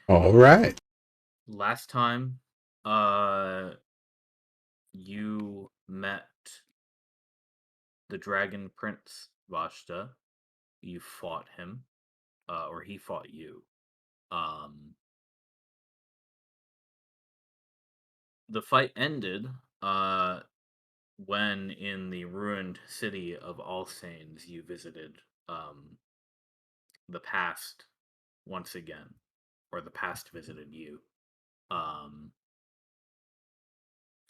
All right. Last time, you met the Dragon Prince Vashta. You fought him, or he fought you. Um, the fight ended uh, when, in the ruined city of Alsaines, you visited the past once again, or the past visited you. Um,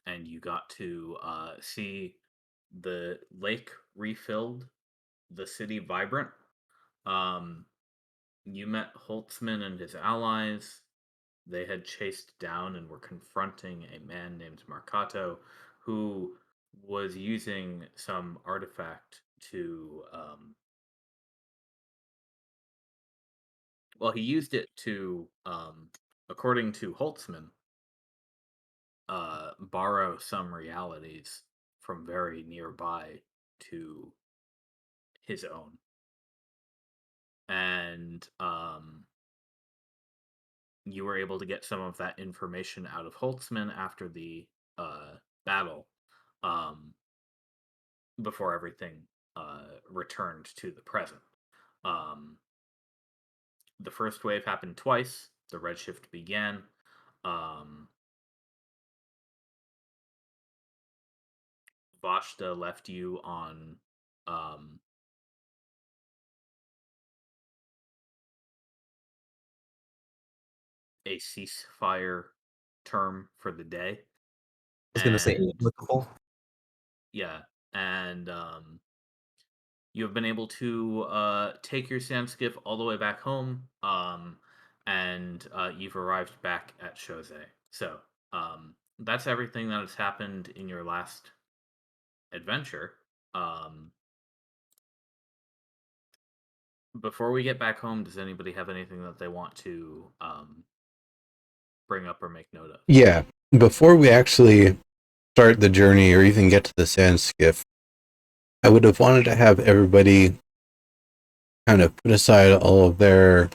and you got to see the lake refilled, the city vibrant. Um, you met Holtzman and his allies. They had chased down and were confronting a man named Marcato, who was using some artifact to. Well, he used it to, according to Holtzman, borrow some realities from very nearby to his own. And you were able to get some of that information out of Holtzman after the battle, um, before everything returned to the present. Um, the first wave happened twice. The Redshift began. Um, Vashta left you on um, a ceasefire term for the day. I was going to say And applicable. yeah, and you have been able to take your sand skiff all the way back home, and you've arrived back at Chose. So that's everything that has happened in your last adventure. Um, before we get back home, does anybody have anything that they want to bring up or make note of? Yeah. Before we actually start the journey or even get to the sand skiff, I would have wanted to have everybody kind of put aside all of their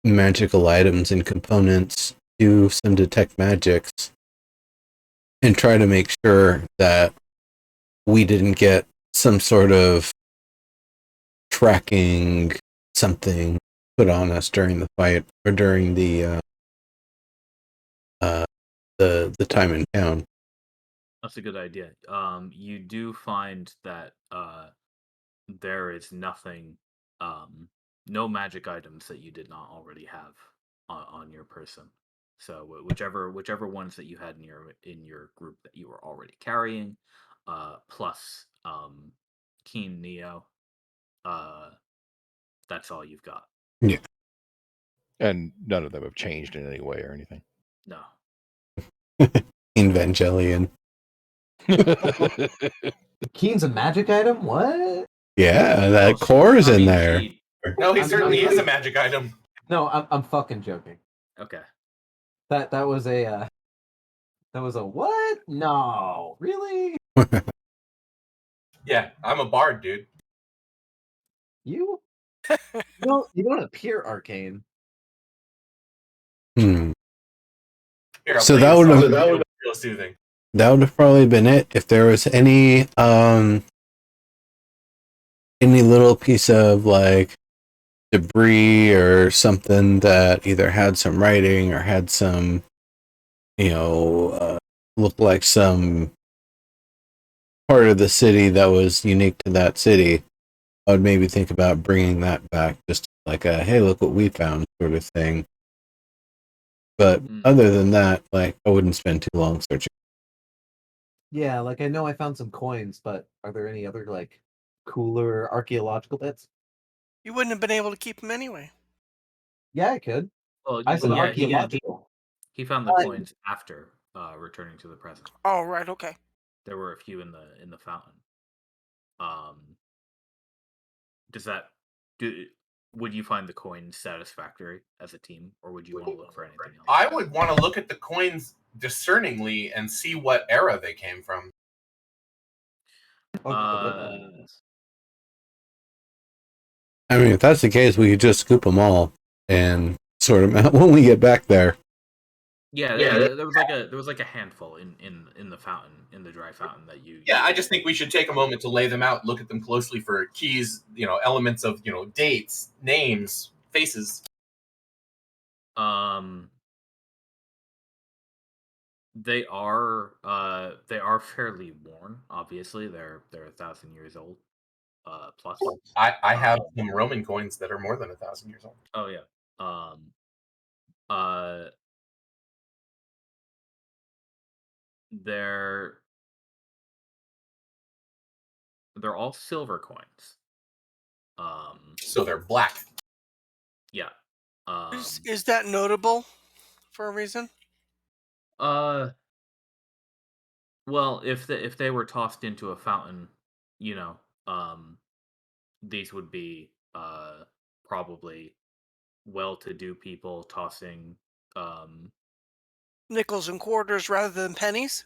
magical items and components, do some detect magics, and try to make sure that we didn't get some sort of tracking something put on us during the fight or during uh the time in town. That's a good idea. You do find that there is nothing, no magic items that you did not already have on your person. So whichever ones that you had in your group that you were already carrying, plus Keen Neo, uh, that's all you've got. Yeah. And none of them have changed in any way or anything. No. Evangelion. Keen's a magic item? What? Yeah, that Well, core is I in mean, there. No, he certainly is a magic item. No, I'm fucking joking. Okay. That was a what? No, really? Yeah, I'm a bard, dude. You? You don't appear arcane. Hmm. Here, I'll So play that you a would song have that feel soothing. that would have probably been it if there was any little piece of like debris or something that either had some writing or had some, look like some part of the city that was unique to that city. I would maybe think about bringing that back, just like a hey, look what we found sort of thing. But other than that, like I wouldn't spend too long searching. Yeah, like I know I found some coins, but are there any other like cooler archaeological bits? You wouldn't have been able to keep them anyway. Yeah, I could. Well, I said yeah, archaeological. he found the coins after returning to the present. Oh, right, okay. There were a few in the fountain. Would you find the coins satisfactory as a team, or would you want to look for anything else? I would want to look at the coins discerningly and see what era they came from. I mean, if that's the case, we could just scoop them all and sort of map when we get back there. Yeah, there was like a handful in the fountain, in the dry fountain that you. Yeah, I just think we should take a moment to lay them out, look at them closely for keys, elements of, dates, names, faces. They are fairly worn. Obviously, they're 1,000 years old, plus. I have some Roman coins that are more than 1,000 years old. Oh yeah. Uh, they're all silver coins. So they're black. Yeah. Is that notable for a reason? Well, if they were tossed into a fountain, these would be probably well-to-do people tossing Nickels and quarters rather than pennies?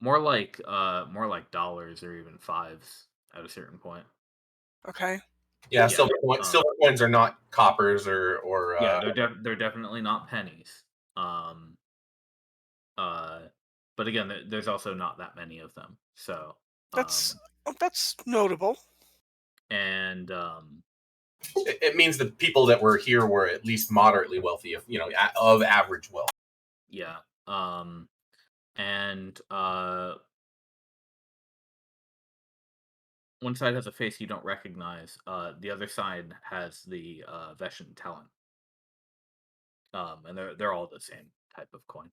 more like dollars or even fives at a certain point. Okay. Yeah, Yeah, silver coins are not coppers or yeah, they're definitely not pennies. But again, there's also not that many of them. So That's notable. and it means the people that were here were at least moderately wealthy, of average wealth. yeah, and one side has a face you don't recognize. The other side has the Veshan talent. And they're all the same type of coin.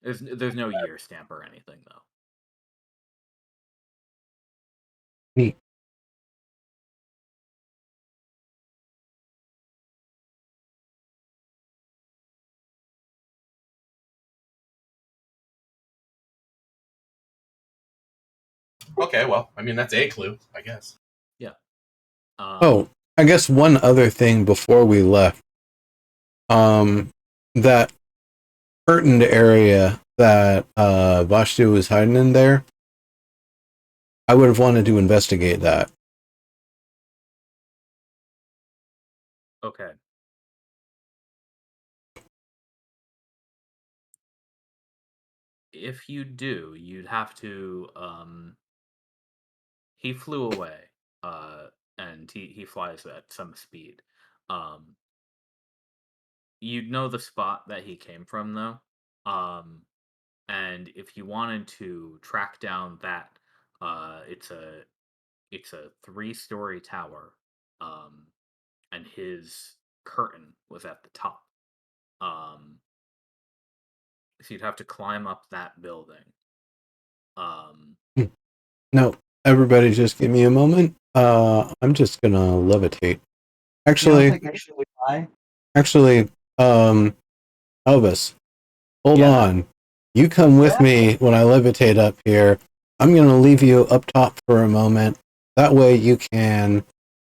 There's no year stamp or anything though. Neat. Okay, well, I mean, that's a clue, I guess. Yeah. Oh, I guess one other thing before we left. That curtained area that Vashtu was hiding in there, I would have wanted to investigate that. Okay. If you do, you'd have to. He flew away, and he flies at some speed. Um, you'd know the spot that he came from though. And if you wanted to track down that, it's a 3-story tower, and his curtain was at the top. So you'd have to climb up that building. No, everybody just give me a moment. I'm just gonna levitate. You Actually, don't think I should lie? actually, Elvis, hold Yeah. on. You come with Yeah. me when I levitate up here. I'm gonna leave you up top for a moment. That way you can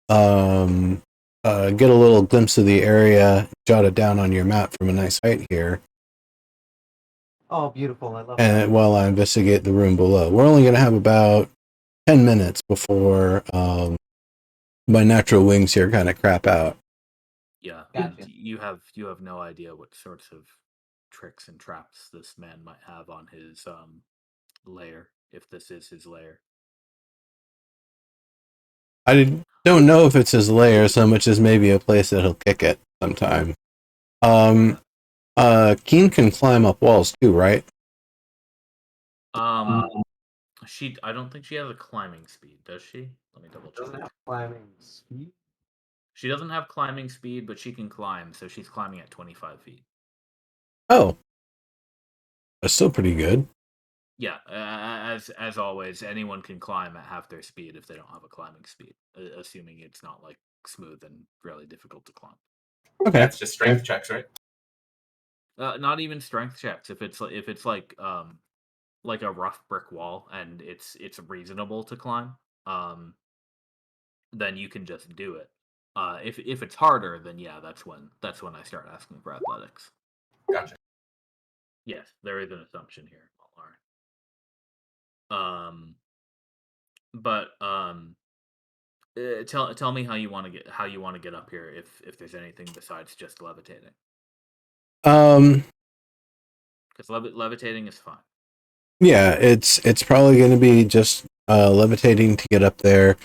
get a little glimpse of the area, jot it down on your map from a nice height here. Oh, beautiful! I love And that. while I investigate the room below, we're only going to have about 10 minutes before my natural wings here kind of crap out. Yeah, Gotcha. you have no idea what sorts of tricks and traps this man might have on his lair, if this is his lair. I don't know if it's his lair so much as maybe a place that he'll kick it sometime. Keen can climb up walls too, right? I don't think she has a climbing speed, does she? Let me double Doesn't check. have climbing speed. She doesn't have climbing speed, but she can climb, so she's climbing at 25 feet. Oh, that's still pretty good. Yeah, as always, anyone can climb at half their speed if they don't have a climbing speed, assuming it's not like smooth and really difficult to climb. Okay. That's just strength checks, right? Not even strength checks. If it's like a rough brick wall and it's reasonable to climb, then you can just do it. If it's harder, then yeah, that's when I start asking for athletics. Gotcha. Yes, there is an assumption here. All right. But Tell me how you want to get up here. If there's anything besides just levitating, Um, because levitating is fine. yeah, it's probably going to be just levitating to get up there.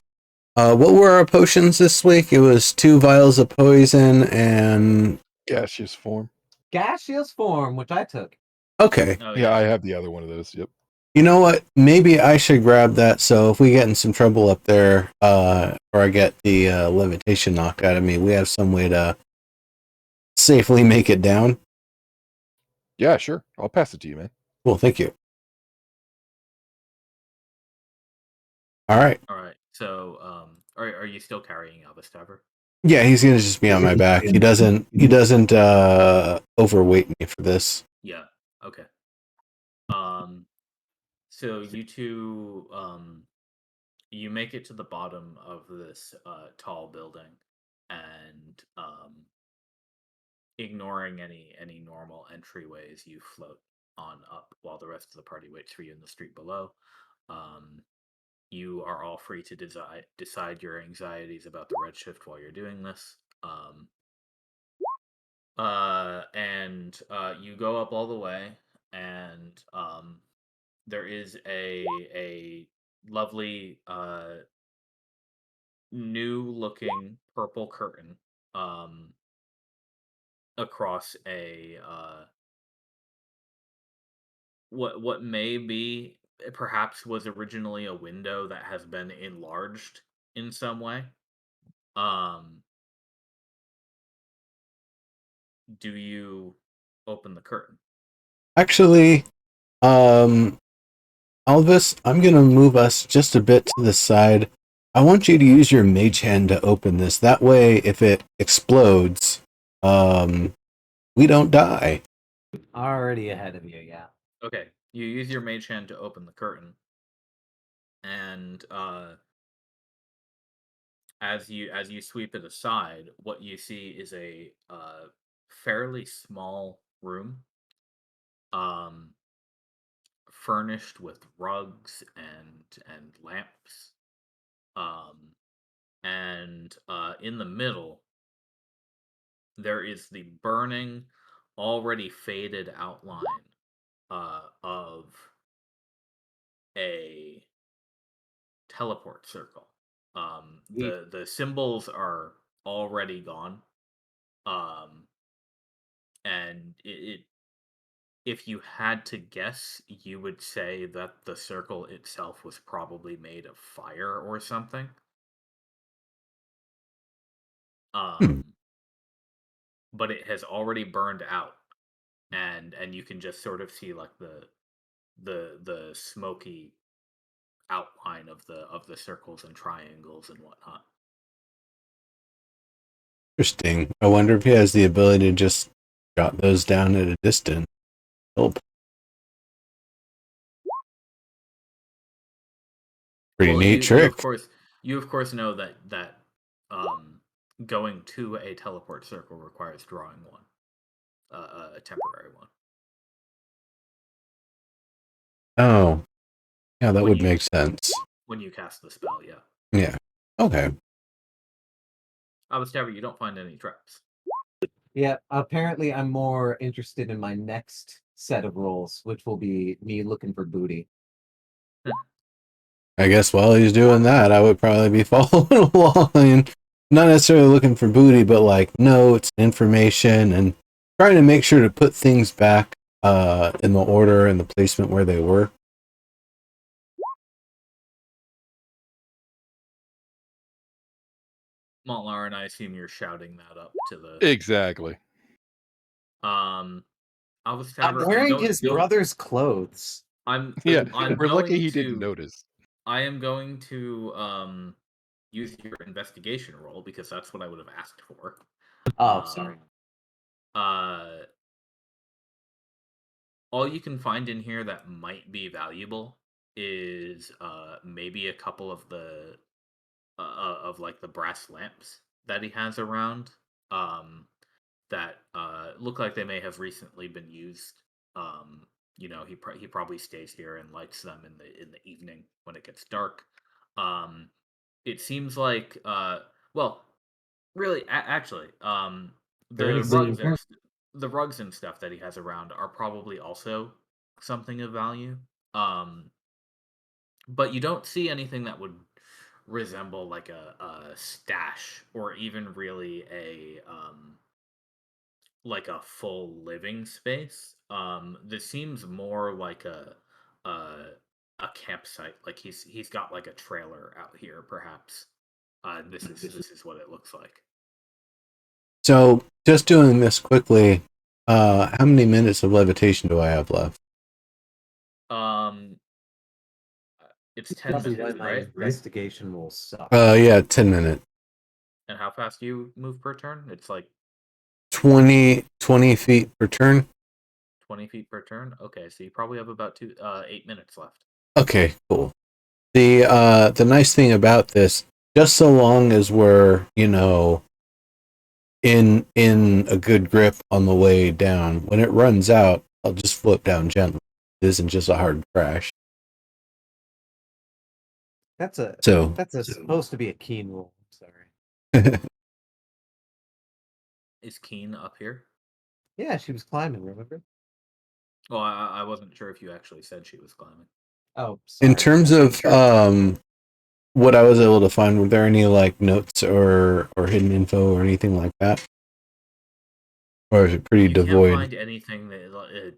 What were our potions this week? It was 2 vials of poison and Gaseous form. Gaseous form, which I took. okay. Oh Yeah, I have the other one of those. Yep. You know what? Maybe I should grab that. So if we get in some trouble up there, or I get the levitation knocked out of me, we have some way to safely make it down. Yeah, sure. I'll pass it to you, man. Well, thank you. All right. All right. So, are you still carrying Albastaver? Yeah, he's gonna just be on my back. He doesn't overweight me for this. Yeah. Okay. So you two, you make it to the bottom of this tall building, and ignoring any normal entryways, you float on up while the rest of the party waits for you in the street below. Um, you are all free to decide your anxieties about the redshift while you're doing this. And you go up all the way, and there is a lovely new looking purple curtain across a what may be perhaps was originally a window that has been enlarged in some way. Um, do you open the curtain? Actually, Elvis, I'm gonna move us just a bit to the side. I want you to use your mage hand to open this. That way, if it explodes, we don't die. Already ahead of you, yeah. Okay, you use your mage hand to open the curtain, and as you sweep it aside, what you see is a fairly small room, um, furnished with rugs and lamps, um, and in the middle there is the burning, already faded outline of a teleport circle. The symbols are already gone, um, and if you had to guess, you would say that the circle itself was probably made of fire or something. Hmm. But it has already burned out, and you can just sort of see like the smoky outline of the circles and triangles and whatnot. Interesting. I wonder if he has the ability to just jot those down at a distance. Oh, pretty Well, neat you trick. of course know that um, going to a teleport circle requires drawing one, a temporary one. Oh, yeah, that When would you make sense. when you cast the spell, yeah. Yeah. Okay. Obviously, you don't find any traps. Yeah, apparently I'm more interested in my next set of rolls, which will be me looking for booty. I guess while he's doing that, I would probably be following along and not necessarily looking for booty, but like notes, information, and trying to make sure to put things back in the order and the placement where they were. Montlar and I assume you're shouting that up to the Exactly. um. Albus I'm Tavern. wearing his brother's clothes. Yeah, I'm we're lucky going he to. didn't notice. I am going to use your investigation roll because that's what I would have asked for. Oh, sorry. Uh, all you can find in here that might be valuable is maybe a couple of the of like the brass lamps that he has around, that look like they may have recently been used. He probably stays here and lights them in the evening when it gets dark. Um, it seems like well, really, actually, There any the rugs clues? the rugs and stuff that he has around are probably also something of value. Um, but you don't see anything that would resemble like a stash or even really a like a full living space. This seems more like a a campsite. Like he's got like a trailer out here, perhaps. This is what it looks like. So, just doing this quickly, how many minutes of levitation do I have left? Um, it's 10 Probably why minutes, my right? investigation will suck. Yeah, 10 minutes. And how fast do you move per turn? It's like 20 feet per turn. 20 feet per turn. Okay, so you probably have about 8 minutes left. Okay, cool. The nice thing about this, just so long as we're, in a good grip on the way down, when it runs out, I'll just flip down gently. It isn't just a hard crash. That's So supposed to be a keen roll. Sorry. Is Keen up here? Yeah, she was climbing. Remember? Well, I wasn't sure if you actually said she was climbing. Oh, sorry. in terms of what I was able to find, were there any like notes or hidden info or anything like that? Or is it pretty You can't devoid? find anything that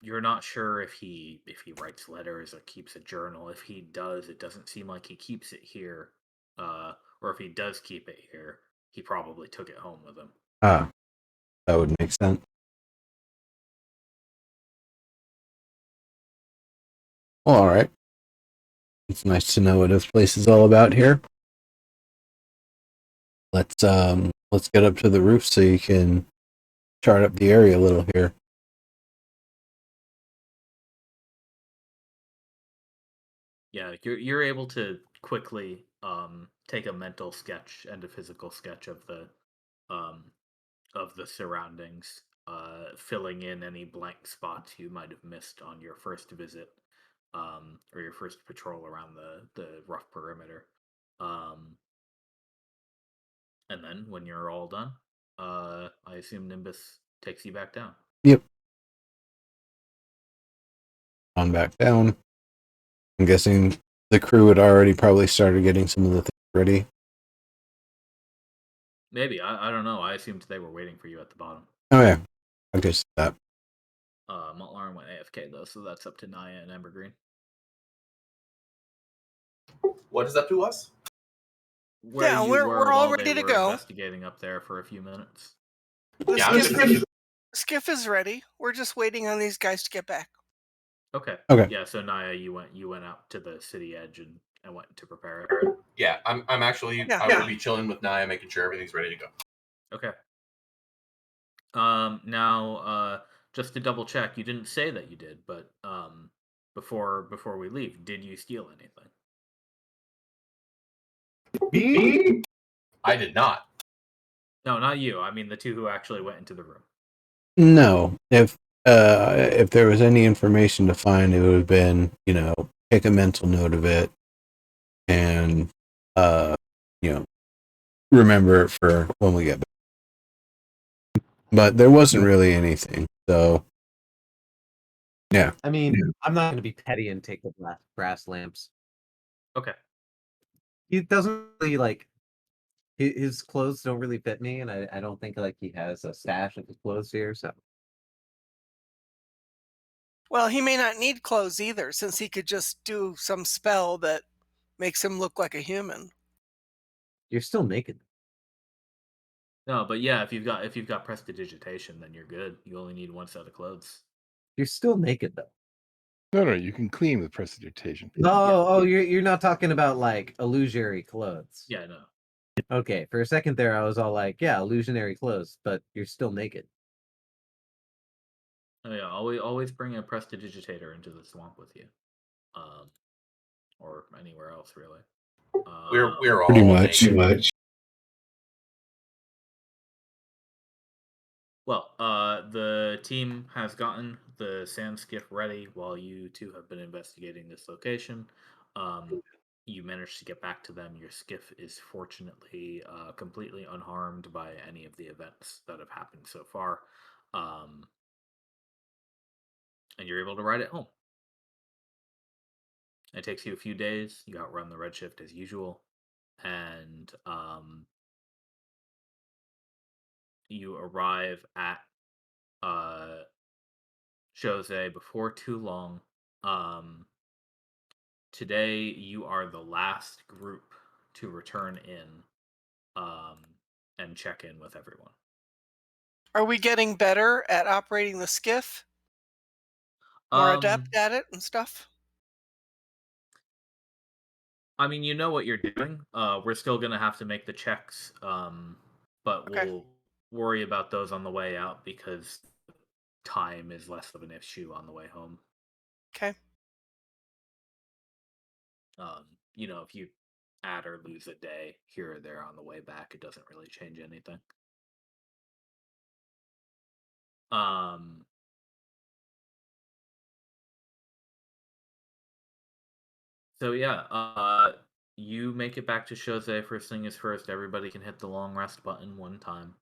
you're not sure if he writes letters or keeps a journal. If he does, it doesn't seem like he keeps it here. Or if he does keep it here, he probably took it home with him. Ah, that would make sense. Well, all right. It's nice to know what this place is all about here. Let's get up to the roof so you can chart up the area a little here. Yeah, you're able to quickly take a mental sketch and a physical sketch um of the surroundings, filling in any blank spots you might have missed on your first visit, or your first patrol around the rough perimeter. Um, and then when you're all done, I assume Nimbus takes you back down. Yep. On back down. I'm guessing the crew had already probably started getting some of the things ready. Maybe I don't know. I assumed they were waiting for you at the bottom. Oh yeah, I guess that. Montlarin went AFK though, so that's up to Naya and Evergreen. What is up to us? Where Yeah, you we're were all while ready they to were go. investigating up there for a few minutes. The Yeah, I'm just skiff is ready. We're just waiting on these guys to get back. Okay. Okay. Yeah, so Naya, you went out to the city edge and went to prepare it. yeah. I'm actually Yeah. I will be chilling with Naya, making sure everything's ready to go. Okay. Now, just to double check, you didn't say that you did, but before we leave, did you steal anything? Me? I did not. No, not you. I mean the two who actually went into the room. No, if there was any information to find, it would have been, take a mental note of it and you know remember it for when we get back. But there wasn't really anything, so yeah. I mean, I'm not going to be petty and take the brass lamps. Okay. He doesn't really like his clothes don't really fit me, and I don't think like he has a stash of his clothes here. So Well, he may not need clothes either, since he could just do some spell that makes him look like a human. you're still naked. No, but yeah, if you've got prestidigitation, then you're good. You only need one set of clothes. You're still naked though. No, you can clean with prestidigitation. Oh, you're not talking about like illusionary clothes. Yeah, no. Okay, for a second there, I was all like, yeah, illusionary clothes, but you're still naked. Oh yeah, always bring a prestidigitator into the swamp with you, or anywhere else really. We're all Pretty much. naked. Well, the team has gotten the sand skiff ready while you two have been investigating this location. you manage to get back to them. Your skiff is fortunately completely unharmed by any of the events that have happened so far, and you're able to ride it home. It takes you a few days. You outrun the Redshift as usual, and you arrive at Jose before too long. Today, you are the last group to return in and check in with everyone. Are we getting better at operating the skiff? More Um, adept at it and stuff? I mean, you know what you're doing. We're still gonna have to make the checks, but Okay. we'll worry about those on the way out because time is less of an issue on the way home. Okay. If you add or lose a day here or there on the way back, it doesn't really change anything. Um, so yeah, you make it back to Jose. First thing is first. Everybody can hit the long rest button one time.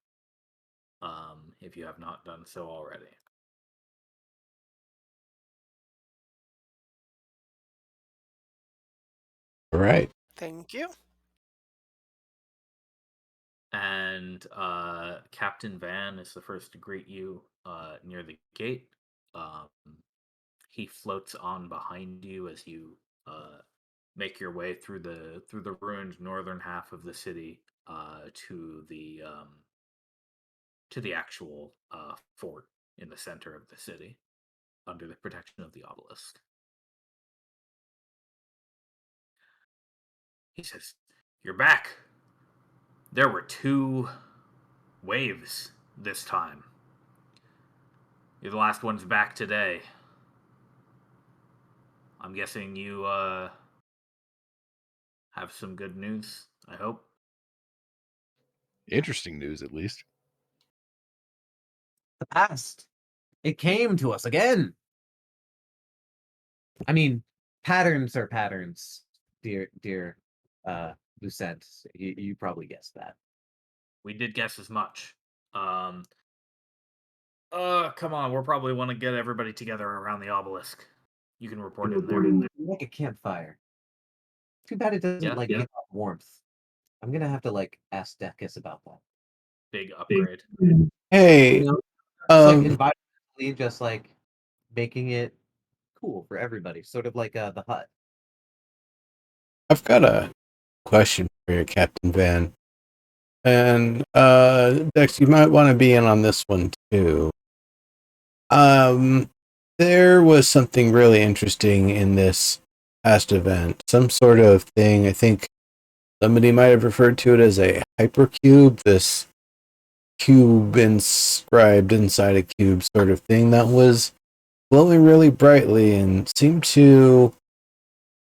If you have not done so already. All right. Thank you. And Captain Van is the first to greet you near the gate. Um, he floats on behind you as you make your way through the ruined northern half of the city to the actual fort in the center of the city, under the protection of the obelisk. He says, "You're back. There were 2 waves this time. You're the last ones back today. I'm guessing you have some good news, I hope." Interesting news, at least. The past. It came to us again. I mean, patterns are patterns, dear Lucent. You probably guessed that. We did guess as much. Come on, we'll probably want to get everybody together around the obelisk. You can report in there. Like a campfire. Too bad it doesn't Yeah. give off warmth. I'm gonna have to ask Decus about that. Big upgrade. Hey, Just um, environmentally, just making it cool for everybody, sort of like the hut. I've got a question for you, Captain Van. And Dex, you might want to be in on this one too. There was something really interesting in this past event. Some sort of thing. I think somebody might have referred to it as a hypercube. This cube inscribed inside a cube sort of thing that was glowing really brightly and seemed to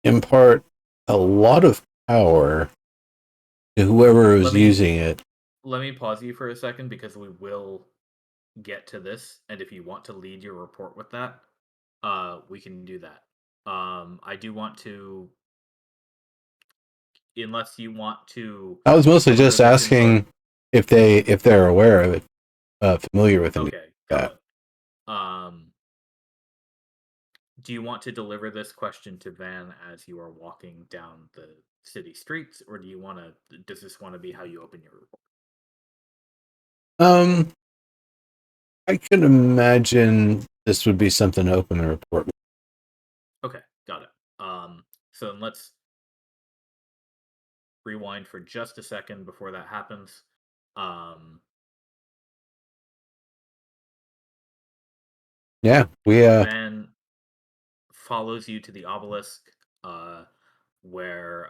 impart a lot of power to whoever was using it. Let me pause you for a second because we will get to this, and if you want to lead your report with that, we can do that. I do want to, unless you want to. I was mostly further just this asking if they're aware of it, familiar with it. Okay, got it. Do you want to deliver this question to Van as you are walking down the city streets, or does this want to be how you open your report? I could imagine this would be something to open the report with. Okay, got it. So then let's rewind for just a second before that happens. Yeah, we Van follows you to the obelisk, where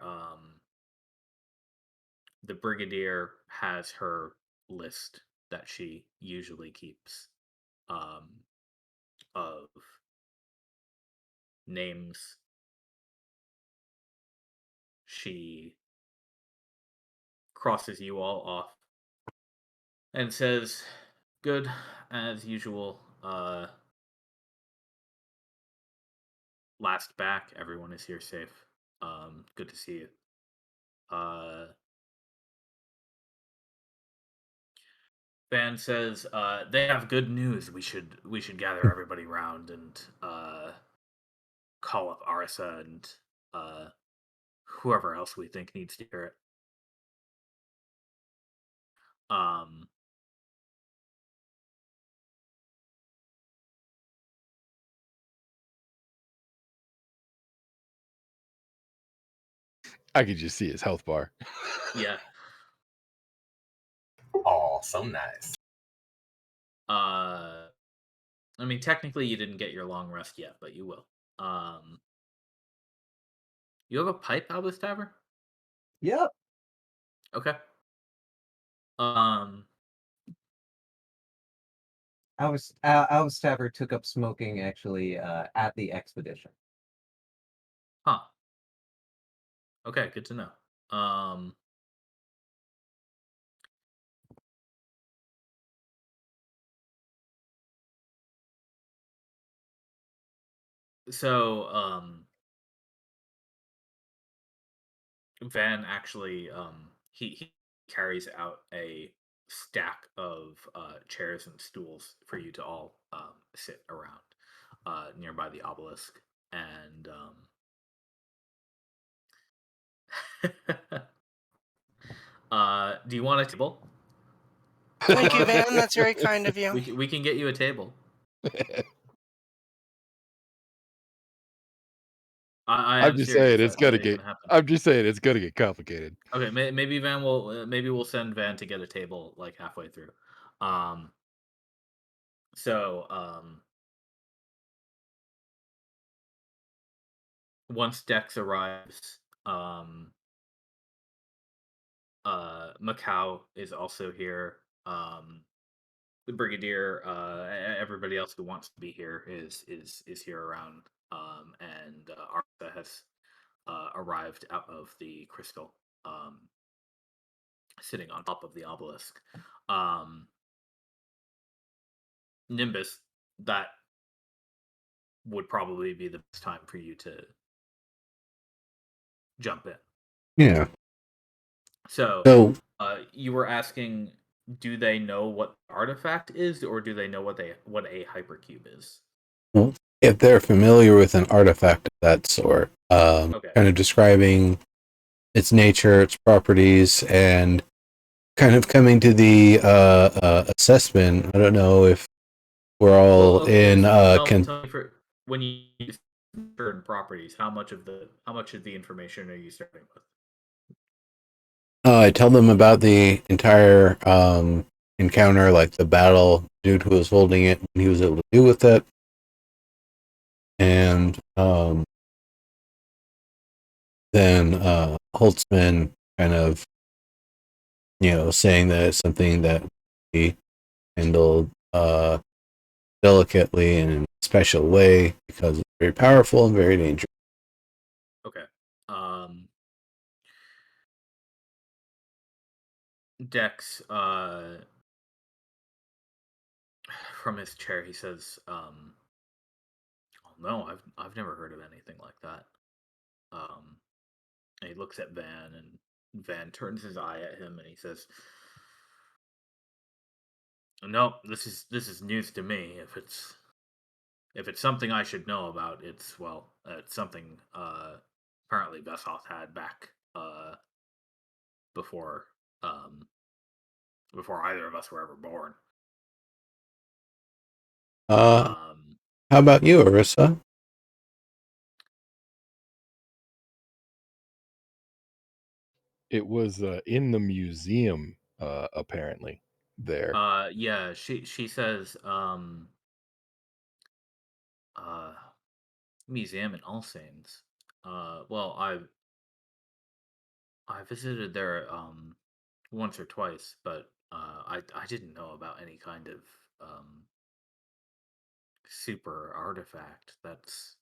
the brigadier has her list that she usually keeps of names. She crosses you all off and says, "Good, as usual. Last back, everyone is here safe. Good to see you. Van says they have good news. We should gather everybody round and call up Arisa and whoever else we think needs to hear it. Um, I could just see his health bar. yeah. Oh, so nice. I mean, technically, you didn't get your long rest yet, but you will. You have a pipe, Albus Tavern? Yep. Okay. Alice Stavert took up smoking actually at the expedition. Huh. Okay, good to know. So, Van actually, he carries out a stack of chairs and stools for you to all sit around nearby the obelisk, and do you want a table? Thank you, Van. That's very kind of you. We can get you a table. I I'm am just serious. saying it's That gonna ain't get. gonna happen. I'm just saying it's gonna get complicated. Okay, maybe Van will. Maybe we'll send Van to get a table like halfway through. So once Dex arrives, Macau is also here. The Brigadier, everybody else who wants to be here is here around. And Artha has arrived out of the crystal, sitting on top of the obelisk. Nimbus, that would probably be the best time for you to jump in. Yeah. So, So you were asking, do they know what the artifact is, or do they know what a hypercube is? if they're familiar with an artifact of that sort, Okay. kind of describing its nature, its properties, and kind of coming to the assessment. I don't know if we're all Okay, in. so tell me for when you use certain properties, how much of the information are you starting with? I tell them about the entire encounter, like the battle, dude who was holding it, what he was able to do with it, and then Holtzman kind of, saying that it's something that he handled delicately and in a special way because it's very powerful and very dangerous. Okay. Dex, from his chair, he says, "Oh no, I've never heard of anything like that." And he looks at Van, and Van turns his eye at him, and he says, "No, this is news to me. If it's something I should know about, it's something apparently Vesoth had back before um before either of us were ever born." How about you, Arissa? It was in the museum, apparently. There. Yeah, she says uh museum in Alsaines. Well, I visited there once or twice, but I didn't know about any kind of super artifact that's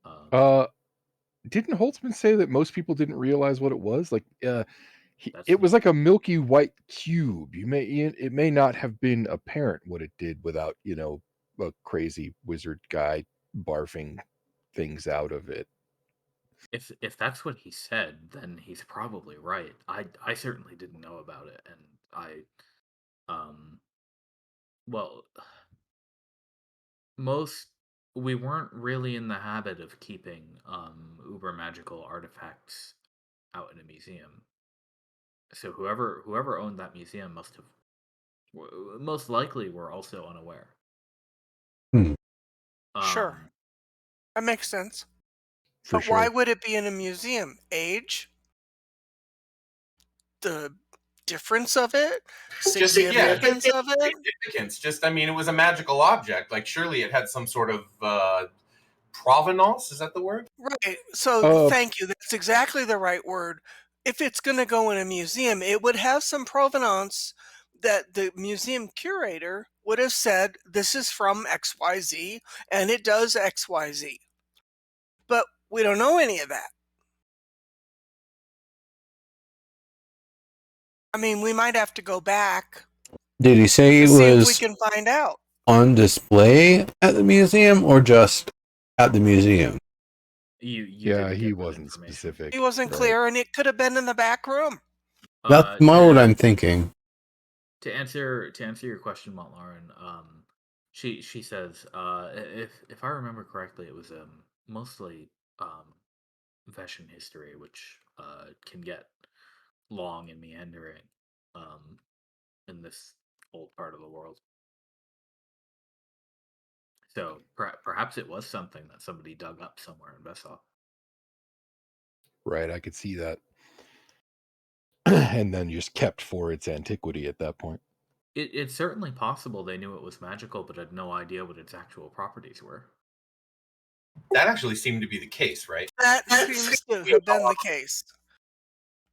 Uh, didn't Holtzman say that most people didn't realize what it was? Like, that's it was like a milky white cube. It may not have been apparent what it did without a crazy wizard guy barfing things out of it. If that's what he said, then he's probably right. I certainly didn't know about it, and well, most we weren't really in the habit of keeping uber magical artifacts out in a museum. So whoever owned that museum must have most likely were also unaware. Hmm. Sure, Um, that makes sense. For But why sure. would it be in a museum? Age? The difference of it? Just yeah, Significance of it? significance. Just I mean, it was a magical object. Like surely it had some sort of provenance. Is that the word? Right. So Uh, thank you. That's exactly the right word. If it's going to go in a museum, it would have some provenance that the museum curator would have said, this is from XYZ and it does XYZ. But we don't know any of that. I mean, we might have to go back Did he say to it see if we was can find out. on display at the museum or just at the museum? you yeah, didn't he get that wasn't information. specific. He wasn't right. clear and it could have been in the back room. That's more what To I'm thinking. answer your question, Montlarin, she says, if I remember correctly, it was mostly fashion history, which can get long and meandering um, in this old part of the world. So perhaps it was something that somebody dug up somewhere in Bessel. Right, I could see that. And then just kept for its antiquity at that point. It's certainly possible they knew it was magical, but had no idea what its actual properties were. That actually seemed to be the case, right? That seems to have been the case.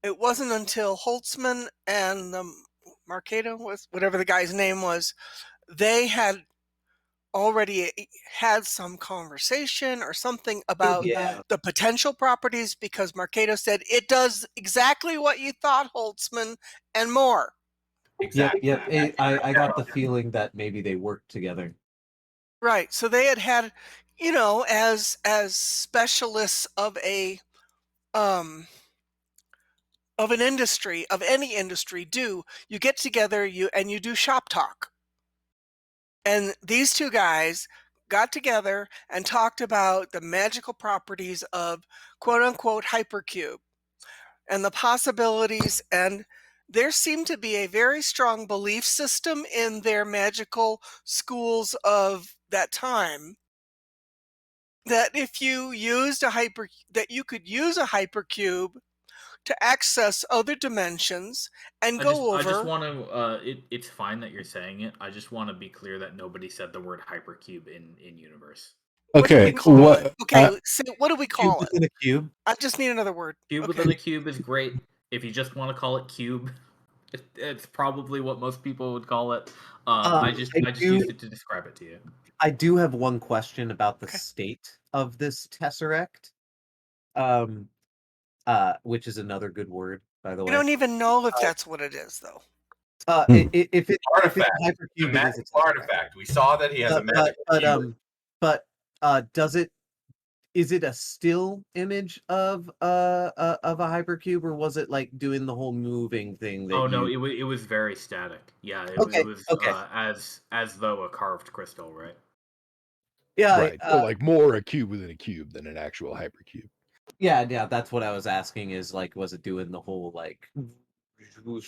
It wasn't until Holtzman and Marcato was whatever the guy's name was, they had already had some conversation or something about Yeah. the potential properties because Marcato said it does exactly what you thought, Holtzman, and more. Exactly. Yep. I got the feeling that maybe they worked together. Right. So they had, as specialists um of an industry, of any industry do, you get together and you do shop talk. And these two guys got together and talked about the magical properties of quote unquote hypercube and the possibilities. And there seemed to be a very strong belief system in their magical schools of that time that if you used that you could use a hypercube to access other dimensions and go I just over. want to. It's fine that you're saying it. I just want to be clear that nobody said the word hypercube in universe. What did Okay, we call it? Okay, what? what do we Cube call it? within a cube. I just need another word. Cube Okay. within a cube is great. If you just want to call it cube, it's probably what most people would call it. I just used it to describe it to you. I do have one question about the Okay. state of this tesseract. Which is another good word, by the We way. don't even know if that's what it is, though. If it's Artifact. a hypercube, A it is a magical tesseract. artifact. We saw that he has a magical cube. Does it? Is it a still image of a hypercube, or was it like doing the whole moving thing that Oh no, you? it was very static. Yeah, it Okay, was okay. as though a carved crystal, right? Yeah, Right. So like more a cube within a cube than an actual hypercube. yeah. That's what I was asking. Is like, was it doing the whole like,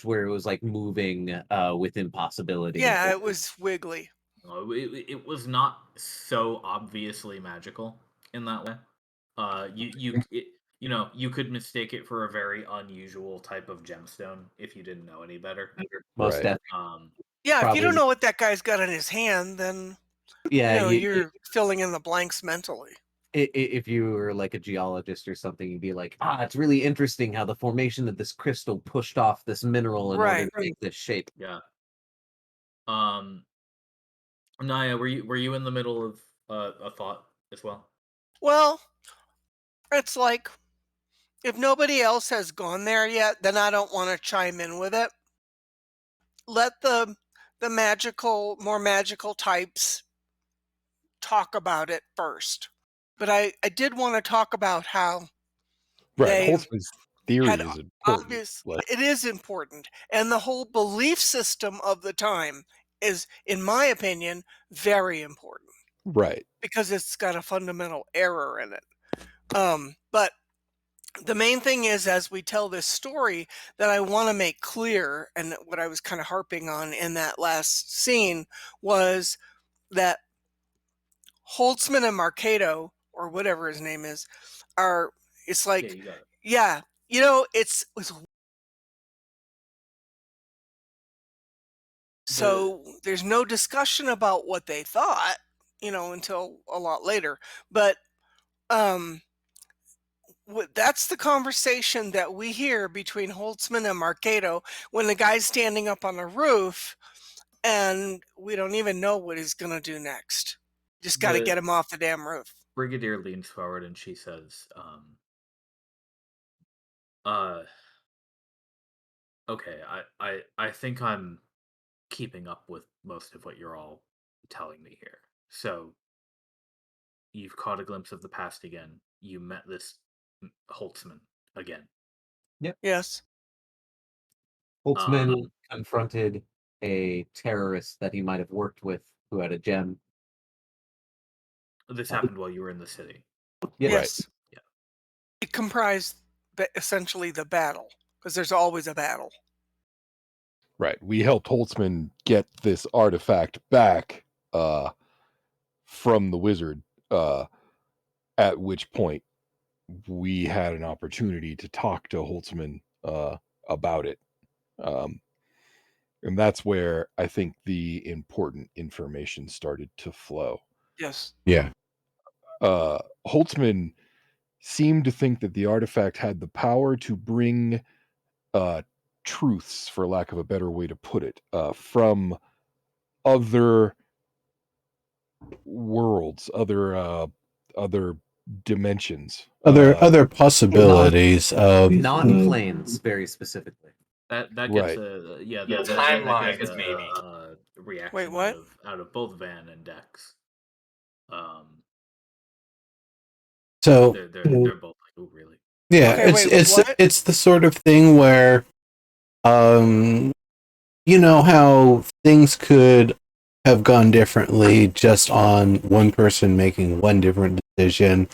where it was like moving with impossibility? Yeah, it was wiggly. No, it was not so obviously magical in that way. You could mistake it for a very unusual type of gemstone if you didn't know any better. Most Right. definitely. Yeah, if you don't Probably. know what that guy's got in his hand, then Yeah, you're filling in the blanks mentally. if you were like a geologist or something, you'd be like, it's really interesting how the formation of this crystal pushed off this mineral in order Right. to make this shape. Yeah. Naya, were you in the middle of a thought as well? Well, it's like if nobody else has gone there yet, then I don't want to chime in with it. Let the more magical types talk about it first. But I did want to talk about how Right. They Holtzman's theory had is important. it is important, and the whole belief system of the time is, in my opinion, very important Right. because it's got a fundamental error in it. But the main thing is, as we tell this story, that I want to make clear, and what I was kind of harping on in that last scene was that Holtzman and Marcato, or whatever his name is, are, it's Yeah, like, you got it. yeah, it's so there's no discussion about what they thought, until a lot later. But um, that's the conversation that we hear between Holtzman and Marcato when the guy's standing up on the roof, and we don't even know what he's gonna do next. Just got to get The him off the damn roof. Brigadier leans forward and she says, uh, okay, I think I'm keeping up with most of what you're all telling me here. So, you've caught a glimpse of the past again. You met this Holtzman again. Yes. Holtzman Um, confronted a terrorist that he might have worked with who had a gem. this Uh, happened while you were in the city. Yes. Right. Yes. Yeah. It comprised essentially the battle, because there's always a battle. Right. We helped Holtzman get this artifact back from the wizard, at which point we had an opportunity to talk to Holtzman about it. And that's where I think the important information started to flow. Yes. Yeah. Holtzman seemed to think that the artifact had the power to bring truths, for lack of a better way to put it, from other worlds, other dimensions, Other possibilities of Non-planes, very specifically. That gets right. a Yeah, that timelines, gets maybe. a reaction Wait, what? out of both Van and Dex. so They're both like, oh really? yeah, Okay, wait, what? it's the sort of thing where you know how things could have gone differently just on one person making one different decision,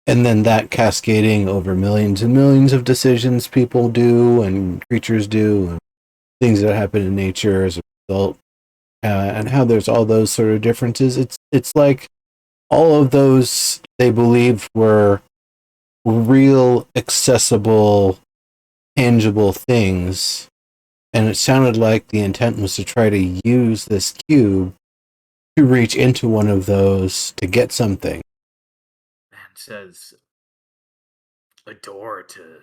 and then that cascading over millions and millions of decisions people do and creatures do and things that happen in nature as a result, and how there's all those sort of differences. It's like all of those they believed were real, accessible, tangible things, and it sounded like the intent was to try to use this cube to reach into one of those to get something. Man says a door to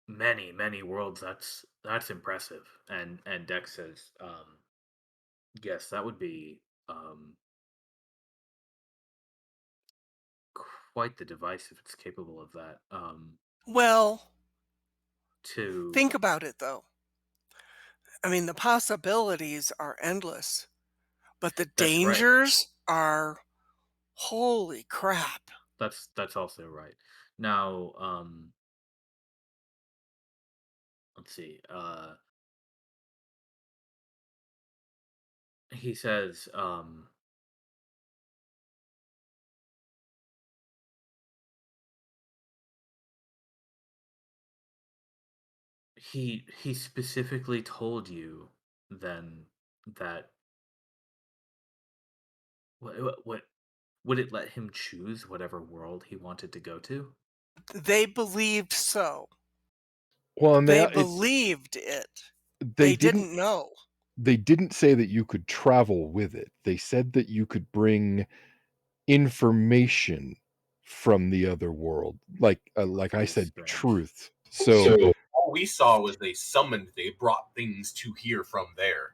many worlds. That's impressive. And Dex says, yes, that would be quite the device if it's capable of that. Well, To think about it though. I mean, the possibilities are endless, but the That's right. dangers are, holy crap. That's also right. Now, let's see. He says, he specifically told you then that what would it let him choose whatever world he wanted to go to? They believed so. Well, and They believed it. they They didn't didn't know. they didn't say that you could travel with it. They said that you could bring information from the other world, like I Is said, strange. truth. So All we saw was they brought things to here from there.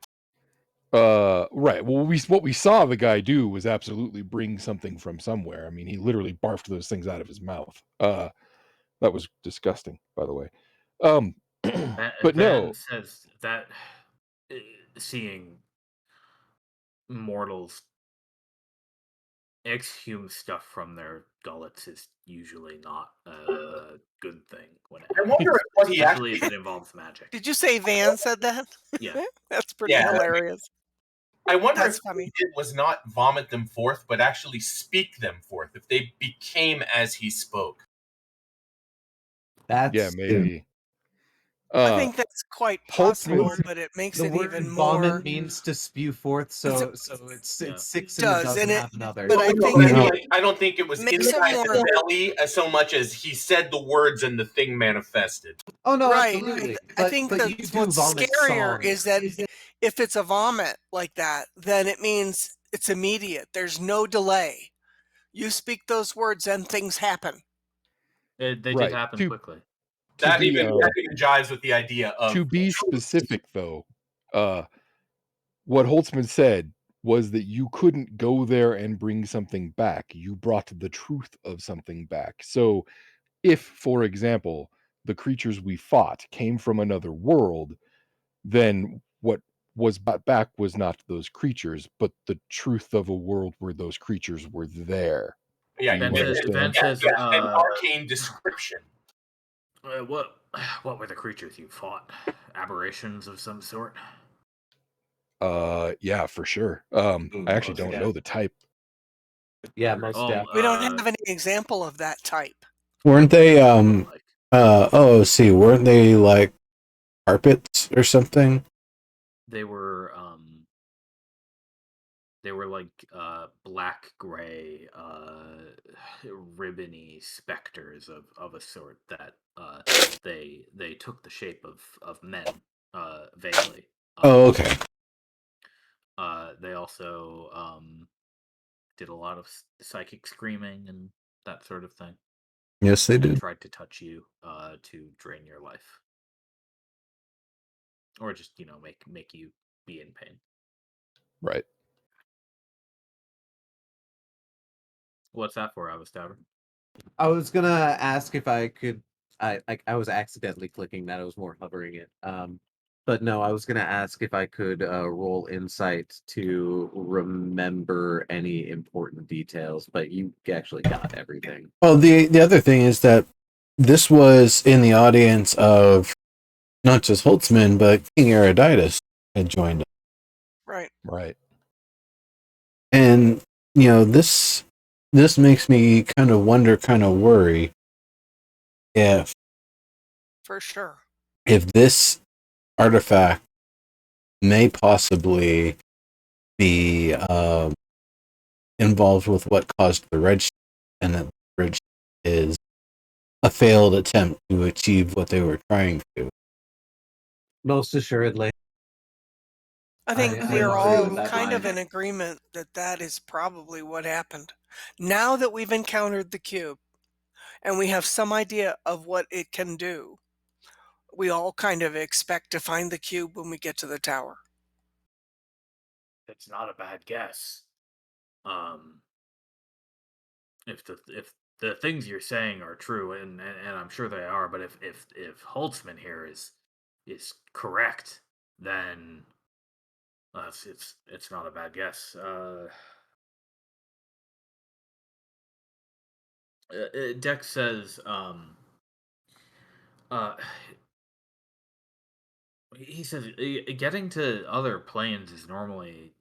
right. Well, what we saw the guy do was absolutely bring something from somewhere. I mean, he literally barfed those things out of his mouth. That was disgusting, by the way. But Van no, says that uh, seeing mortals exhume stuff from their gullets is usually not a good thing when it I wonder happens, if what he especially actually if it involves magic. Did you say Van said that? Yeah. That's pretty Yeah. hilarious. I wonder That's if what funny. he did was not vomit them forth, but actually speak them forth. If they became as he spoke. That's Yeah, maybe. I think that's quite possible, Holtzman's but it makes the it word even vomit more. means to spew forth, so it's Yeah. it's six and it Does, doesn't and it- have another. but I No, think I mean, No. like, I don't think it was Makes it inside the more- belly so much as he said the words and the thing manifested. Oh no, right. absolutely. I think but that you do what's vomit scarier song. is that if it's a vomit like that, then it means it's immediate. There's no delay. You speak those words and things happen. They did Right. happen quickly. To That be, even jives with the idea of to be specific, though, what Holtzman said was that you couldn't go there and bring something back. You brought the truth of something back. So, if, for example, the creatures we fought came from another world, then what was brought back was not those creatures, but the truth of a world where those creatures were there. yeah, Do you Ben says, understand? Ben says an arcane description. what were the creatures you fought? Aberrations of some sort? Yeah, for sure. I actually don't know the type. Yeah, most Oh, definitely. We don't have any example of that type. Weren't they like weren't they like carpets or something? they were like black gray ribbony specters of a sort that they took the shape of men vaguely. Oh, okay. They also did a lot of psychic screaming and that sort of thing, Yes, they and did. tried to touch you to drain your life, or just make you be in pain. Right. What's that for, Avastouter? I was gonna ask if I could. I was accidentally clicking that. I was more hovering it. But no, I was gonna ask if I could roll insight to remember any important details. But you actually got everything. Well, the other thing is that this was in the audience of not just Holtzman, but King Eruditus had joined us. Right. Right. And this makes me kind of wonder, kind of worry if For sure. this artifact may possibly be involved with what caused the Redshift, and that the Redshift is a failed attempt to achieve what they were trying to. Most assuredly. I think I we are agree all with that kind of line. in agreement that that is probably what happened. Now that we've encountered the cube and we have some idea of what it can do, we all kind of expect to find the cube when we get to the tower. It's not a bad guess. If the things you're saying are true, and I'm sure they are, but if Holtzman here is correct, then it's not a bad guess. Dex says uh he says getting to other planes is normally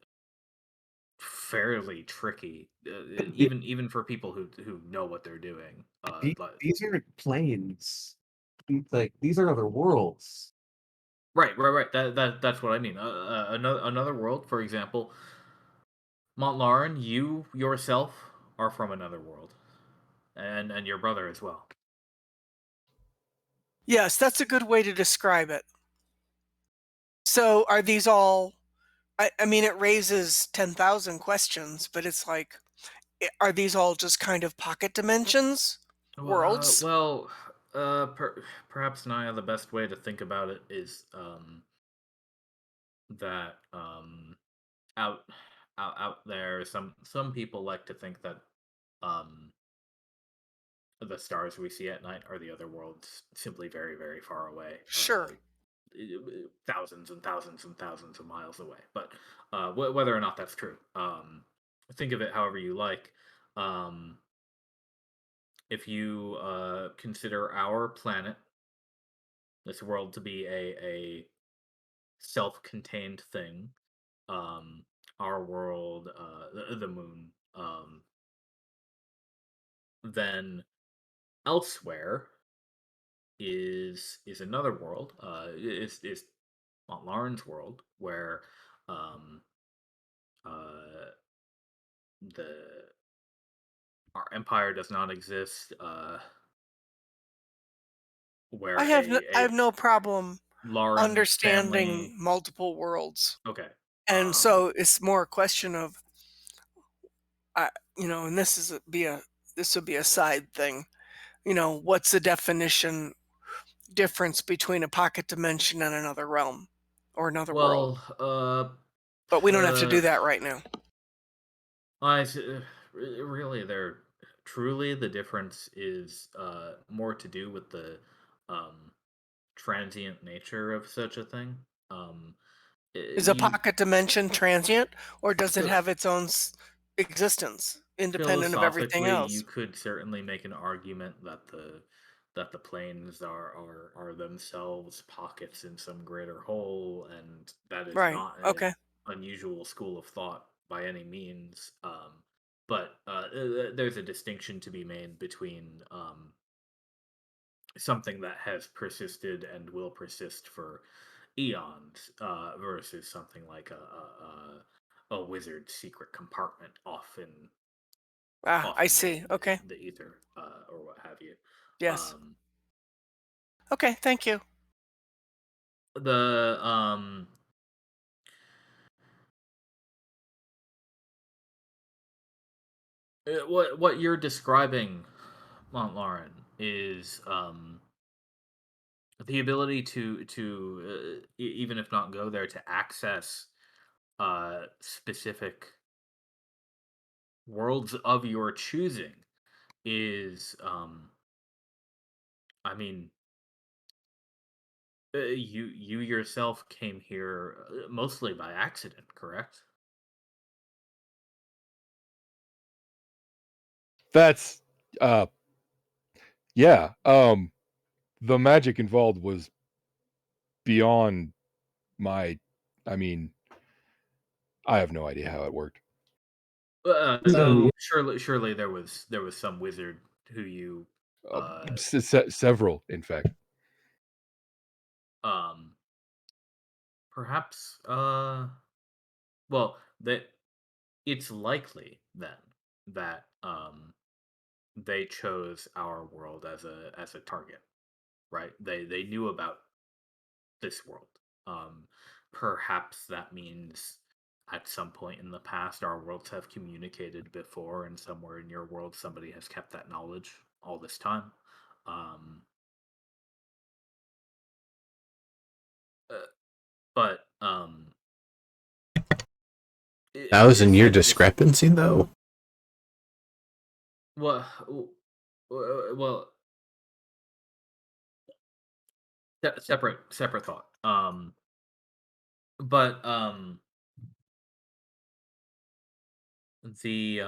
fairly tricky, even for people who know what they're doing. But These are planes. These are other worlds. right. That's what I mean. Another world, for example, Montlarin, you yourself are from another world, and your brother as well. Yes, that's a good way to describe it. So are these all I mean it raises 10,000 questions, but it's like are these all just kind of pocket dimensions? Worlds? Well, perhaps Naya, the best way to think about it is that out out there, some people like to think that um the stars we see at night are the other worlds, simply very, very far away. Sure. Thousands and thousands and thousands of miles away. But whether or not that's true, think of it however you like. If you consider our planet, this world, to be a self-contained thing, um, our world, the moon, then elsewhere is another world. Is Montlaren's world, where um, uh, the our empire does not exist. Where I a have no problem Lauren understanding family. multiple worlds. Okay. And so it's more a question of, I and this would be a side thing. What's the definition difference between a pocket dimension and another realm or another world? Well, But we don't have to uh, do that right now. really, they're truly the difference is more to do with the um transient nature of such a thing. Is a You pocket dimension transient, or does it Phil- have its own existence independent of everything philosophically, you else? could certainly make an argument that the planes are themselves pockets in some greater whole, and that is Right. not an Okay. unusual school of thought by any means. But there's a distinction to be made between something that has persisted and will persist for eons versus something like a wizard's secret compartment Ah, off I in see. Okay. the ether or what have you. Yes. Um, Okay. Thank you. the what you're describing, Montlaran, is the ability to even if not go there, to access specific worlds of your choosing is I mean, you yourself came here mostly by accident, correct? That's uh yeah. The magic involved was beyond my I mean, I have no idea how it worked. Surely there was some wizard who you uh Several, in fact. um perhaps well, that it's likely then that they chose our world as a target, right? They knew about this world. Um, Perhaps that means at some point in the past our worlds have communicated before, and somewhere in your world somebody has kept that knowledge all this time. Um, uh, but That was in your it's discrepancy, though. well, well, separate thought. But the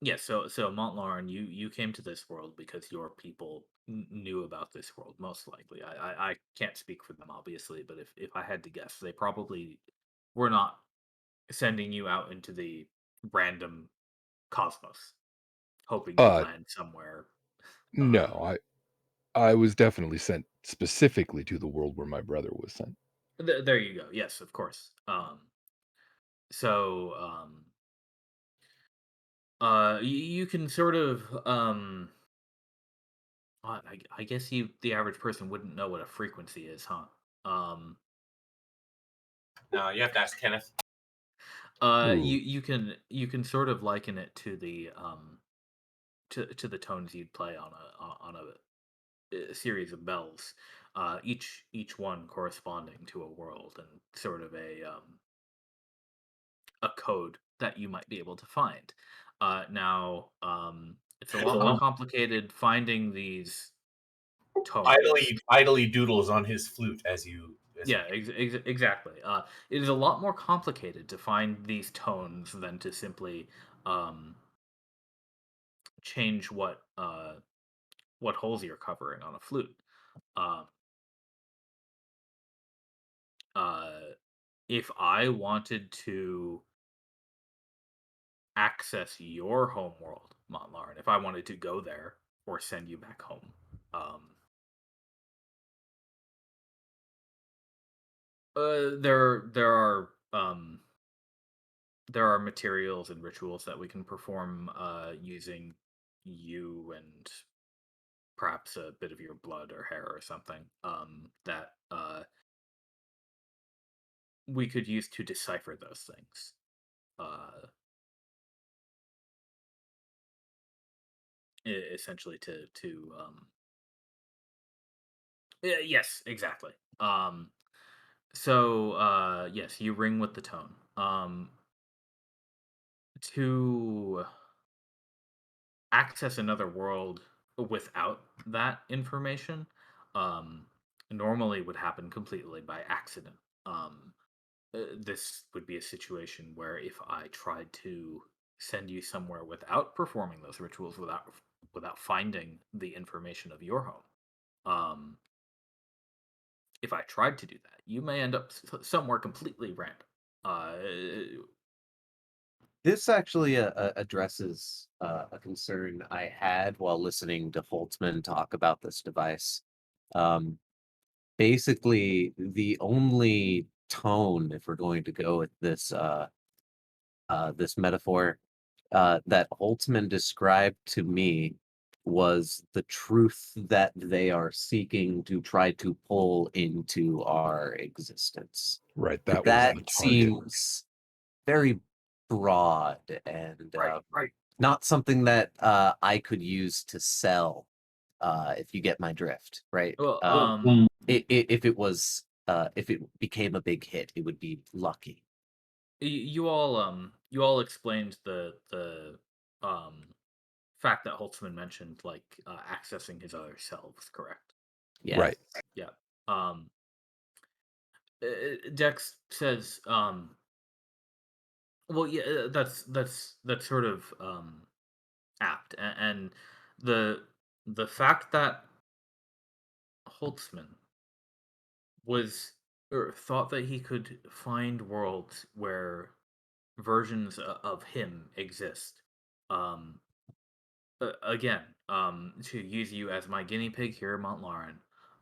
Yeah, so Montlaran, you came to this world because your people knew about this world, most likely. I can't speak for them, obviously, but if I had to guess, they probably were not sending you out into the random cosmos, hoping you'd Uh land somewhere. Uh, no, I was definitely sent specifically to the world where my brother was sent. there you go. Yes, of course. So you can sort of I guess the average person wouldn't know what a frequency is, huh? Um, No, you have to ask Kenneth. Ooh. you can sort of liken it to the to the tones you'd play on a series of bells, each one corresponding to a world and sort of a code that you might be able to find. Now, it's a lot more complicated finding these tones. Idly doodles on his flute as you. Yeah, exactly. It is a lot more complicated to find these tones than to simply um, change what holes you're covering on a flute. Um, uh, if I wanted to access your home world, Montlarin, if I wanted to go there or send you back home, there are materials and rituals that we can perform using you and perhaps a bit of your blood or hair or something that we could use to decipher those things. Essentially to yes, exactly. So yes, you ring with the tone. To access another world without that information um normally would happen completely by accident. This would be a situation where if I tried to send you somewhere without performing those rituals, without finding the information of your home, um if I tried to do that, you may end up somewhere completely random. uh This actually addresses a concern I had while listening to Holtzman talk about this device. Um, Basically, the only tone, if we're going to go with this metaphor, that Holtzman described to me was the truth that they are seeking to try to pull into our existence. Right. But That was that the target. seems very broad and right. not something that I could use to sell, if you get my drift, right? Well, If it was, if it became a big hit, it would be lucky. you all explained the fact that Holtzman mentioned, like accessing his other selves, correct? Yes. Right. Yeah. Um, Dex says, well, yeah, that's sort of apt, and the the fact that Holtzman was or thought that he could find worlds where versions of him exist. Um, again, to use you as my guinea pig here, Montlarin.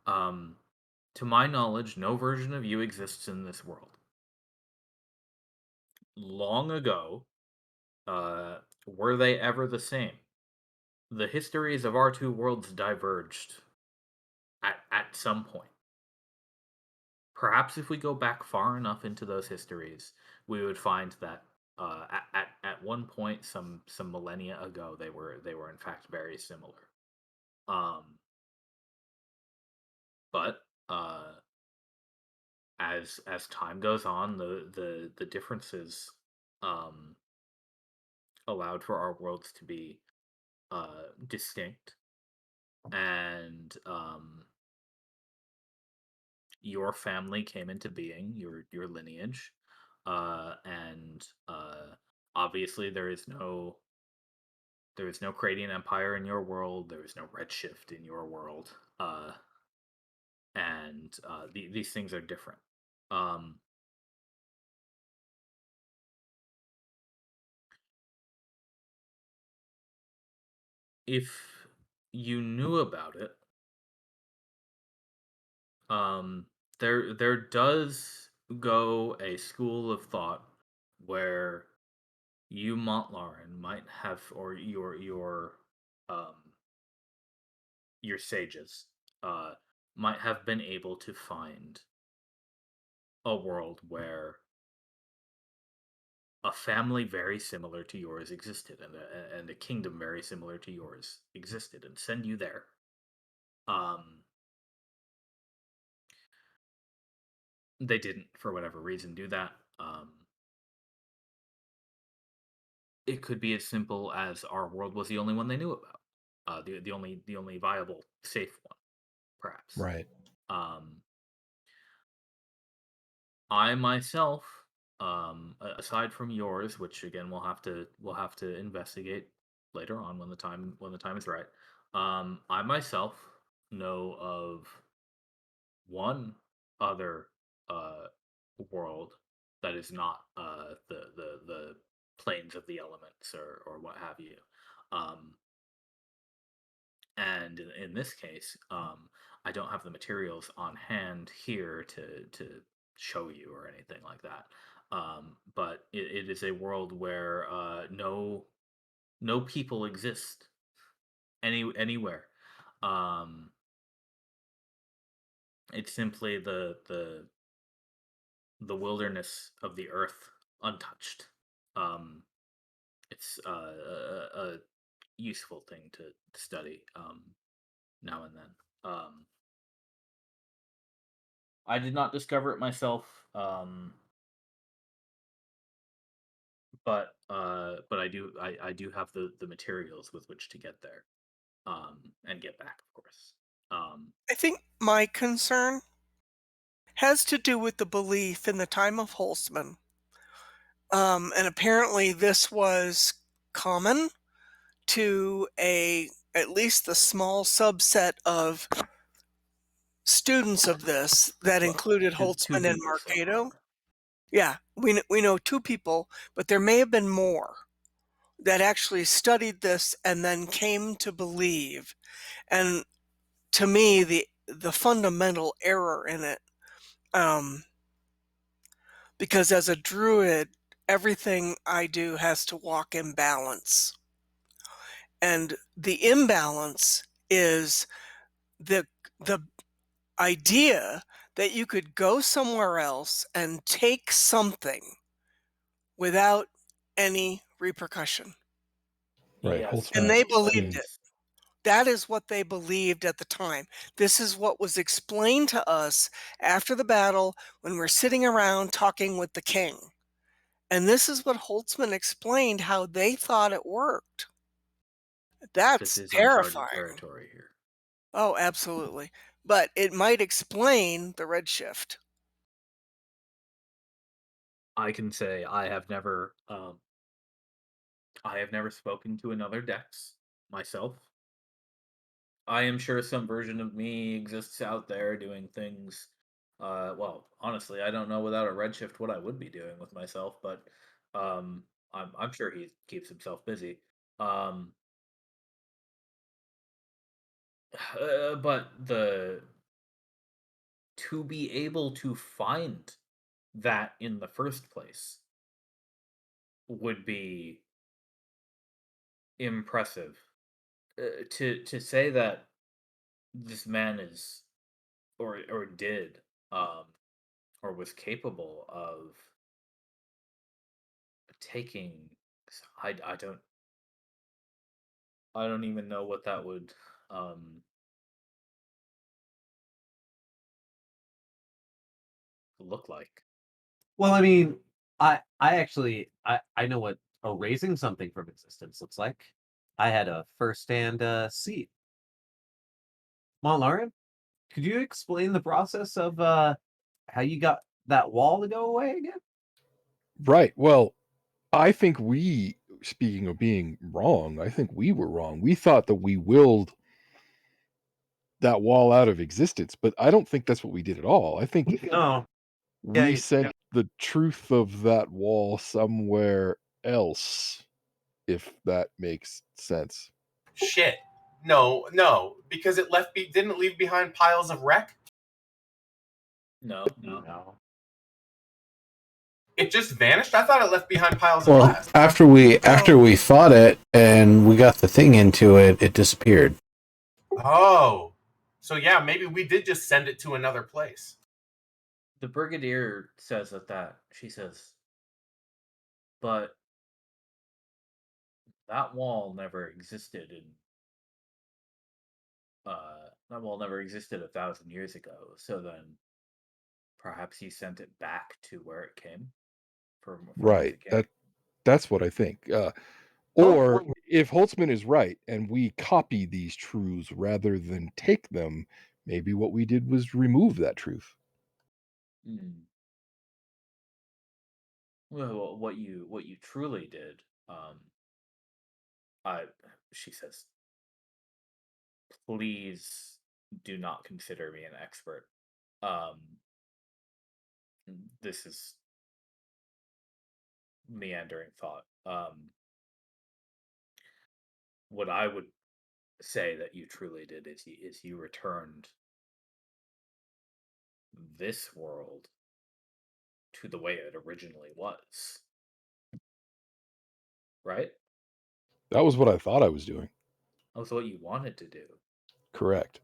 Um, to my knowledge, no version of you exists in this world. Long ago, were they ever the same? The histories of our two worlds diverged at some point. Perhaps if we go back far enough into those histories, we would find that at one point, some millennia ago, they were in fact very similar. Um, but as time goes on, the differences um, allowed for our worlds to be distinct, and your family came into being, your lineage, and obviously there is no Cradian Empire in your world. There is no Redshift in your world, and these things are different. Um, if you knew about it, um, there does go a school of thought where you, Montlarin, might have, or um, your sages, uh, might have been able to find a world where a family very similar to yours existed, and a kingdom very similar to yours existed, and send you there. Um, they didn't, for whatever reason, do that. It could be as simple as our world was the only one they knew about, the only viable, safe one, perhaps. Right. Um, I myself aside from yours, which again we'll have to investigate later on when the time is right. I myself know of one other uh, world that is not the planes of the elements or what have you. Um, and in this case, I don't have the materials on hand here to show you or anything like that. But it is a world where no people exist anywhere. Um, it's simply the wilderness of the earth untouched. Um, it's a useful thing to study now and then. I did not discover it myself, but I do have the materials with which to get there, and get back, of course. I think my concern has to do with the belief in the time of Holtzman. And apparently this was common to at least the small subset of students of this that Well, included two Holtzman and people so Marcato. far. Yeah, we know two people, but there may have been more that actually studied this and then came to believe. And to me, the fundamental error in it, um, because as a druid, everything I do has to walk in balance. And the imbalance is the the idea that you could go somewhere else and take something without any repercussion. Right. Yes, And Holtzman they but believed being it. That is what they believed at the time. This is what was explained to us after the battle when we're sitting around talking with the king. And this is what Holtzman explained how they thought it worked. this That's is uncharted terrifying. territory here. Oh, absolutely. But it might explain the redshift. I can say I have never spoken to another Dex myself. I am sure some version of me exists out there doing things. Well, honestly, I don't know without a redshift what I would be doing with myself, but I'm sure he keeps himself busy. Um, but the to be able to find that in the first place would be impressive. To say that this man is or did or was capable of taking I don't I don't even know what that would um look like. Well, I mean, I actually I know what erasing something from existence looks like. I had a first-hand seat. Lauren, could you explain the process of how you got that wall to go away again? right. Well, I think we, speaking of being wrong, I think we were wrong. We thought that we willed that wall out of existence, but I don't think that's what we did at all. I think Oh, yeah, we sent the truth of that wall somewhere else, if that makes sense. Shit. No, because didn't leave behind piles of wreck. No. no. It just vanished. I thought it left behind piles of Well, glass. after we fought it and we got the thing into it, it disappeared. Oh, so yeah, maybe we did just send it to another place. The brigadier says that she says, but that wall never existed in that wall never existed 1,000 years ago. So then perhaps he sent it back to where it came from whence Right. it came. That's what I think. Or if Holtzman is right and we copy these truths rather than take them, maybe what we did was remove that truth. Hmm. Well, what you truly did, I she says, please do not consider me an expert. Um, this is meandering thought. What I would say that you truly did is you returned this world to the way it originally was, right? That was what I thought I was doing. That was what you wanted to do. Correct.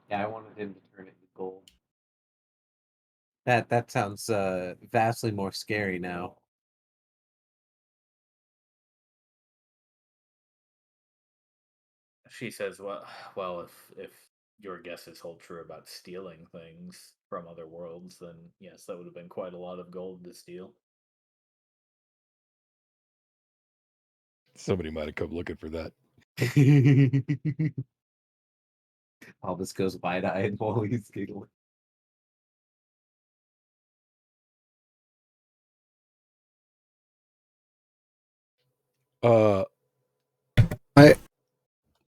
Yeah, I wanted him to turn it into gold. That sounds vastly more scary now. She says, well, if your guesses hold true about stealing things from other worlds, then yes, that would have been quite a lot of gold to steal. Somebody might have come looking for that. Albus goes wide-eyed while he's giggling. Uh,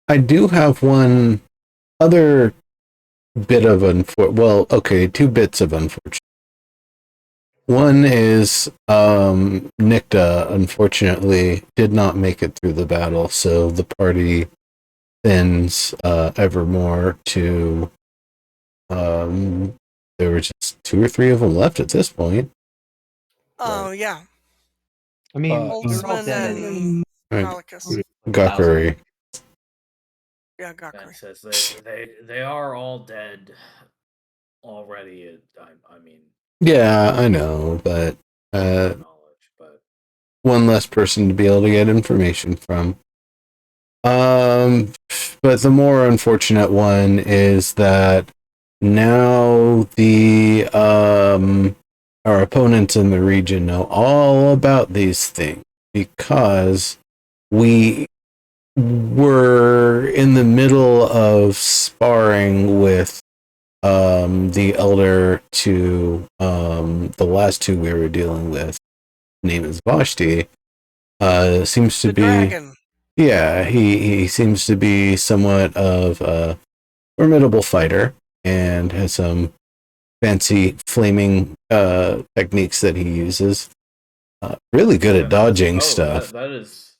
I do have one other bit of two bits of unfortunate. One is Nikta unfortunately did not make it through the battle, so the party thins evermore to there were just 2 or 3 of them left at this point. Oh, yeah. I mean, Uh, they're all Holtzman dead. and Right. Malicus. Gakari. Yeah, Ben Gakri. says they are all dead already. I mean, Yeah, I know, but knowledge, but one less person to be able to get information from. But the more unfortunate one is that now the our opponents in the region know all about these things because we were in the middle of sparring with the elder to the last 2 we were dealing with. Name is Vashti. Seems to The be dragon. Yeah, he seems to be somewhat of a formidable fighter and has some fancy flaming techniques that he uses. Really good at dodging stuff. That is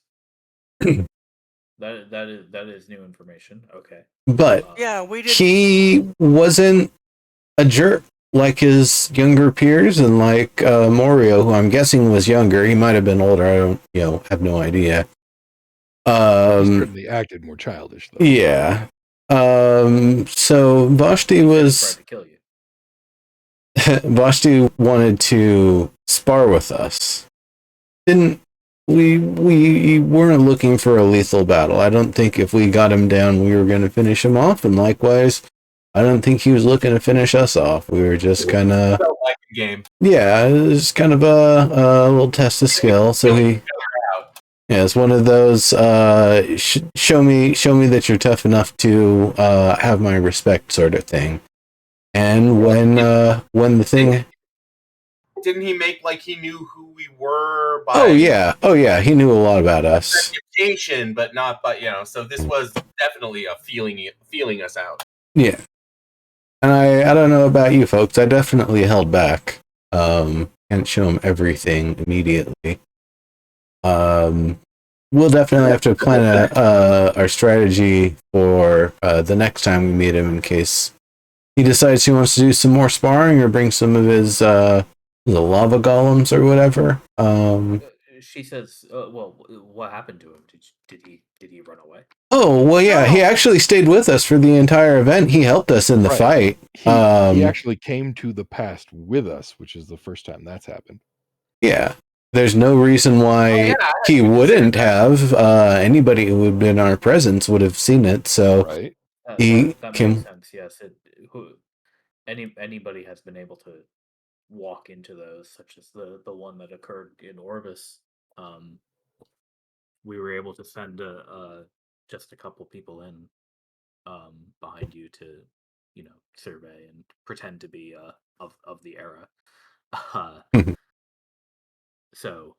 that is new information. Okay, But Yeah, we did. he wasn't a jerk like his younger peers and like Morio, who I'm guessing was younger. He might have been older. I don't, have no idea. he certainly acted more childish, though. Yeah. So Vashti tried to kill you. Vashti wanted to spar with us. Didn't we weren't looking for a lethal battle. I don't think if we got him down we were going to finish him off, and likewise I don't think he was looking to finish us off. We were just kind of Felt like a game. Yeah, it was kind of a little test of skill. So it's one of those show me that you're tough enough to have my respect sort of thing. And when the thing Didn't he make like he knew who we were by Oh yeah, he knew a lot about us. reputation, but not by so this was definitely a feeling us out. Yeah. And I don't know about you folks, I definitely held back. Can't show him everything immediately. We'll definitely have to plan our strategy for the next time we meet him in case he decides he wants to do some more sparring or bring some of his the lava golems or whatever. She says, "Well, what happened to him? Did he run away?" Oh well, yeah. No. He actually stayed with us for the entire event. He helped us in the fight. He actually came to the past with us, which is the first time that's happened. Yeah, there's no reason why he wouldn't have. Anybody who would have been in our presence would have seen it. So Right. That makes sense. Yes, anybody has been able to walk into those, such as the one that occurred in Orvis. We were able to send just a couple people in behind you to survey and pretend to be of the era. So,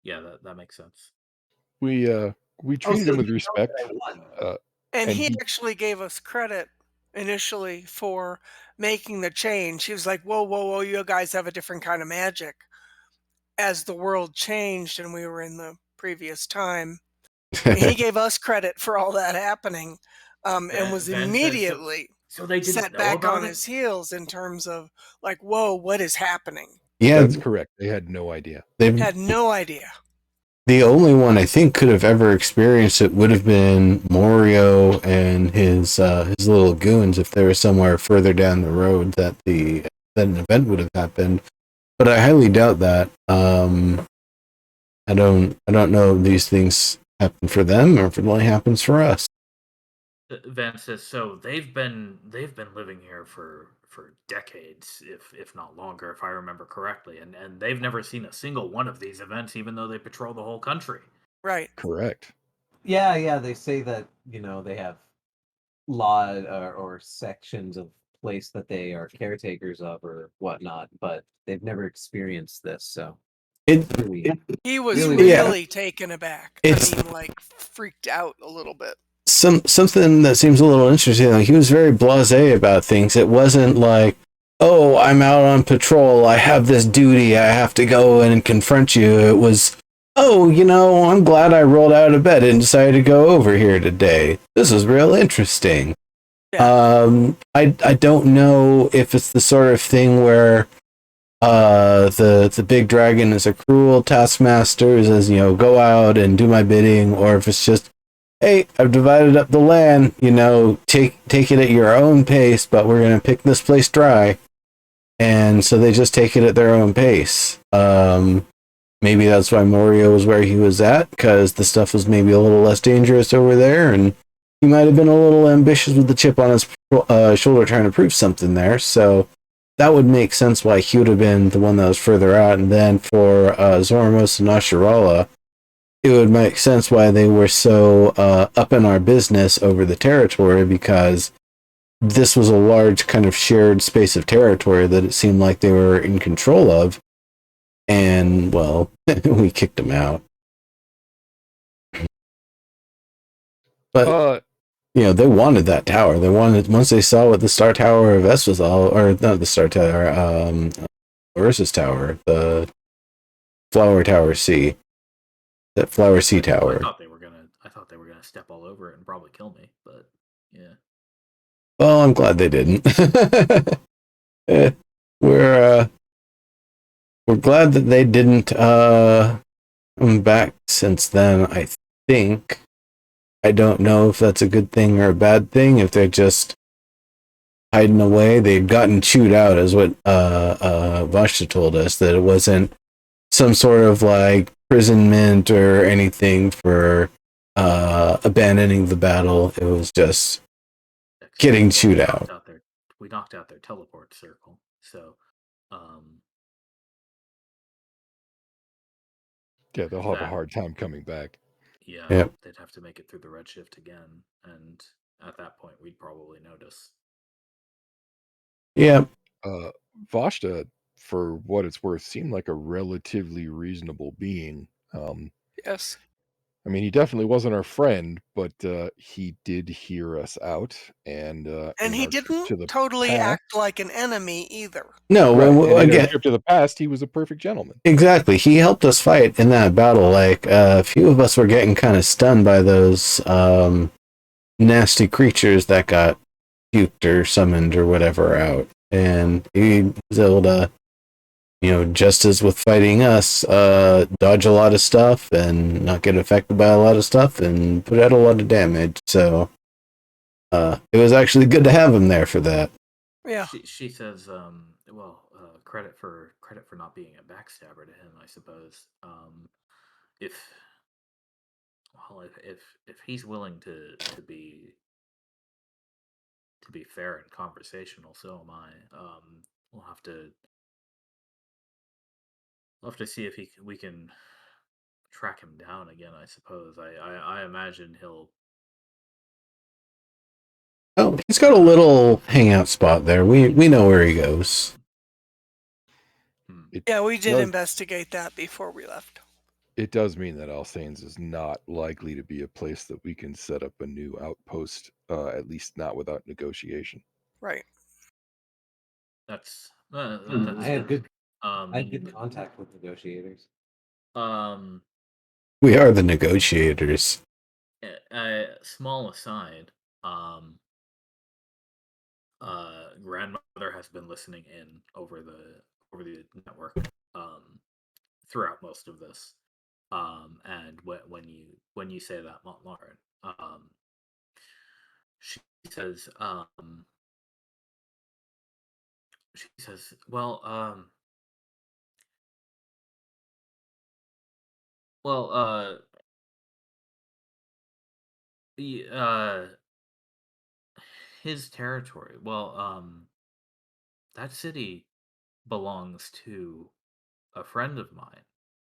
yeah, that makes sense. We treated him with respect. And And he he actually gave us credit initially for making the change. He was like, "Whoa, whoa, whoa! You guys have a different kind of magic." As the world changed and we were in the previous time, he gave us credit for all that happening, and was Van says, immediately so they didn't set know back about on it? his heels in terms of like, "Whoa, what is happening?" Yeah, That's correct. They had no idea. they've Had no idea. the only one I think could have ever experienced it would have been Morio and his little goons if they were somewhere further down the road that an event would have happened. But I highly doubt that. I don't know if these things happen for them or if it only happens for us. Van says, so they've been living here for decades, if not longer, if I remember correctly, and they've never seen a single one of these events, even though they patrol the whole country. Right. Correct. Yeah. They say that they have law or sections of place that they are caretakers of or whatnot, but they've never experienced this. So It, really, He was Really, really taken aback. It's- I mean, like freaked out a little bit. something that seems a little interesting. Like, he was very blasé about things. It wasn't like, oh, I'm out on patrol. I have this duty. I have to go and confront you. It was, oh, I'm glad I rolled out of bed and decided to go over here today. This is real interesting. Yeah. I don't know if it's the sort of thing where the big dragon is a cruel taskmaster who says, go out and do my bidding, or if it's just, hey, I've divided up the land, take it at your own pace, but we're gonna pick this place dry. And so they just take it at their own pace. Maybe that's why Morio was where he was at, because the stuff was maybe a little less dangerous over there, and he might have been a little ambitious with the chip on his shoulder trying to prove something there. So that would make sense why he would have been the one that was further out. And then for Zoramos and Ashirala, it would make sense why they were so up in our business over the territory, because this was a large kind of shared space of territory that it seemed like they were in control of. And, well, we kicked them out. But, they wanted that tower. They wanted, once they saw what the Star Tower of S was all, or not the Star Tower, Ursus Tower, the Flower Tower C. That Flower C Tower. I thought they were gonna step all over it and probably kill me, but yeah. Well, I'm glad they didn't. We're glad that they didn't come back since then, I think. I don't know if that's a good thing or a bad thing, if they're just hiding away. They'd gotten chewed out, is what Vashta told us, that it wasn't some sort of like imprisonment or anything for abandoning the battle. It was just getting chewed out. We knocked out their teleport circle, so yeah, they'll have a hard time coming back. Yeah, yep. They'd have to make it through the Redshift again, and at that point, we'd probably notice. Yeah. Vashta, for what it's worth, seemed like a relatively reasonable being. Yes. I mean, he definitely wasn't our friend, but he did hear us out, and he didn't totally act like an enemy either. No, right. And in our trip to the past, he was a perfect gentleman. Exactly. He helped us fight in that battle. Like, a few of us were getting kind of stunned by those nasty creatures that got puked or summoned or whatever out. And he was able to, just as with fighting us, dodge a lot of stuff and not get affected by a lot of stuff and put out a lot of damage. So it was actually good to have him there for that. Yeah. She says, credit for not being a backstabber to him, I suppose. If he's willing to be fair and conversational, so am I. We'll have to see if we can track him down again, I suppose. I imagine he'll. Oh, he's got a little hangout spot there. We know where he goes. Yeah, we did does- investigate that before we left. It does mean that Alsaines is not likely to be a place that we can set up a new outpost, at least not without negotiation. Right. That's I had good um contact with negotiators. We are the negotiators. Small aside, grandmother has been listening in over the network throughout most of this. And when you say that, Lauren, she says, well, his territory. That city belongs to a friend of mine.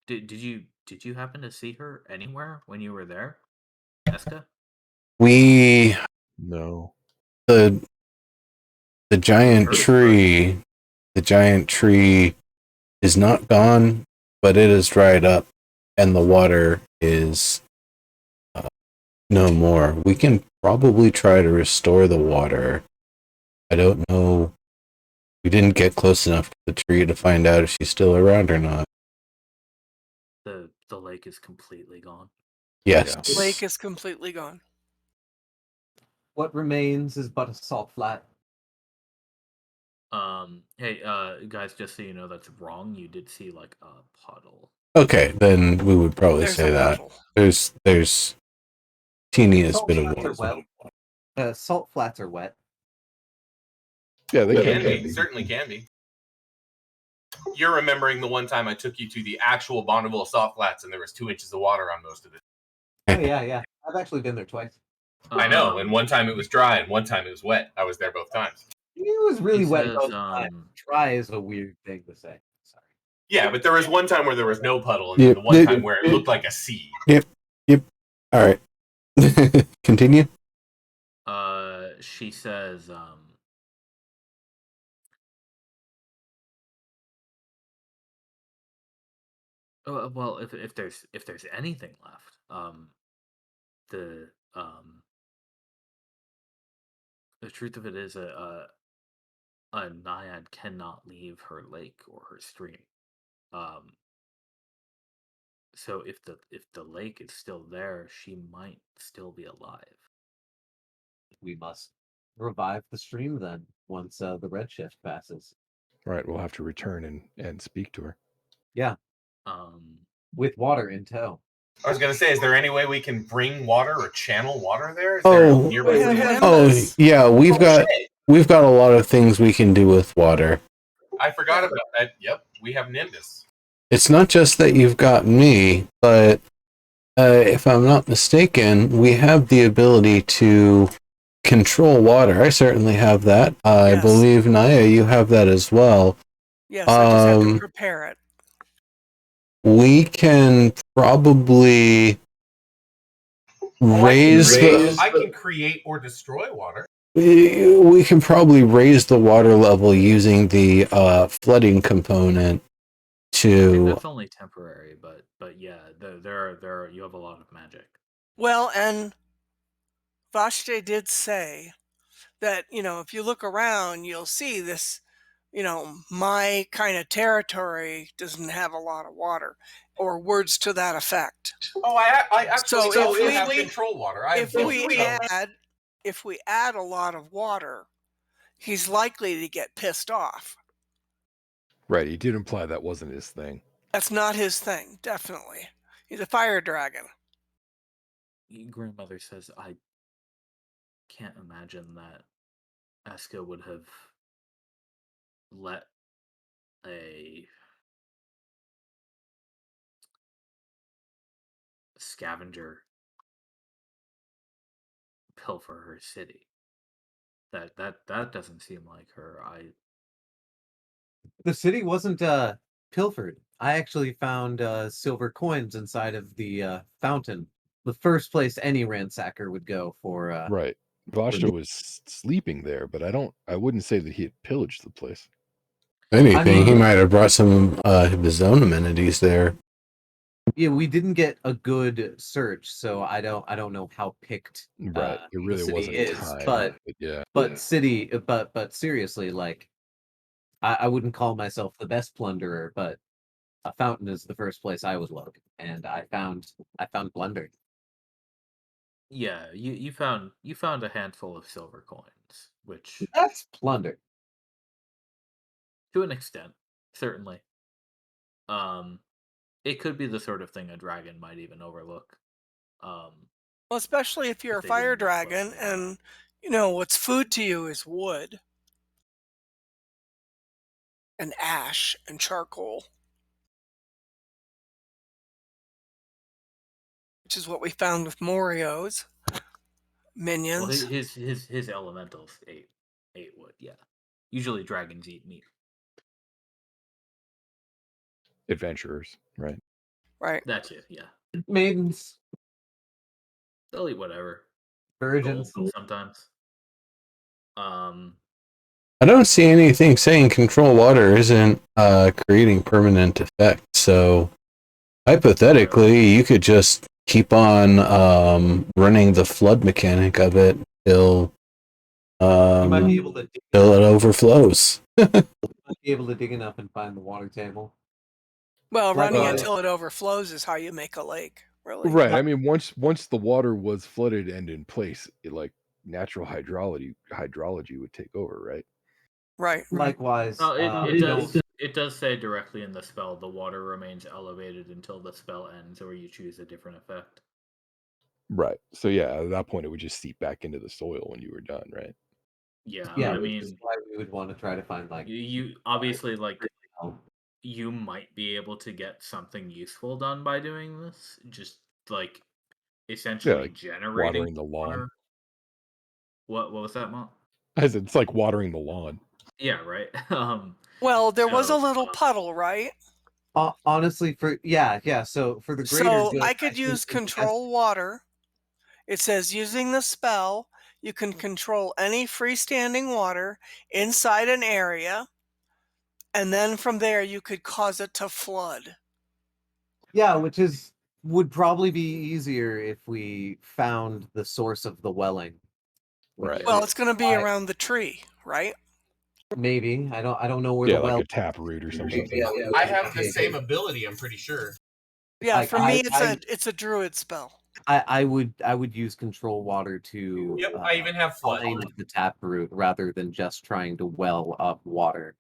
Did you happen to see her anywhere when you were there, Eska? We No. the giant Heard tree. The giant tree is not gone, but it is dried up, and the water is no more. We can probably try to restore the water. I don't know. We didn't get close enough to the tree to find out if she's still around or not. The lake is completely gone. Yes. Yeah. Lake is completely gone. What remains is but a salt flat. Hey, guys, just so you know, that's wrong. You did see like a puddle. Okay, then we would probably There's say a that. puddle. There's teeniest Salt bit of flats are water. wet. Salt flats are wet. Yeah, they Can can be. Certainly can be. You're remembering the one time I took you to the actual Bonneville Salt Flats and there was 2 inches of water on most of it. Oh yeah. I've actually been there twice. I know, and one time it was dry and one time it was wet. I was there both times. It was really wet says, both times. Dry is a weird thing to say. Sorry. Yeah, but there was one time where there was no puddle, and then the one time where it looked like a sea. Yep. All right. Continue. She says, well, if there's anything left, the truth of it is a naiad cannot leave her lake or her stream. So if the lake is still there, she might still be alive. We must revive the stream then once the redshift passes. Right, we'll have to return and speak to her. Yeah, Um, with water in tow. I was going to say, is there any way we can bring water or channel water there? Is Oh, there a nearby we have river? Nimbus. yeah, we've got a lot of things we can do with water. I forgot about that. Yep, we have Nimbus. It's not just that you've got me, but if I'm not mistaken, we have the ability to control water. I certainly have that. I Yes. believe, Naya, you have that as well. Yes, I just have to Um, prepare it. We can probably raise I can create or destroy water. we can probably raise the water level using the flooding component I think to that's only temporary, but yeah, there are you have a lot of magic. Well, and Vashti did say that, if you look around, you'll see this, my kind of territory doesn't have a lot of water, or words to that effect. Oh, I actually So if have we- control water. I If we add a lot of water, he's likely to get pissed off. Right, he did imply that wasn't his thing. That's not his thing, definitely. He's a fire dragon. Grandmother says, I can't imagine that Eska would have let a scavenger pilfer her city. That doesn't seem like her. The city wasn't pilfered. I actually found silver coins inside of the fountain. The first place any ransacker would go for. Right. Vashta was sleeping there, but I wouldn't say that he had pillaged the place. Anything, he mean- might have brought some of his own amenities there. Yeah, we didn't get a good search, so I don't know how picked Right. It the really city wasn't is, timed, but yeah. but seriously, like I wouldn't call myself the best plunderer, but a fountain is the first place I would look, and I found plunder. Yeah, you found a handful of silver coins, which That's plunder. to an extent, certainly. Um, it could be the sort of thing a dragon might even overlook. Um, Well, especially if you're if a they fire didn't live close dragon to the water. and what's food to you is wood and ash and charcoal, which is what we found with Morio's Well, minions. his elementals ate wood. Yeah, usually dragons eat meat. Adventurers, right? Right. That's it. Yeah, Maidens, they'll eat whatever. virgins. Gold sometimes. I don't see anything saying control water isn't creating permanent effect. So hypothetically, you could just keep on running the flood mechanic of it till You might be able to till it overflows. dig enough and find the water table. Well, running Likewise- until it overflows is how you make a lake, really. Right. I mean, once the water was flooded and in place, like natural hydrology would take over, right? Right. Likewise, no, it we does. don't- It does say directly in the spell, the water remains elevated until the spell ends, or you choose a different effect. Right. So yeah, at that point, it would just seep back into the soil when you were done, right? Yeah, Yeah, I which mean, is why we would want to try to find like you obviously like oh, you might be able to get something useful done by doing this. Just like essentially like generating watering the lawn. water. What was that, Mom? As it's like watering the lawn. Yeah, right. Well, there was a So, little puddle, right? honestly, So for the greater So good, I could think use the best- control water. It says using the spell, you can control any freestanding water inside an area, and then from there you could cause it to flood. Yeah, which would probably be easier if we found the source of the welling. Right. Well, it's going to be Why- around the tree, right? Maybe I don't know where Yeah, the like well. a tap root or something. I have the same ability, I'm pretty sure. Yeah, Like, for me I- it's a druid spell. I would use control water to Yep, I even have flood. find the tap root rather than just trying to well up water.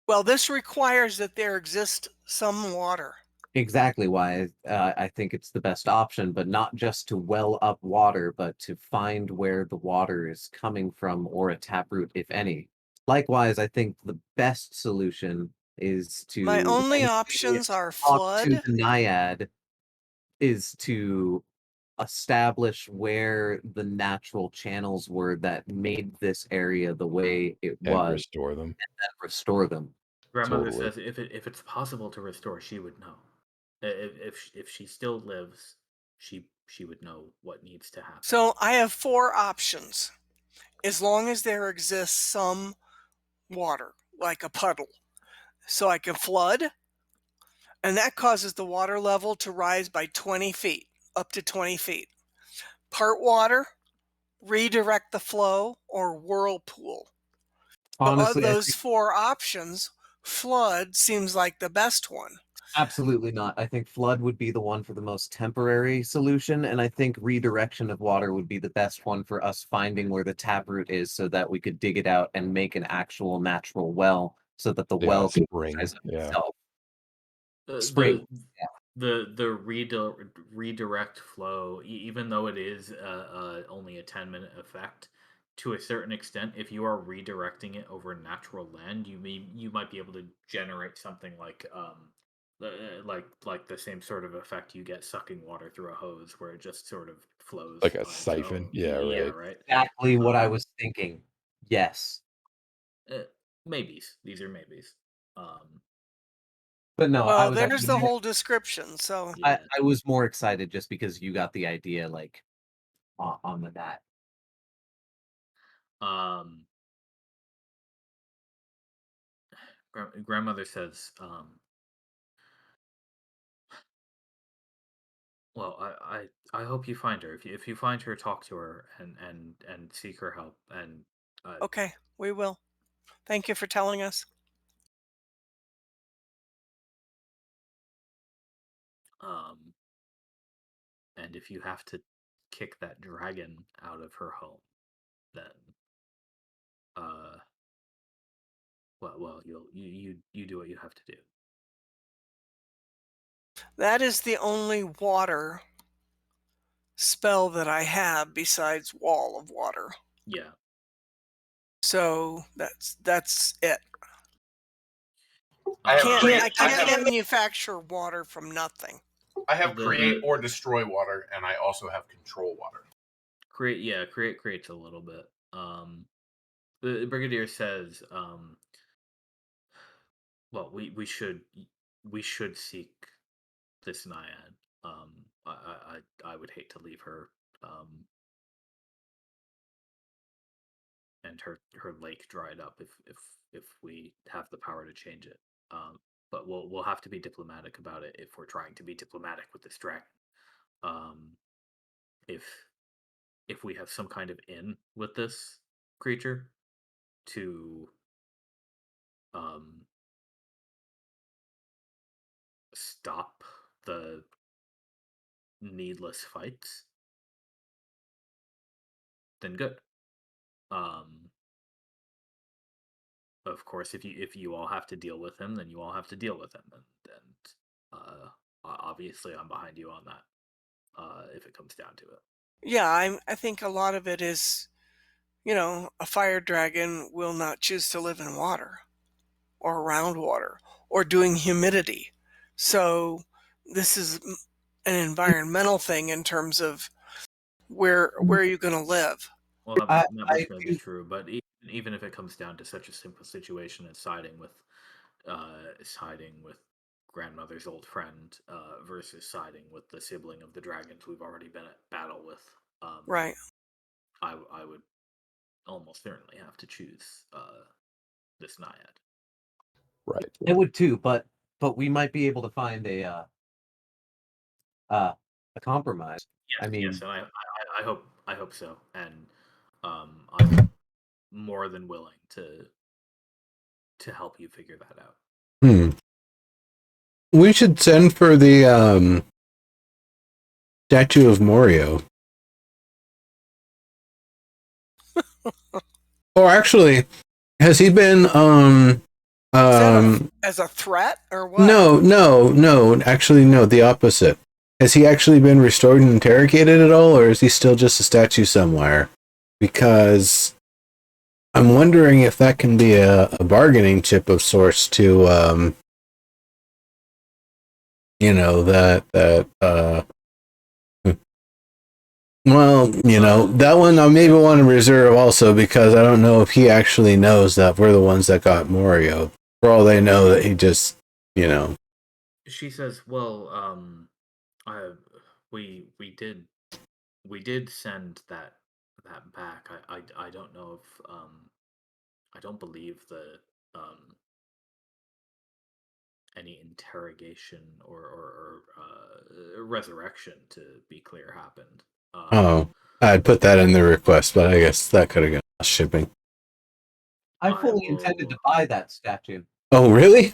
Well, this requires that there exist some water. Exactly why I think it's the best option, but not just to well up water, but to find where the water is coming from or a taproot, if any. Likewise, I think the best solution is to My only when we options are talk to flood. the naiad is to establish where the natural channels were that made this area the way it And was restore them. and restore them. Grandmother Totally. says if it's possible to restore, she would know. If she still lives, she would know what needs to happen. So I have 4 options. As long as there exists some water, like a puddle. So I can flood, and that causes the water level to rise by 20 feet, up to 20 feet. Part water, redirect the flow, or whirlpool. But of Honestly, I those think 4 options, flood seems like the best one. absolutely not. I think flood would be the one for the most temporary solution, and I think redirection of water would be the best one for us finding where the taproot is so that we could dig it out and make an actual natural well so that the Yeah, well can spring. rise up Yeah. itself. The Spring. redirect flow, even though it is only a 10-minute effect, to a certain extent, if you are redirecting it over natural land, you might be able to generate something like like the same sort of effect you get sucking water through a hose, where it just sort of flows Like a on its siphon. own. Yeah, Yeah, right. right. Exactly what I was thinking. Yes. Maybes. These are maybes. But no, I Well, was there's actually the whole description. So Yeah. I was more excited just because you got the idea like on the that. Um, Grandmother says, well, I hope you find her. If you find her, talk to her and seek her help. And Okay, we will. Thank you for telling us. um, and if you have to kick that dragon out of her home, then uh, well, you do what you have to do. That is the only water spell that I have besides Wall of Water. Yeah. So that's it. I have Can't create. I can't manufacture water from nothing. I have The- create or destroy water, and I also have control water. creates a little bit. The brigadier says, well, we should seek this naiad. I would hate to leave her, and her lake dried up if we have the power to change it. But we'll have to be diplomatic about it if we're trying to be diplomatic with this dragon. Um, if we have some kind of in with this creature to stop the needless fights, then good. Of course, if you all have to deal with him, then you all have to deal with him, and obviously I'm behind you on that. If it comes down to it. Yeah, I think a lot of it is, a fire dragon will not choose to live in water or around water or doing humidity. So this is an environmental thing in terms of where are you going to live? Well, I that much may be do. true, but even if it comes down to such a simple situation as siding with grandmother's old friend versus siding with the sibling of the dragons we've already been at battle with, Right. I would almost certainly have to choose this naiad. Right. I would too, but we might be able to find a compromise. Yes, I mean, yes, and I hope so, and I'm more than willing to help you figure that out. We should send for the statue of Morio. Or actually, has he been Is that as a threat or what? no, actually no, the opposite. Has he actually been restored and interrogated at all, or is he still just a statue somewhere? Because I'm wondering if that can be a bargaining chip of sorts to well, that one I maybe want to reserve also because I don't know if he actually knows that we're the ones that got Morio. For all they know that he just, She says, "Well, I we did send that back. I don't know if I don't believe the any interrogation or resurrection, to be clear, happened. I'd put that in the request, but I guess that could have got lost shipping. I I fully intended to buy that statue. Oh, really?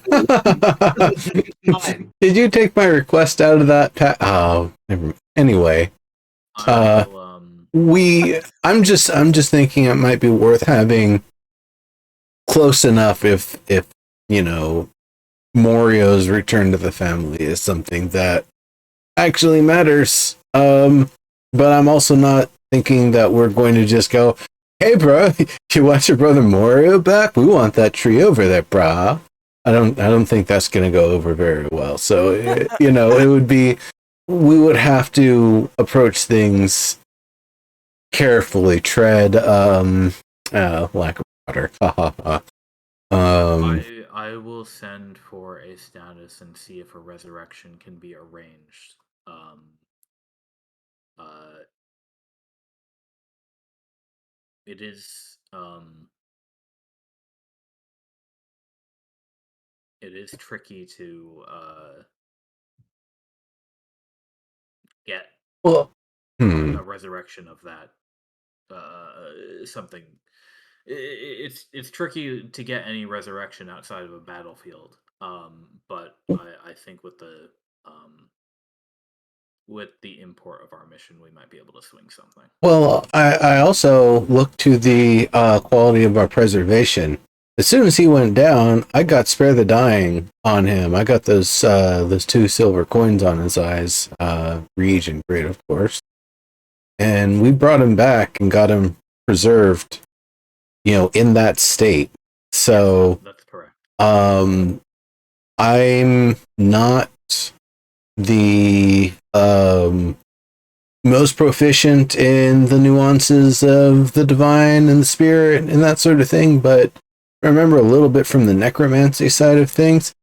Fine. Did you take my request out of that? Oh, anyway. I will, I'm just thinking it might be worth having close enough if Morio's return to the family is something that actually matters. But I'm also not thinking that we're going to just go, hey bro, you want your brother Morio back? We want that tree over there, brah. I don't think that's gonna go over very well. So it would be, we would have to approach things carefully, tread lack of water. I will send for a status and see if a resurrection can be arranged. It is it is tricky to get Well, a resurrection of that something. It's tricky to get any resurrection outside of a battlefield. But I think with the import of our mission, we might be able to swing something. well, I also looked to the quality of our preservation. As soon as he went down, I got Spare the Dying on him. I got those 2 silver coins on his eyes, reagent grade, of course. And we brought him back and got him preserved, in that state. So That's correct. I'm not the most proficient in the nuances of the divine and the spirit and that sort of thing, but I remember a little bit from the necromancy side of things.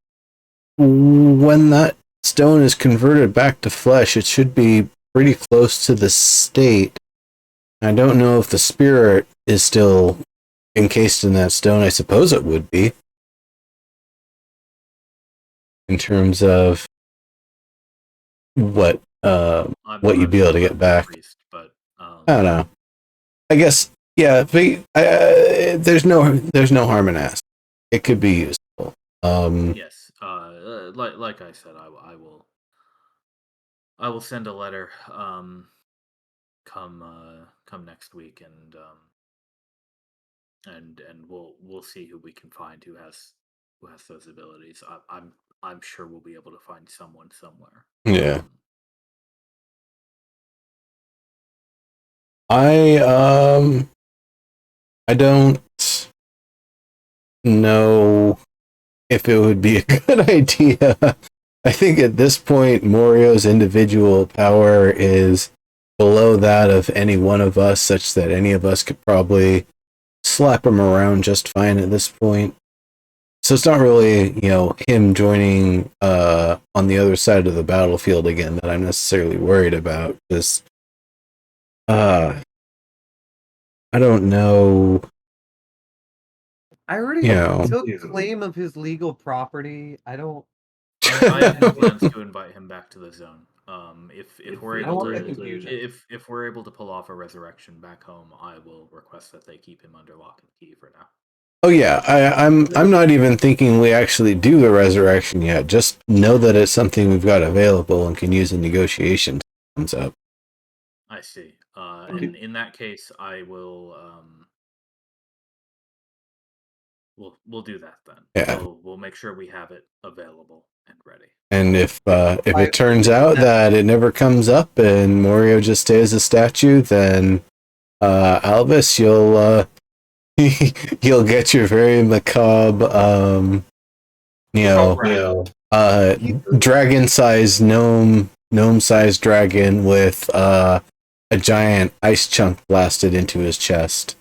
When that stone is converted back to flesh, it should be pretty close to the state. I don't know if the spirit is still encased in that stone. I suppose it would be. In terms of what you'd be able to get back. Priest, but I don't know. I guess, yeah. There's no harm in asking. It could be useful. Yes. Like I said, I will send a letter. Come next week, and we'll see who we can find who has those abilities. I'm sure we'll be able to find someone somewhere. Yeah. I don't know if it would be a good idea. I think at this point, Morio's individual power is below that of any one of us, such that any of us could probably slap him around just fine at this point. So it's not really, him joining on the other side of the battlefield again that I'm necessarily worried about. Just, I don't know. I already took claim of his legal property. I don't. I have no plans to invite him back to the zone. If we're able to, if we're able to pull off a resurrection back home, I will request that they keep him under lock and key for now. Oh yeah, I'm not even thinking we actually do the resurrection yet. Just know that it's something we've got available and can use in negotiations. Comes up. I see. And in that case, I will. We'll do that then. Yeah. We'll make sure we have it available and ready. And if it turns out that it never comes up and Morio just stays a statue, then Albus, you'll get your very macabre, dragon-sized gnome-sized dragon with a giant ice chunk blasted into his chest.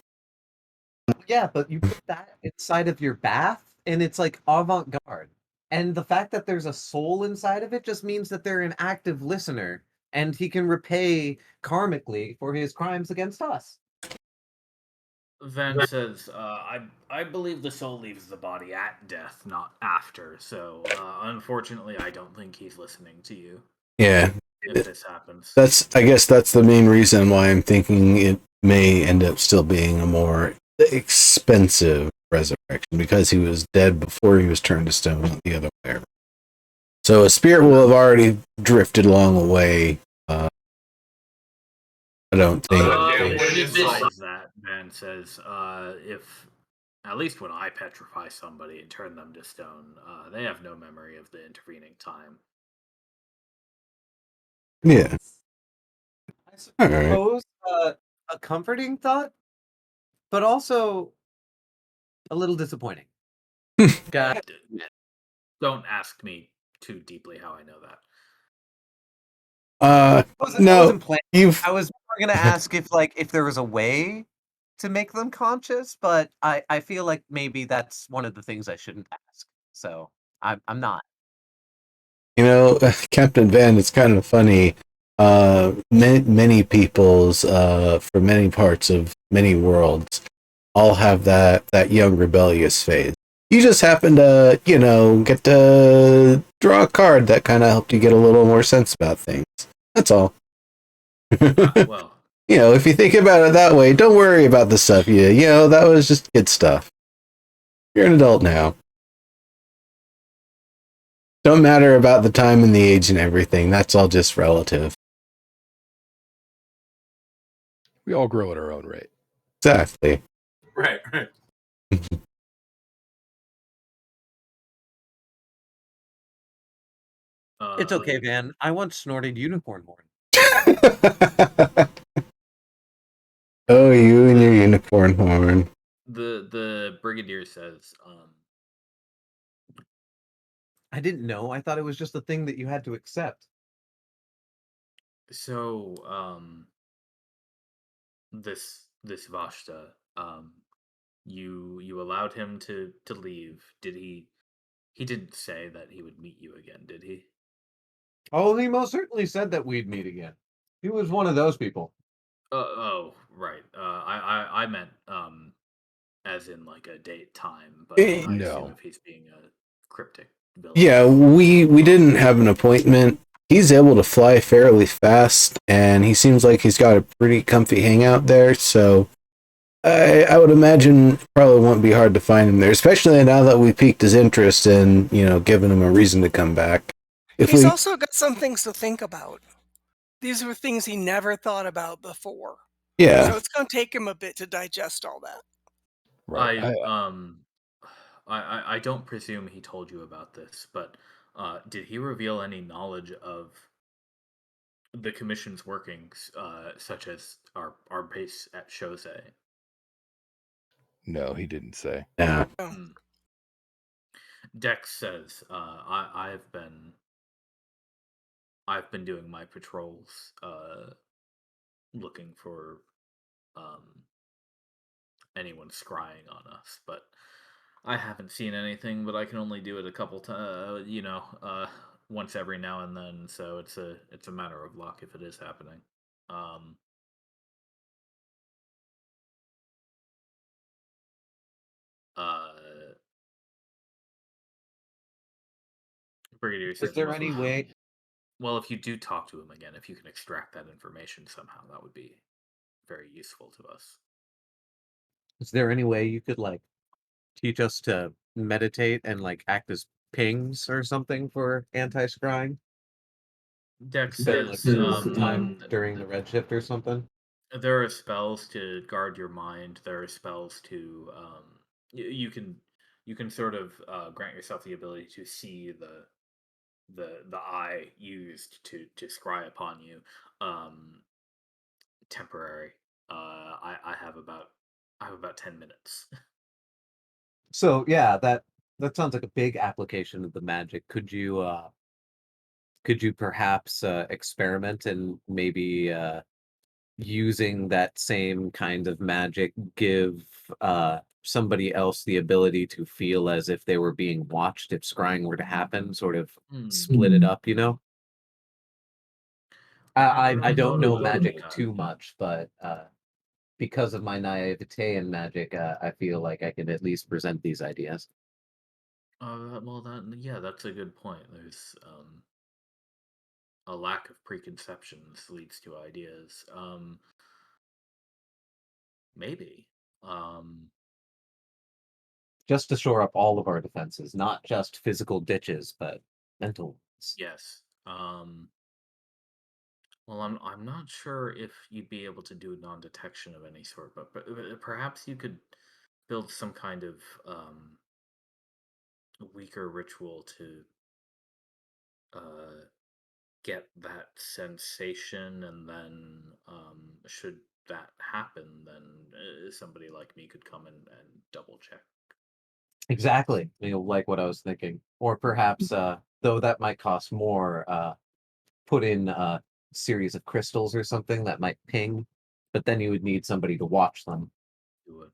Yeah, but you put that inside of your bath, and it's like avant-garde. And the fact that there's a soul inside of it just means that they're an active listener, and he can repay karmically for his crimes against us. Van says, I believe the soul leaves the body at death, not after. So, unfortunately, I don't think he's listening to you. Yeah. If this happens. I guess that's the main reason why I'm thinking it may end up still being a more expensive resurrection, because he was dead before he was turned to stone, not the other way around. So a spirit will have already drifted along the way. I don't think. That man says, if at least when I petrify somebody and turn them to stone, they have no memory of the intervening time. Yeah. I suppose a comforting thought, but also a little disappointing. God. Don't ask me too deeply how I know that. No, I was going to ask if there was a way to make them conscious, but I feel like maybe that's one of the things I shouldn't ask. So I'm not. Captain Van, it's kind of funny. Many peoples from many parts of many worlds all have that young rebellious phase. You just happened to, get to draw a card that kind of helped you get a little more sense about things. That's all. Well, If you think about it that way, don't worry about the stuff. That was just kid stuff. You're an adult now. Don't matter about the time and the age and everything. That's all just relative. We all grow at our own rate. Exactly. Right. It's okay, Van. I once snorted unicorn horn. Oh, you and your unicorn horn. The brigadier says, I didn't know. I thought it was just a thing that you had to accept. so this Vashta, you allowed him to leave. Did he didn't say that he would meet you again, did he? Oh, he most certainly said that we'd meet again. He was one of those people. Oh, right. I meant as in like a date time, but Eh, I assume No. if he's being a cryptic villain. Yeah, we didn't have an appointment. He's able to fly fairly fast, and he seems like he's got a pretty comfy hangout there, so I would imagine it probably won't be hard to find him there, especially now that we piqued his interest and, given him a reason to come back. If He's we also got some things to think about. These were things he never thought about before. Yeah. So it's going to take him a bit to digest all that. Right. I don't presume he told you about this, but did he reveal any knowledge of the commission's workings, such as our base at Chose? No, he didn't say. Yeah. Oh. Dex says, I've been doing my patrols, looking for anyone scrying on us, but I haven't seen anything. But I can only do it a couple times, once every now and then. So it's a matter of luck if it is happening. Um, uh, Brigadier says, Is there any way? well, if you do talk to him again, if you can extract that information somehow, that would be very useful to us. Is there any way you could teach us to meditate and act as pings or something for anti-scrying? Dex Spend says, some time during the Redshift or something? there are spells to guard your mind. There are spells to you can sort of grant yourself the ability to see the eye used to scry upon you. Temporary. I have about 10 minutes. So yeah, that sounds like a big application of the magic. Could you perhaps experiment and maybe using that same kind of magic give somebody else the ability to feel as if they were being watched if scrying were to happen, sort of split it up, I I never don't thought know about it like magic that. too much, but because of my naivete in magic, I feel like I can at least present these ideas. Well, yeah, that's a good point. There's a lack of preconceptions leads to ideas. Maybe. Um, Just to shore up all of our defenses, not just physical ditches, but mental ones. yes. Well, I'm not sure if you'd be able to do non-detection of any sort, but perhaps you could build some kind of weaker ritual to uh, get that sensation, and then should that happen, then somebody like me could come and double check. Exactly. Like what I was thinking. Or perhaps, though that might cost more, put in a series of crystals or something that might ping, but then you would need somebody to watch them. Do it.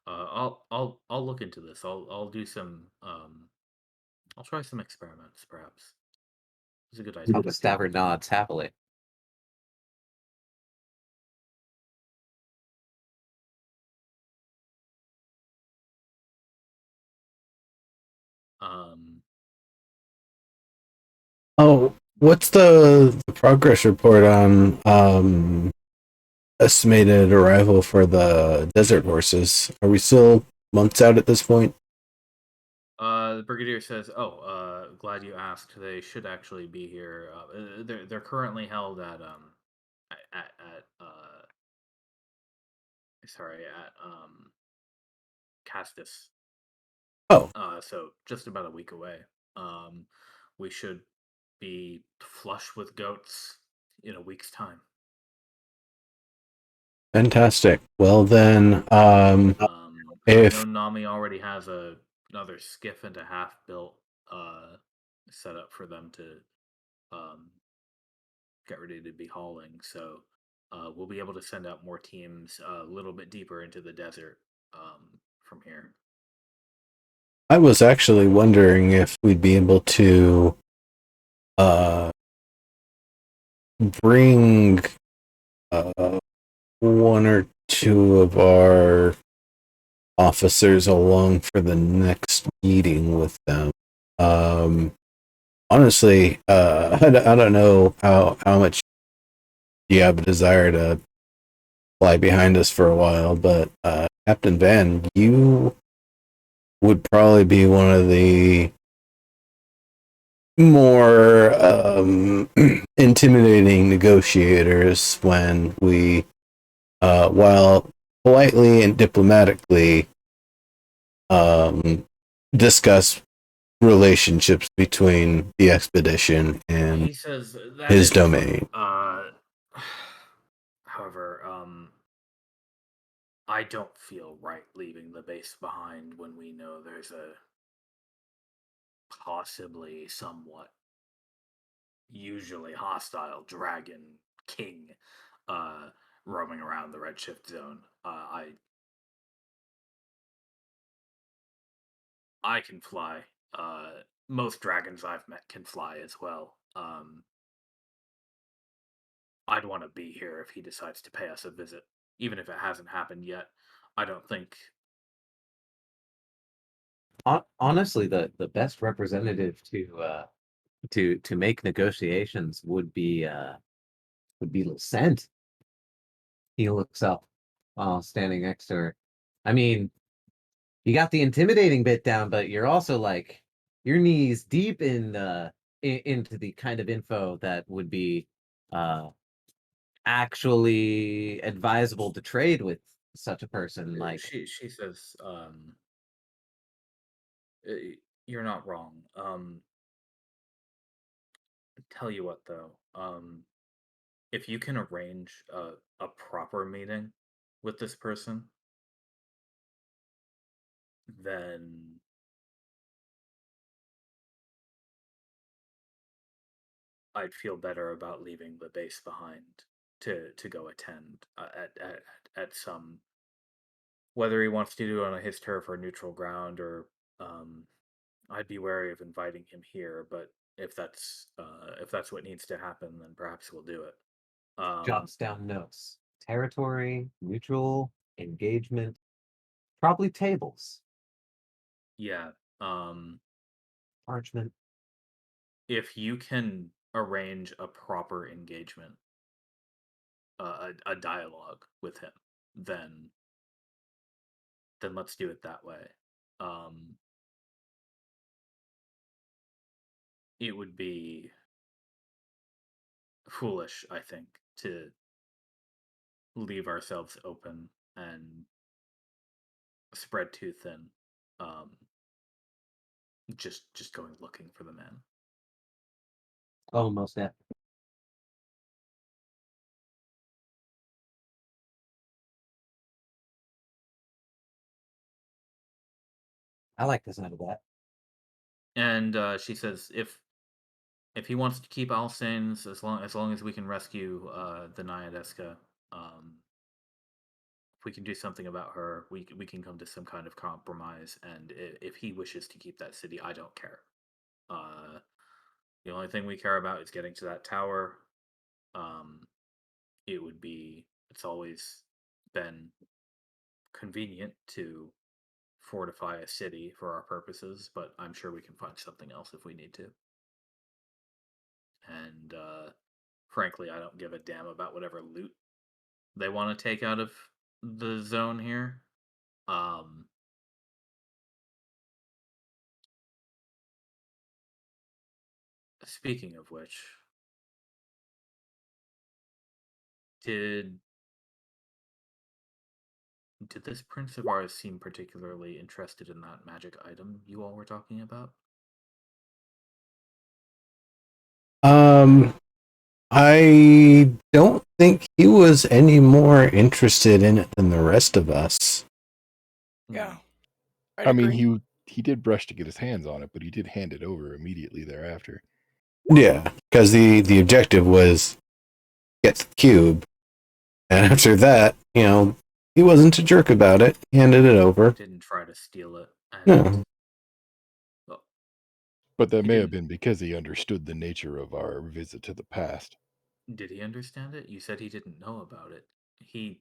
I'll look into this. I'll do some. I'll try some experiments, perhaps. It's a good idea. Stavard nods happily. Um, Oh, what's the progress report on estimated arrival for the desert horses? Are we still months out at this point? the brigadier says, "Oh, glad you asked. They should actually be here. They're currently held at sorry, at Castus. Oh, So just about a week away. Um, we should be flush with goats in a week's time. fantastic. Well then, I know if Nami already has another skiff and a half built, set up for them to um, get ready to be hauling. So we'll be able to send out more teams a little bit deeper into the desert from here. I was actually wondering if we'd be able to uh bring one or two of our officers along for the next meeting with them. Um, honestly, I don't know how much you have a desire to fly behind us for a while, but Captain Van, you would probably be one of the more intimidating negotiators when we, while politely and diplomatically discuss relationships between the expedition and He says that his is true. domain. However, I don't feel right leaving the base behind when we know there's a possibly somewhat usually hostile dragon king uh, roaming around the Redshift zone. I can fly. Most dragons I've met can fly as well. I'd want to be here if he decides to pay us a visit, even if it hasn't happened yet. I don't think. Honestly, the best representative to make negotiations would be Lucent. He looks up while standing next to her. I mean, you got the intimidating bit down, but you're also like your knees deep into the kind of info that would be uh actually advisable to trade with such a person. Like, She says, "You're not wrong." Tell you what, though, if you can arrange a proper meeting with this person, then I'd feel better about leaving the base behind to go attend at some, whether he wants to do it on his turf or neutral ground, or um, I'd be wary of inviting him here. But if that's what needs to happen, then perhaps we'll do it. jots down notes. Territory, neutral, engagement, probably tables, Yeah. Um, parchment. if you can arrange a proper engagement, a dialogue with him, then let's do it that way. Um, it would be foolish, I think, to leave ourselves open and spread too thin. Um, just going looking for the man. Almost that. I like the sound of that. And she says, if he wants to keep Alsaines, as long as we can rescue the Nyadeska, if we can do something about her, we can come to some kind of compromise. And if he wishes to keep that city, I don't care. Uh, the only thing we care about is getting to that tower. Um, it's always been convenient to fortify a city for our purposes, but I'm sure we can find something else if we need to. And frankly, I don't give a damn about whatever loot they want to take out of the zone here. Speaking of which, did this prince of ours seem particularly interested in that magic item you all were talking about? I don't think he was any more interested in it than the rest of us. Yeah. Hmm. I'd I mean, agree. he did brush to get his hands on it, but he did hand it over immediately thereafter. Yeah, because the objective was get the cube, and after that, he wasn't a jerk about it. He handed it over. Didn't try to steal it, and No. well, But that he may have didn't. been because he understood the nature of our visit to the past. Did he understand it? You said he didn't know about it. He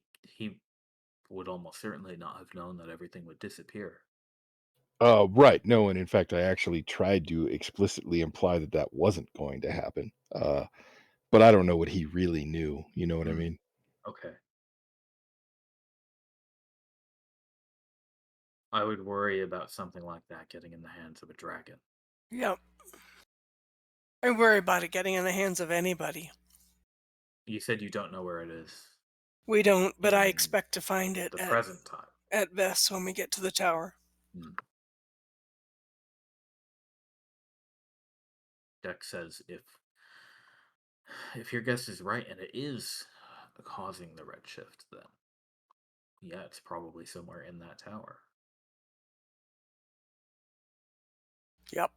would almost certainly not have known that everything would disappear. Right. No, and in fact, I actually tried to explicitly imply that that wasn't going to happen. But I don't know what he really knew. You know what I Hmm. mean? Okay. I would worry about something like that getting in the hands of a dragon. Yep. I worry about it getting in the hands of anybody. You said you don't know where it is We don't, but I in expect to find it the present time. at best when we get to the tower. Hmm. Dex says if your guess is right and it is causing the redshift, then yeah, it's probably somewhere in that tower. Yep.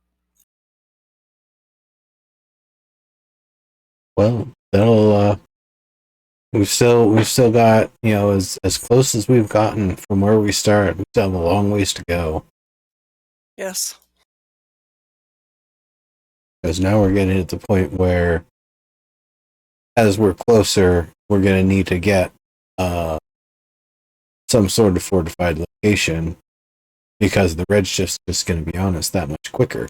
Well, that'll. We've still got as close as we've gotten from where we start. We still have a long ways to go. Yes. Because now we're getting to the point where, as we're closer, we're going to need to get some sort of fortified location because the redshift's just going to be on us that much quicker.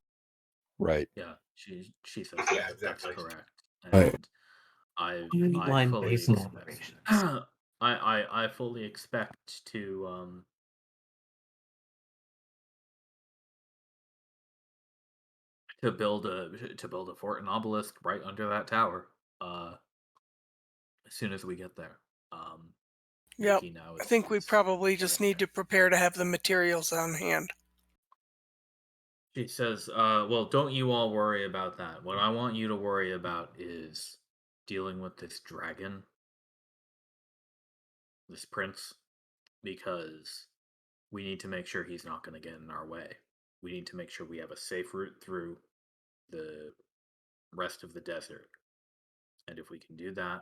Right. Yeah, she says Yeah, that's exactly. correct, Right. and I Line fully basing expect operations. I fully expect to build a fort and obelisk right under that tower. As soon as we get there, the Yep. key now I is think we probably just need to prepare to have the materials on hand. She says, well, don't you all worry about that. What I want you to worry about is dealing with this dragon, this prince, because we need to make sure he's not going to get in our way. We need to make sure we have a safe route through the rest of the desert. And if we can do that,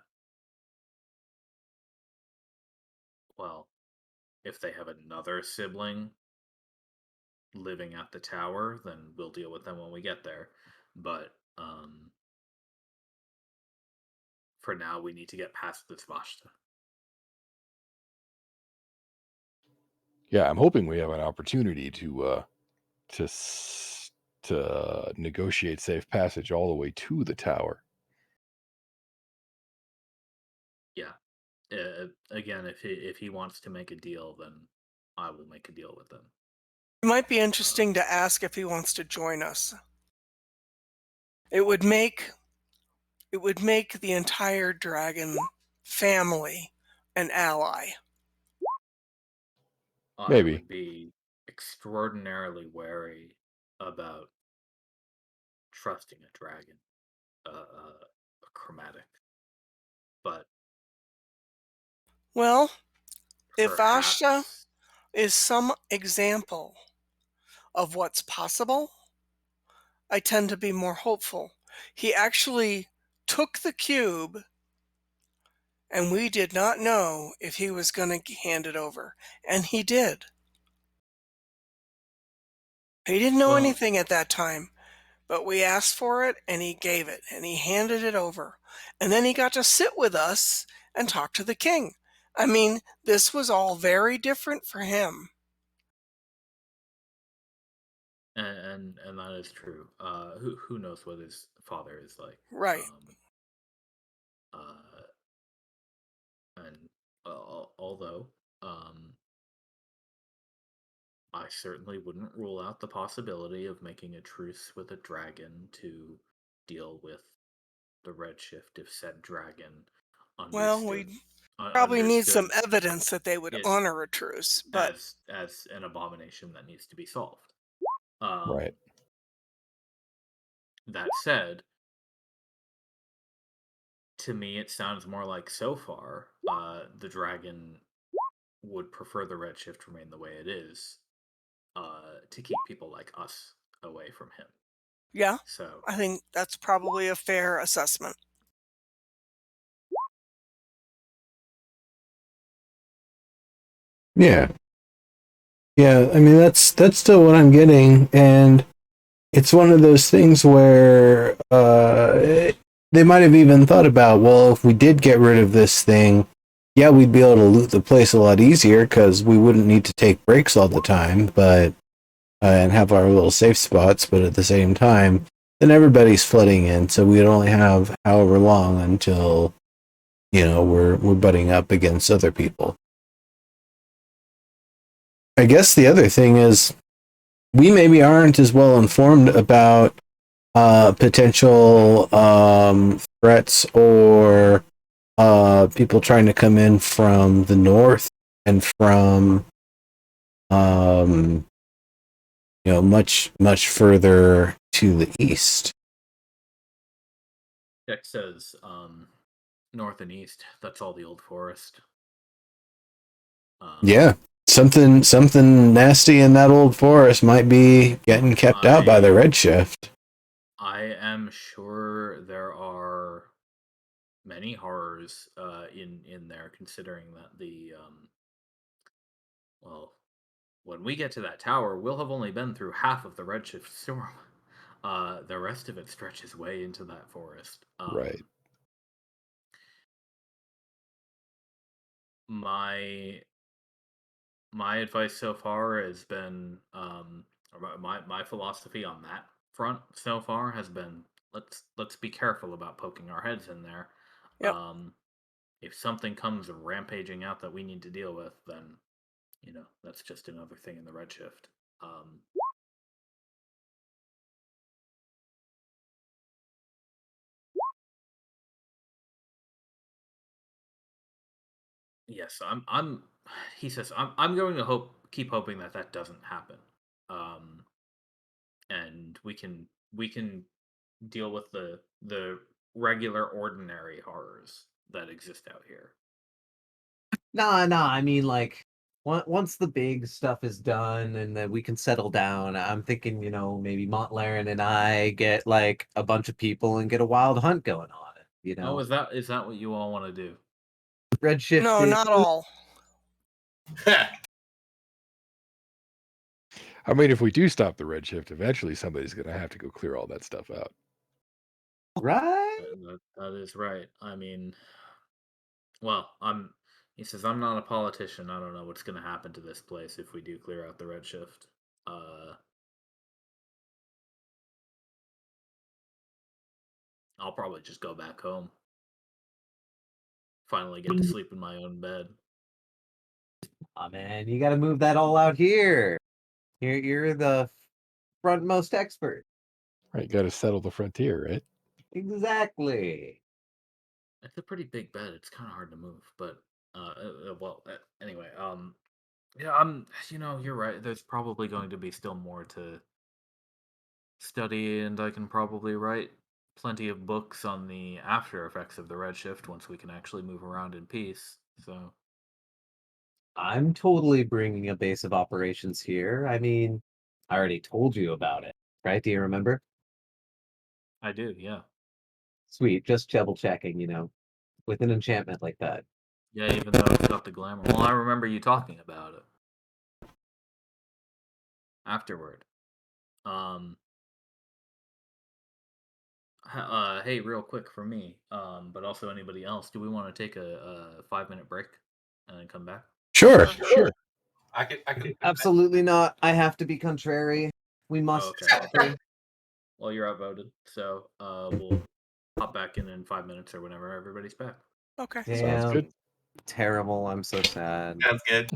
well, if they have another sibling living at the tower, then we'll deal with them when we get there. But for now, we need to get past this Vashta. Yeah, I'm hoping we have an opportunity to negotiate safe passage all the way to the tower. Yeah. Again, if he wants to make a deal, then I will make a deal with him. It might be interesting to ask if he wants to join us. It would make the entire dragon family an ally. I Maybe. would be extraordinarily wary about trusting a dragon, a chromatic. But Well, if Ashta perhaps, is some example of what's possible, I tend to be more hopeful. He actually took the cube, and we did not know if he was going to hand it over. And he did. He didn't know well, anything at that time, but we asked for it, and he gave it, and he handed it over. And then he got to sit with us and talk to the king. I mean, this was all very different for him. And that is true. Who knows what his father is like? Right. And although I certainly wouldn't rule out the possibility of making a truce with a dragon to deal with the Redshift if said dragon Well, understood we probably need some understood evidence that they would it honor a truce, but as an abomination that needs to be solved. Right. That said, to me, it sounds more like so far the dragon would prefer the Redshift remain the way it is to keep people like us away from him. yeah, So I think that's probably a fair assessment. Yeah. Yeah, I mean that's still what I'm getting, and it's one of those things where they might have even thought about, well, if we did get rid of this thing, yeah, we'd be able to loot the place a lot easier because we wouldn't need to take breaks all the time, but and have our little safe spots. But at the same time, then everybody's flooding in, so we'd only have however long until we're butting up against other people. I guess the other thing is we maybe aren't as well informed about potential threats or people trying to come in from the north and from much further to the east. Dex says north and east. That's all the old forest. Yeah, something nasty in that old forest might be getting kept out by the Redshift. I am sure there are many horrors in there, considering that well, when we get to that tower, we'll have only been through half of the Redshift storm. The rest of it stretches way into that forest. Right. My advice so far has been my philosophy on that front so far has been let's be careful about poking our heads in there. Yep. If something comes rampaging out that we need to deal with, then that's just another thing in the Redshift. Yes, I'm. He says I'm going to keep hoping that doesn't happen, and we can deal with the regular ordinary horrors that exist out here. Nah, I mean, like, once the big stuff is done and then we can settle down, I'm thinking, maybe Montlaren and I get like a bunch of people and get a wild hunt going on. Oh, is that what you all want to do? Redshift. No, not all. I mean, if we do stop the Redshift, eventually somebody's going to have to go clear all that stuff out. Right? That is right. I mean, well, He says I'm not a politician. I don't know what's going to happen to this place if we do clear out the Redshift. I'll probably just go back home. Finally get to sleep in my own bed. Oh man, you got to move that all out here. You're the frontmost expert. Right, got to settle the frontier, right? Exactly. It's a pretty big bed. It's kind of hard to move, but anyway, yeah, you're right. There's probably going to be still more to study, and I can probably write plenty of books on the after effects of the Redshift once we can actually move around in peace. So I'm totally bringing a base of operations here. I mean, I already told you about it, right? Do you remember? I do, yeah. Sweet, just double checking, with an enchantment like that. Yeah, even though it's got the glamour. Well, I remember you talking about it afterward. Hey, real quick for me, but also anybody else, do we want to take a 5-minute break and then come back? Sure. Sure. I could Absolutely not. I have to be contrary. We must okay. stay. Well, you're outvoted, so we'll hop back in 5 minutes or whenever everybody's back. Okay. Sounds Damn, good. terrible. I'm so sad. Sounds good.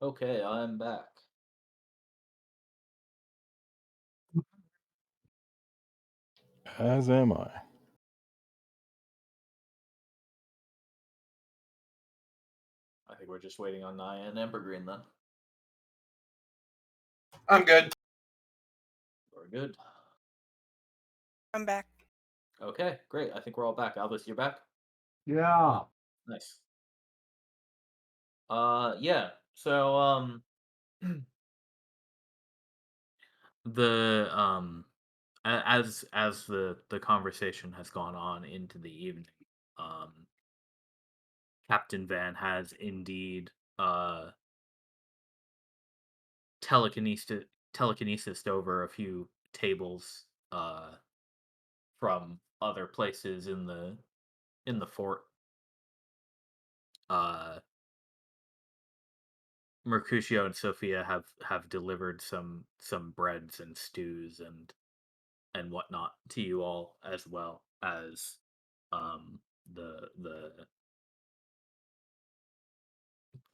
Okay, I'm back. As am I. I think we're just waiting on Naya and Ambergreen then. I'm good. We're good. I'm back. Okay, great. I think we're all back. Albus, you're back? Yeah. Nice. Yeah. So the as the conversation has gone on into the evening, um Captain Van has indeed uh telekinesis over a few tables from other places in the fort. uh Mercutio and Sophia have delivered some breads and stews and whatnot to you all, as well as the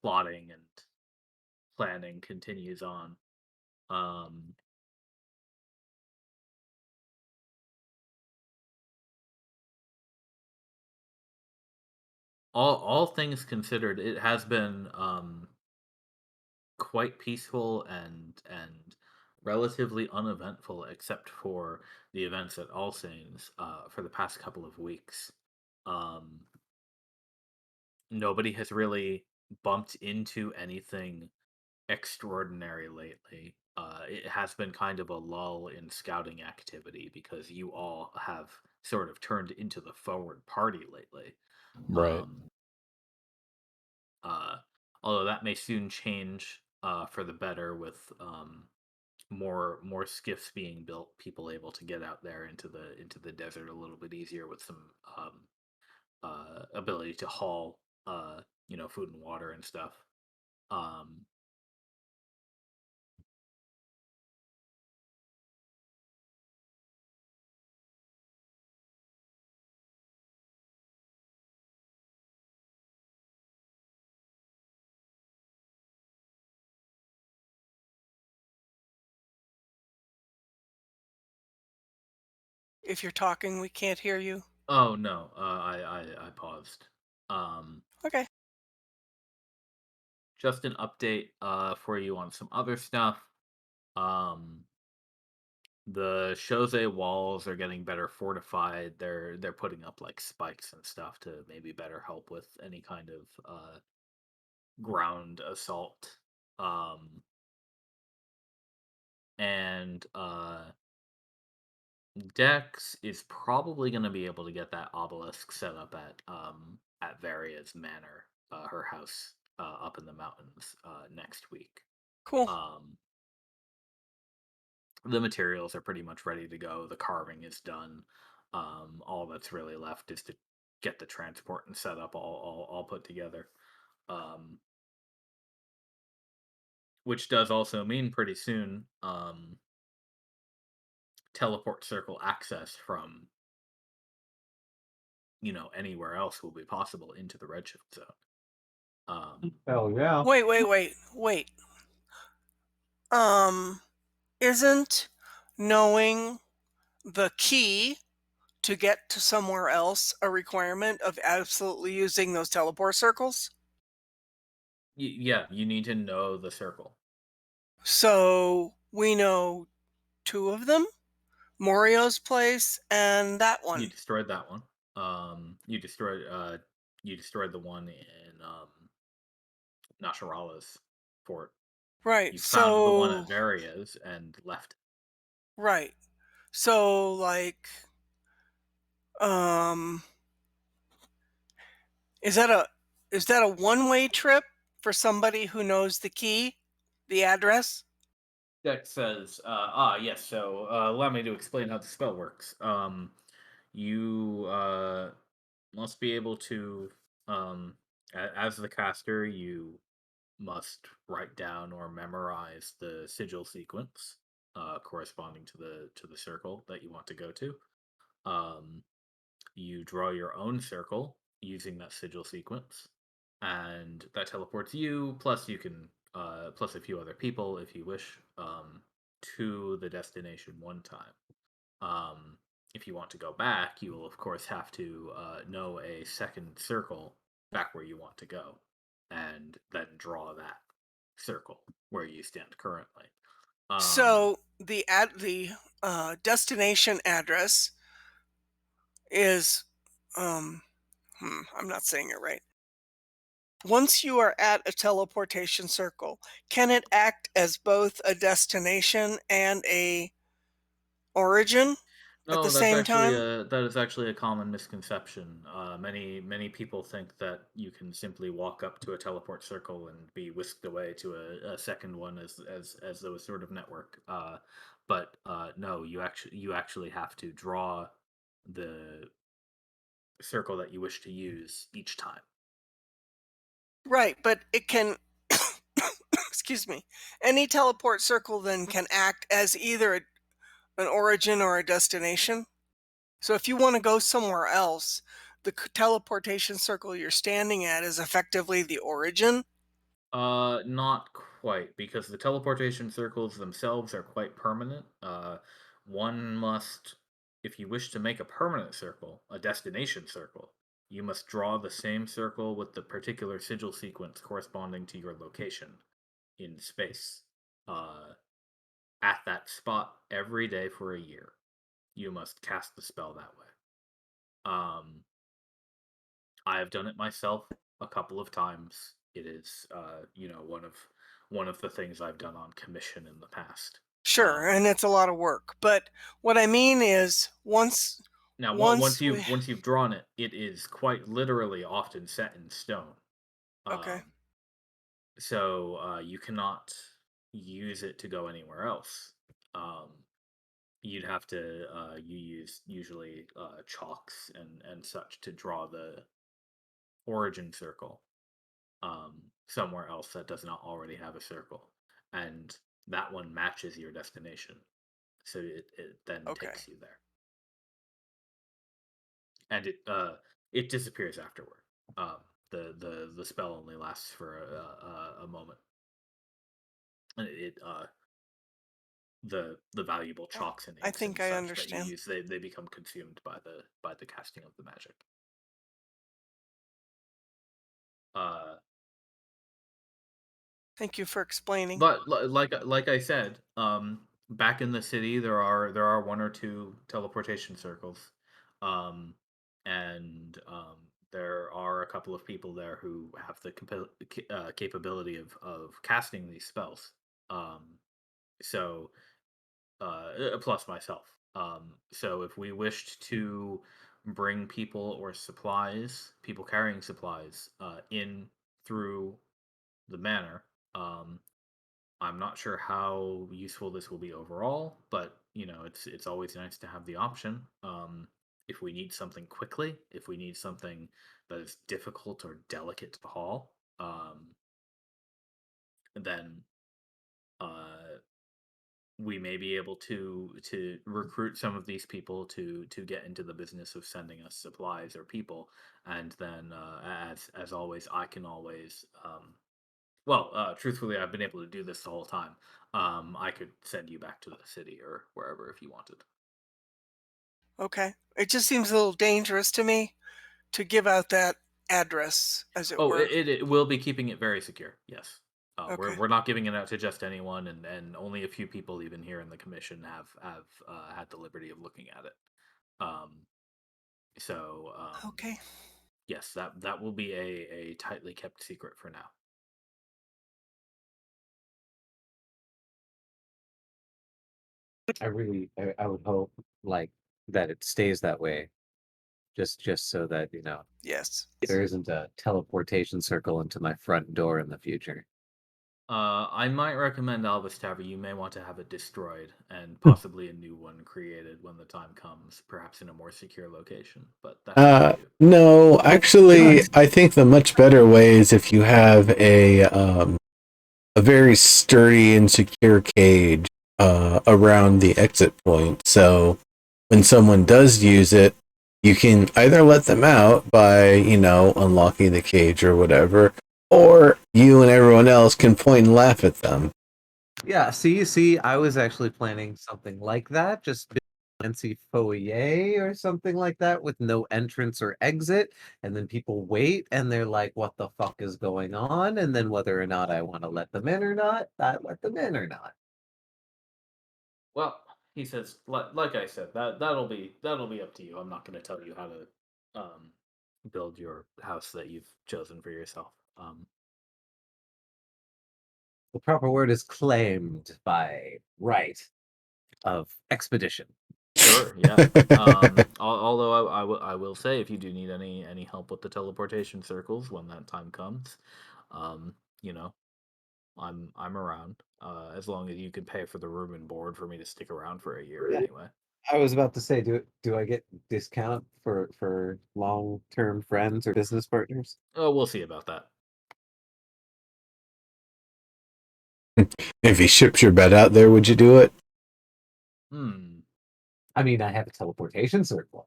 plotting and planning continues on. Um, all things considered, it has been quite peaceful and relatively uneventful, except for the events at Alsaines for the past couple of weeks. Um, Nobody has really bumped into anything extraordinary lately. It has been kind of a lull in scouting activity because you all have sort of turned into the forward party lately. Right. Although that may soon change for the better with more skiffs being built, people able to get out there into the desert a little bit easier with some ability to haul food and water and stuff. Um, If you're talking, we can't hear you. oh no, I paused. Okay. Just an update for you on some other stuff. Um, the Chose walls are getting better fortified. They're putting up like spikes and stuff to maybe better help with any kind of ground assault. And Dex is probably going to be able to get that obelisk set up at Varia's manor, her house up in the mountains next week. Cool. The materials are pretty much ready to go. The carving is done. All that's really left is to get the transport and set up all put together. Which does also mean pretty soon teleport circle access from anywhere else will be possible into the Redshift zone. Hell yeah. Wait. Isn't knowing the key to get to somewhere else a requirement of absolutely using those teleport circles? Yeah, you need to know the circle. So we know two of them, Morio's place and that You one. destroyed that one. You destroyed the one in Nasharala's fort. Right. You found the one So at Varia's and left. right. So like um is that a one-way trip for somebody who knows the key, the address? Dex says, yes, so allow me to explain how the spell works. You must be able to, as the caster, you must write down or memorize the sigil sequence corresponding to the circle that you want to go to. You draw your own circle using that sigil sequence, and that teleports you. Plus, you can plus a few other people if you wish to the destination one time. If you want to go back, you will of course have to know a second circle back where you want to go, and then draw that circle where you stand currently. So the destination address is I'm not saying it right. Once you are at a teleportation circle, can it act as both a destination and a origin at the No, same time? that is actually a common misconception. Many people think that you can simply walk up to a teleport circle and be whisked away to a second one as though a sort of network. But no, you actually have to draw the circle that you wish to use each time. Right, but it can excuse me. Any teleport circle then can act as either an origin or a destination. So if you want to go somewhere else, the teleportation circle you're standing at is effectively the origin. Not quite, because the teleportation circles themselves are quite permanent. One must, if you wish to make a permanent circle, a destination circle, you must draw the same circle with the particular sigil sequence corresponding to your location in space. At that spot every day for a year. You must cast the spell that way. I have done it myself a couple of times. It is, one of the things I've done on commission in the past. Sure, and it's a lot of work. But what I mean is Now, once we once you've drawn it, it is quite literally often set in stone. Okay. So you cannot use it to go anywhere else. You'd have to you use usually chalks and such to draw the origin circle somewhere else that does not already have a circle, and that one matches your destination, so it then Okay. takes you there, and it disappears afterward. The spell only lasts for a moment, and the valuable Oh, chalks and I inks and think I such that you understand. use, they become consumed by the casting of the magic. Uh, Thank you for explaining. but like I said, back in the city there are one or two teleportation circles, um, and there are a couple of people there who have the capability of casting these spells. Um, so plus myself. So if we wished to bring people or supplies, people carrying supplies, in through the manor, um, I'm not sure how useful this will be overall, but it's always nice to have the option. If we need something quickly, if we need something that is difficult or delicate to haul, then uh, we may be able to recruit some of these people to get into the business of sending us supplies or people, and then as always, I can always truthfully, I've been able to do this the whole time. I could send you back to the city or wherever if you wanted. Okay. It just seems a little dangerous to me to give out that address, as it Oh, were. it will be keeping it very secure. Yes. Okay. We're not giving it out to just anyone, and only a few people even here in the commission have had the liberty of looking at it. Um, so Okay. yes, that will be a tightly kept secret for now. I would hope like that it stays that way, just so that Yes. there isn't a teleportation circle into my front door in the future. I might recommend Albus Tavern. You may want to have it destroyed and possibly a new one created when the time comes, perhaps in a more secure location. But that's up to you. No, actually, I think the much better way is if you have a very sturdy and secure cage around the exit point. So when someone does use it, you can either let them out by, unlocking the cage or whatever, or you and everyone else can point and laugh at them. Yeah, see, I was actually planning something like that, just fancy foyer or something like that with no entrance or exit, and then people wait and they're like, "What the fuck is going on?" And then whether or not I want to let them in or not, I let them in or not. Well, he says, like I said, that'll be up to you. I'm not going to tell you how to build your house that you've chosen for yourself. The proper word is claimed by right of expedition. Sure, yeah. Although I will say, if you do need any help with the teleportation circles when that time comes, um, you know, I'm around. As long as you can pay for the room and board for me to stick around for a year Yeah, anyway. I was about to say, do I get discount for long-term friends or business partners? Oh, we'll see about that. If he ships your bed out there, would you do it? Hmm. I mean, I have a teleportation circle.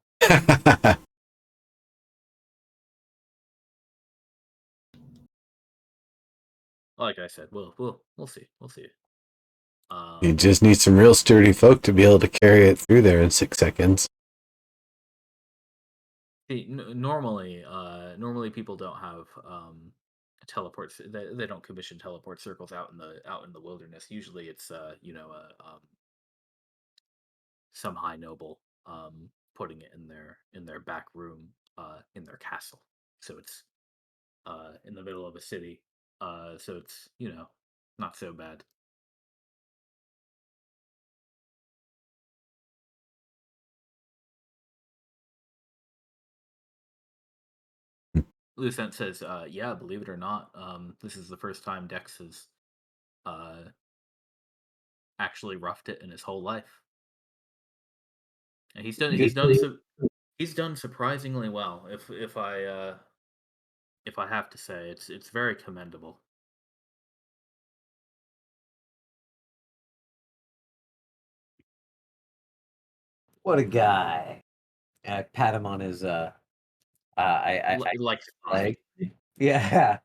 Like I said, we'll see. We'll see. You just need some real sturdy folk to be able to carry it through there in 6 seconds. See, normally people don't have teleports. They don't commission teleport circles out in the wilderness. Usually, it's some high noble putting it in their back room in their castle. So it's in the middle of a city. So it's not so bad. Lucent says, "Yeah, believe it or not, this is the first time Dex has uh, actually roughed it in his whole life, and he's done surprisingly well. If I have to say, it's very commendable." What a guy! And I pat him on his Like leg. Yeah.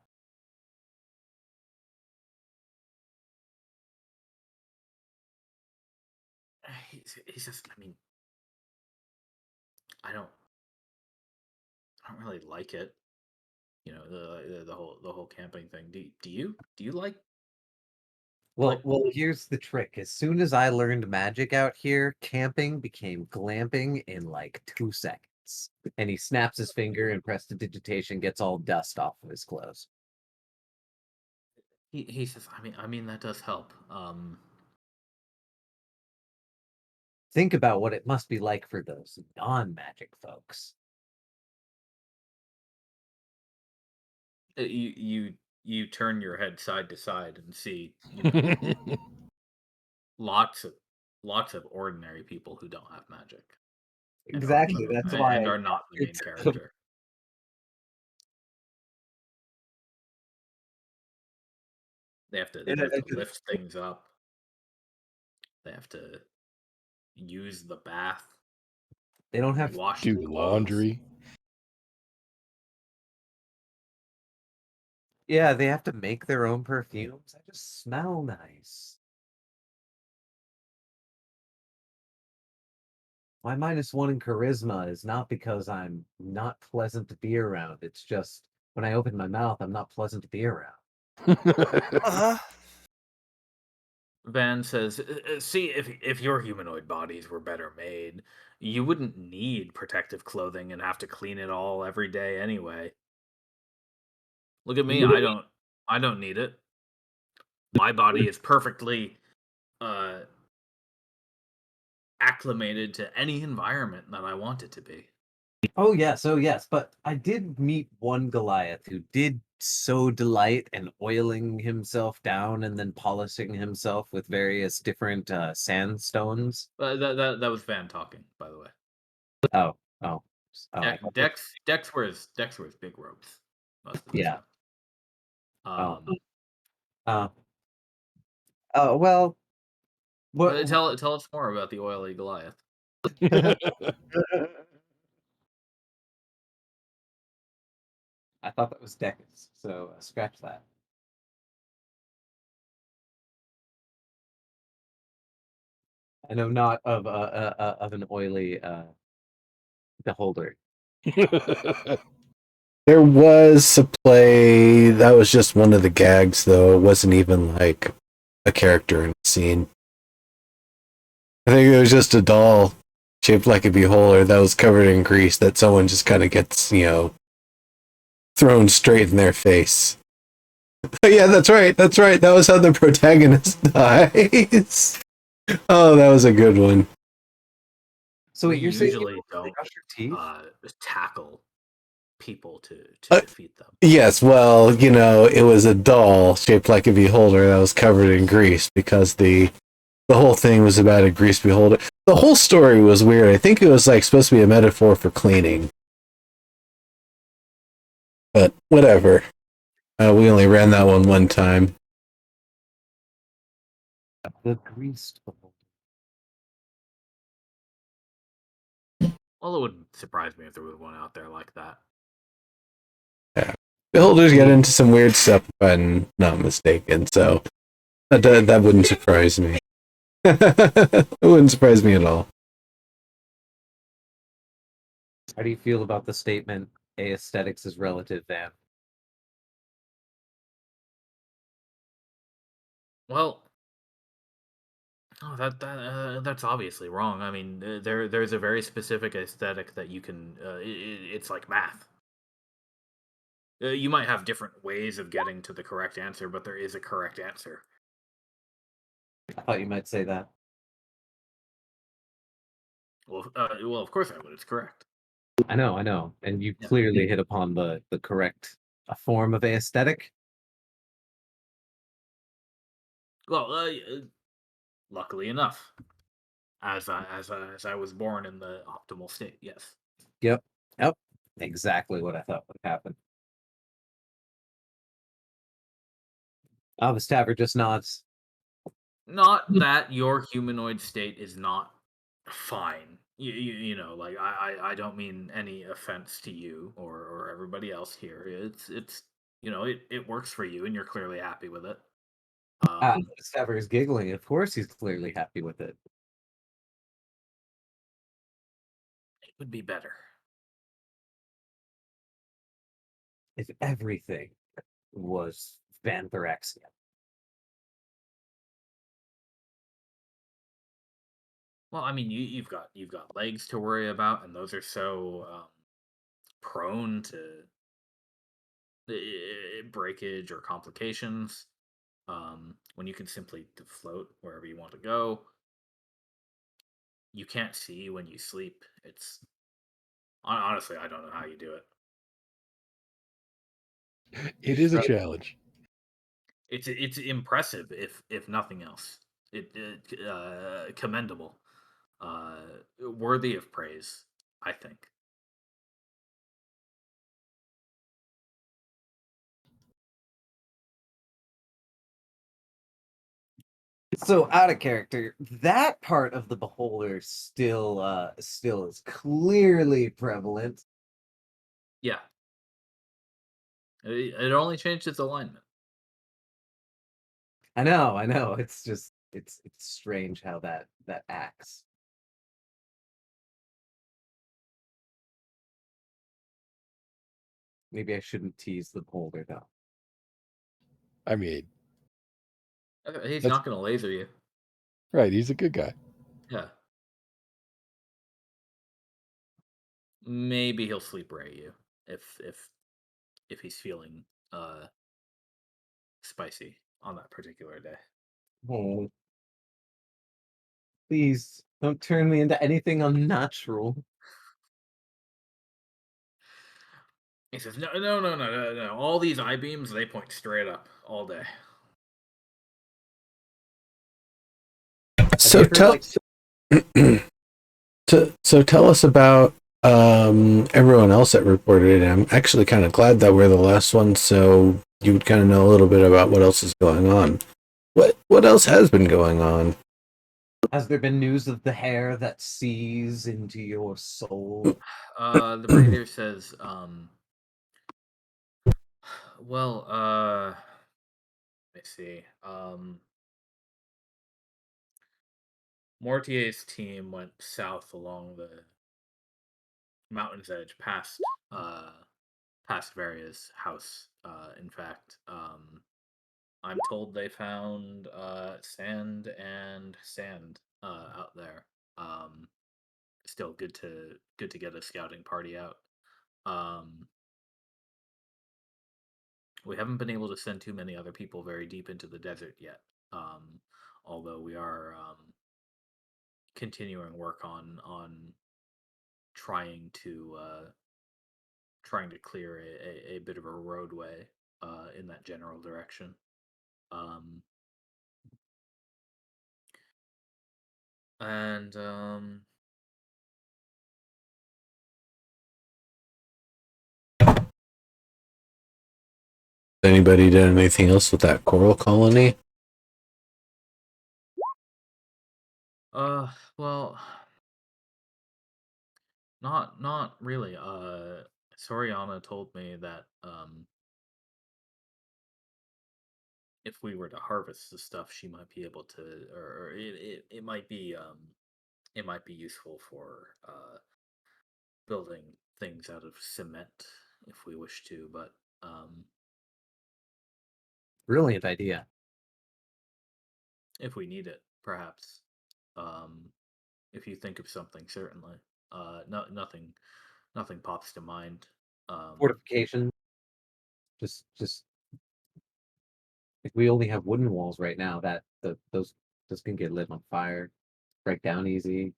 he's just. I mean, I don't really like it. You know, the whole camping thing. Do you like? Well, here's the trick. As soon as I learned magic out here, camping became glamping in like 2 seconds. And he snaps his finger and prestidigitation gets all dust off of his clothes. He says, I mean that does help. Think about what it must be like for those non-magic folks. You turn your head side to side and see, you know, lots of ordinary people who don't have magic Exactly. That's why and are not the main character. They have to lift things up. They have to use the bath. They don't have wash Do the clothes. laundry. Yeah, they have to make their own perfumes. They just smell nice. My -1 in charisma is not because I'm not pleasant to be around. It's just when I open my mouth, I'm not pleasant to be around. Uh-huh. Van says, "See, if your humanoid bodies were better made, you wouldn't need protective clothing and have to clean it all every day anyway. Look at me, I don't need it. My body is perfectly uh acclimated to any environment that I want it to be." Oh yes, but I did meet one Goliath who did so delight in oiling himself down and then polishing himself with various different sandstones. That was Van talking, by the way. Oh, oh, I thought that- Dex wears big robes most of the yeah. time. Oh, uh, well, what? Tell us more about the oily Goliath. I thought that was Decus, so scratch that. I know not of an oily beholder. There was a play that was just one of the gags, though. It wasn't even like a character in the scene. I think it was just a doll shaped like a beholder that was covered in grease that someone just kind of gets, thrown straight in their face. Yeah, that's right. That's right. That was how the protagonist dies. Oh, that was a good one. So We you're saying usually they don't brush your teeth? tackle people to Uh, defeat them. Yes, well, it was a doll shaped like a beholder that was covered in grease because the whole thing was about a grease beholder. The whole story was weird. I think it was like supposed to be a metaphor for cleaning. But whatever. We only ran that one time. The greased beholder. Well, it wouldn't surprise me if there was one out there like that. Yeah. Beholders get into some weird stuff if I'm not mistaken, so that wouldn't surprise me. It wouldn't surprise me at all. How do you feel about the statement aesthetics is relative, Van? Well, that's obviously wrong. I mean, there's a very specific aesthetic that you can. It's like math. You might have different ways of getting to the correct answer, but there is a correct answer. I thought you might say that. Well, of course I would. It's correct. I know, and you Yeah. clearly hit upon the correct form of aesthetic. Well, luckily enough, as I was born in the optimal state, yes. Yep, yep, exactly what I thought would happen. The stabber just nods. Not that your humanoid state is not fine. You know, like I don't mean any offense to you or everybody else here. It's you know it works for you and you're clearly happy with it. The stabber is giggling. Of course, he's clearly happy with it. It would be better. If everything was Vanthorexia. Well, I mean, you've got legs to worry about, and those are so prone to breakage or complications. When you can simply float wherever you want to go, you can't see when you sleep. It's honestly, I don't know how you do it. It is a challenge. It's impressive, if nothing else. Commendable, worthy of praise, I think. So out of character, that part of the beholder still is clearly prevalent. Yeah, it only changed its alignment. I know. It's just it's strange how that acts. Maybe I shouldn't tease the beholder though. I mean, He's that's not going to laser you. right. He's a good guy. Yeah, maybe he'll sleep ray you if he's feeling spicy on that particular day. Oh, please don't turn me into anything unnatural. He says, no. All these I beams, they point straight up all day. Have So you ever tell so tell us about everyone else that reported. I'm actually kind of glad that we're the last one, so you would kind of know a little bit about what else is going on. What else has been going on? has there been news of the hair that sees into your soul? The brigadier says, well, let me see. Mortier's team went south along the mountain's edge past Varia's house. In fact, I'm told they found sand and sand out there. Still good to get a scouting party out. We haven't been able to send too many other people very deep into the desert yet. Although we are continuing work on trying to clear a bit of a roadway in that general direction. And Anybody did anything else with that coral colony? well, not really. Soriana told me that if we were to harvest the stuff, she might be able to, or it might be useful for building things out of cement if we wish to, but Brilliant idea. if we need it, perhaps. If you think of something, certainly. Nothing pops to mind. Fortification. Just if we only have wooden walls right now, those can get lit on fire, break down easy,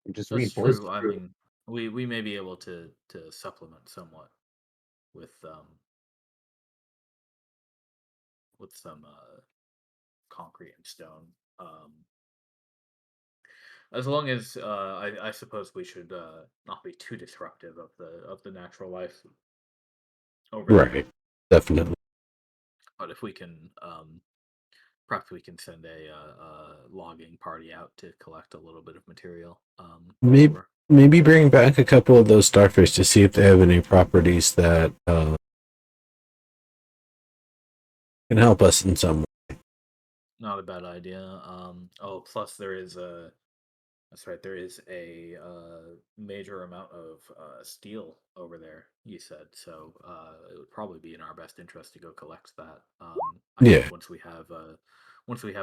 and just That's reinforce. true. I mean, we may be able to supplement somewhat with some concrete and stone. As long as I suppose we should not be too disruptive of the natural life over there. Right. Definitely. But if we can, perhaps we can send a logging party out to collect a little bit of material. Maybe Over. maybe bring back a couple of those starfish to see if they have any properties that can help us in some way. Not a bad idea. Oh, plus there is a. That's right. There is a major amount of steel over there. You said so. It would probably be in our best interest to go collect that. I Yeah. think once we have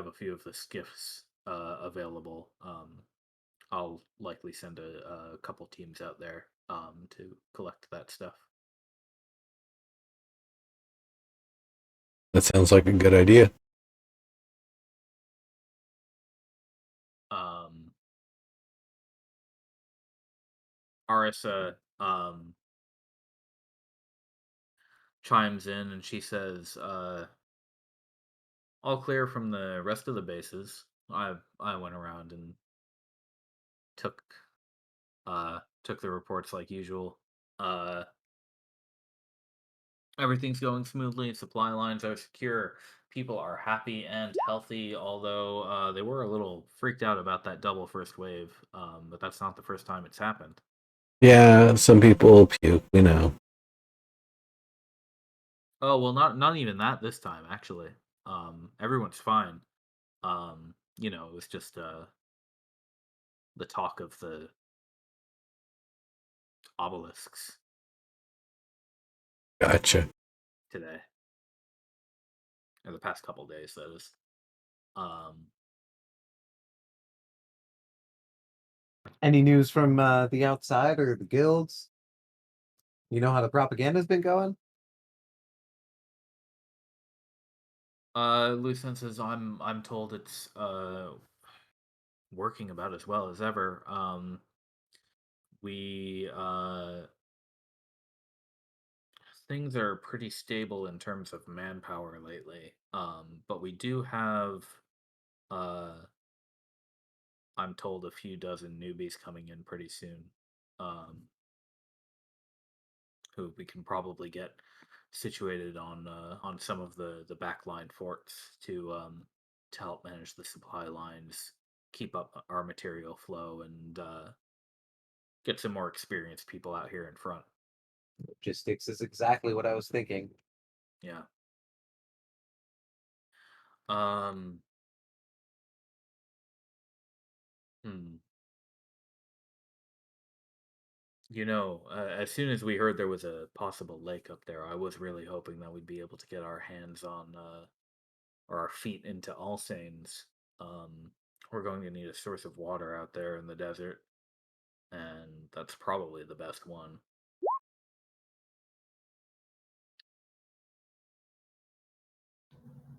a few of the skiffs available, I'll likely send a couple teams out there to collect that stuff. That sounds like a good idea. Arisa chimes in and she says, "All clear from the rest of the bases. I went around and took took the reports like usual. Uh, Everything's going smoothly. Supply lines are secure. People are happy and healthy. Although they were a little freaked out about that double first wave. But that's not the first time it's happened. Yeah, some people puke, Oh well, not even that this time actually. Everyone's fine. It was just the talk of the obelisks Gotcha. today, or the past couple days. That is. Um, Any news from the outside or the guilds? You know how the propaganda's been going? Lucen says I'm told it's working about as well as ever. We Things are pretty stable in terms of manpower lately. But we do have uh I'm told a few dozen newbies coming in pretty soon. Um, who we can probably get situated on some of the backline forts to help manage the supply lines, keep up our material flow, and get some more experienced people out here in front. Logistics is exactly what I was thinking. Yeah. Um. Hmm. As soon as we heard there was a possible lake up there, I was really hoping that we'd be able to get our hands on or our feet into Alsaines. Um, we're going to need a source of water out there in the desert, and that's probably the best one.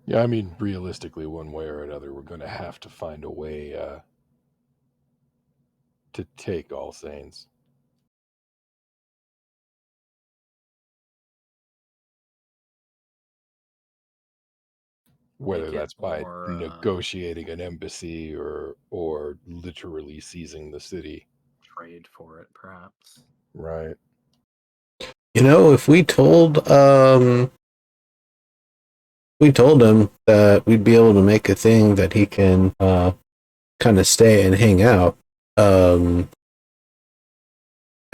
Yeah, I mean, realistically, one way or another, we're going to have to find a way to take All Saints. Whether Make it that's by more negotiating an embassy or literally seizing the city. trade for it, perhaps. Right. If we told him that we'd be able to make a thing that he can kind of stay and hang out, I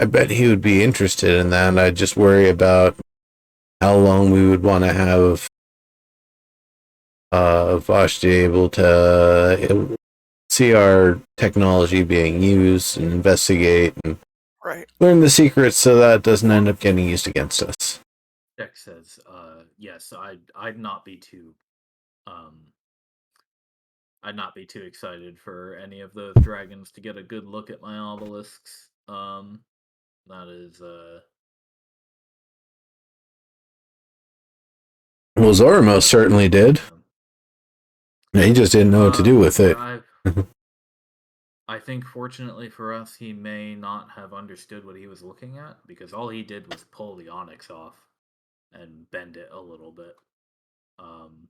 bet he would be interested in that. I just worry about how long we would want to have Vashti able to see our technology being used and investigate and Right. learn the secrets so that it doesn't end up getting used against us. Jack says, "Yes, I'd not be too I'd not be too excited for any of those dragons to get a good look at my obelisks. That is Well, Zora most certainly did. He just didn't know what to do with it. I think fortunately for us, he may not have understood what he was looking at because all he did was pull the onyx off and bend it a little bit. Um,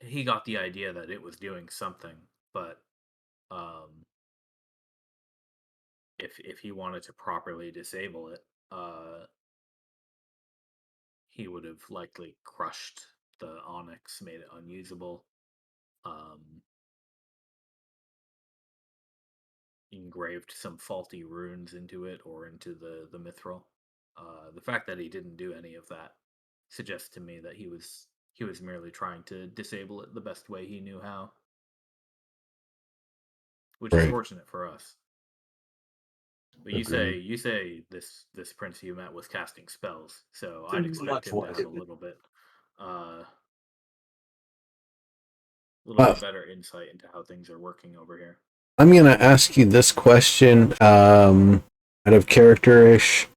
he got the idea that it was doing something, but um, if he wanted to properly disable it, he would have likely crushed the onyx, made it unusable, um, engraved some faulty runes into it or into the mithril. The fact that he didn't do any of that suggests to me that he was merely trying to disable it the best way he knew how, which is Right. fortunate for us. But Agreed. you say this prince you met was casting spells, so I'd Seems expect much him to like have it. a little Uh, bit better insight into how things are working over here. I'm gonna ask you this question, out of character-ish.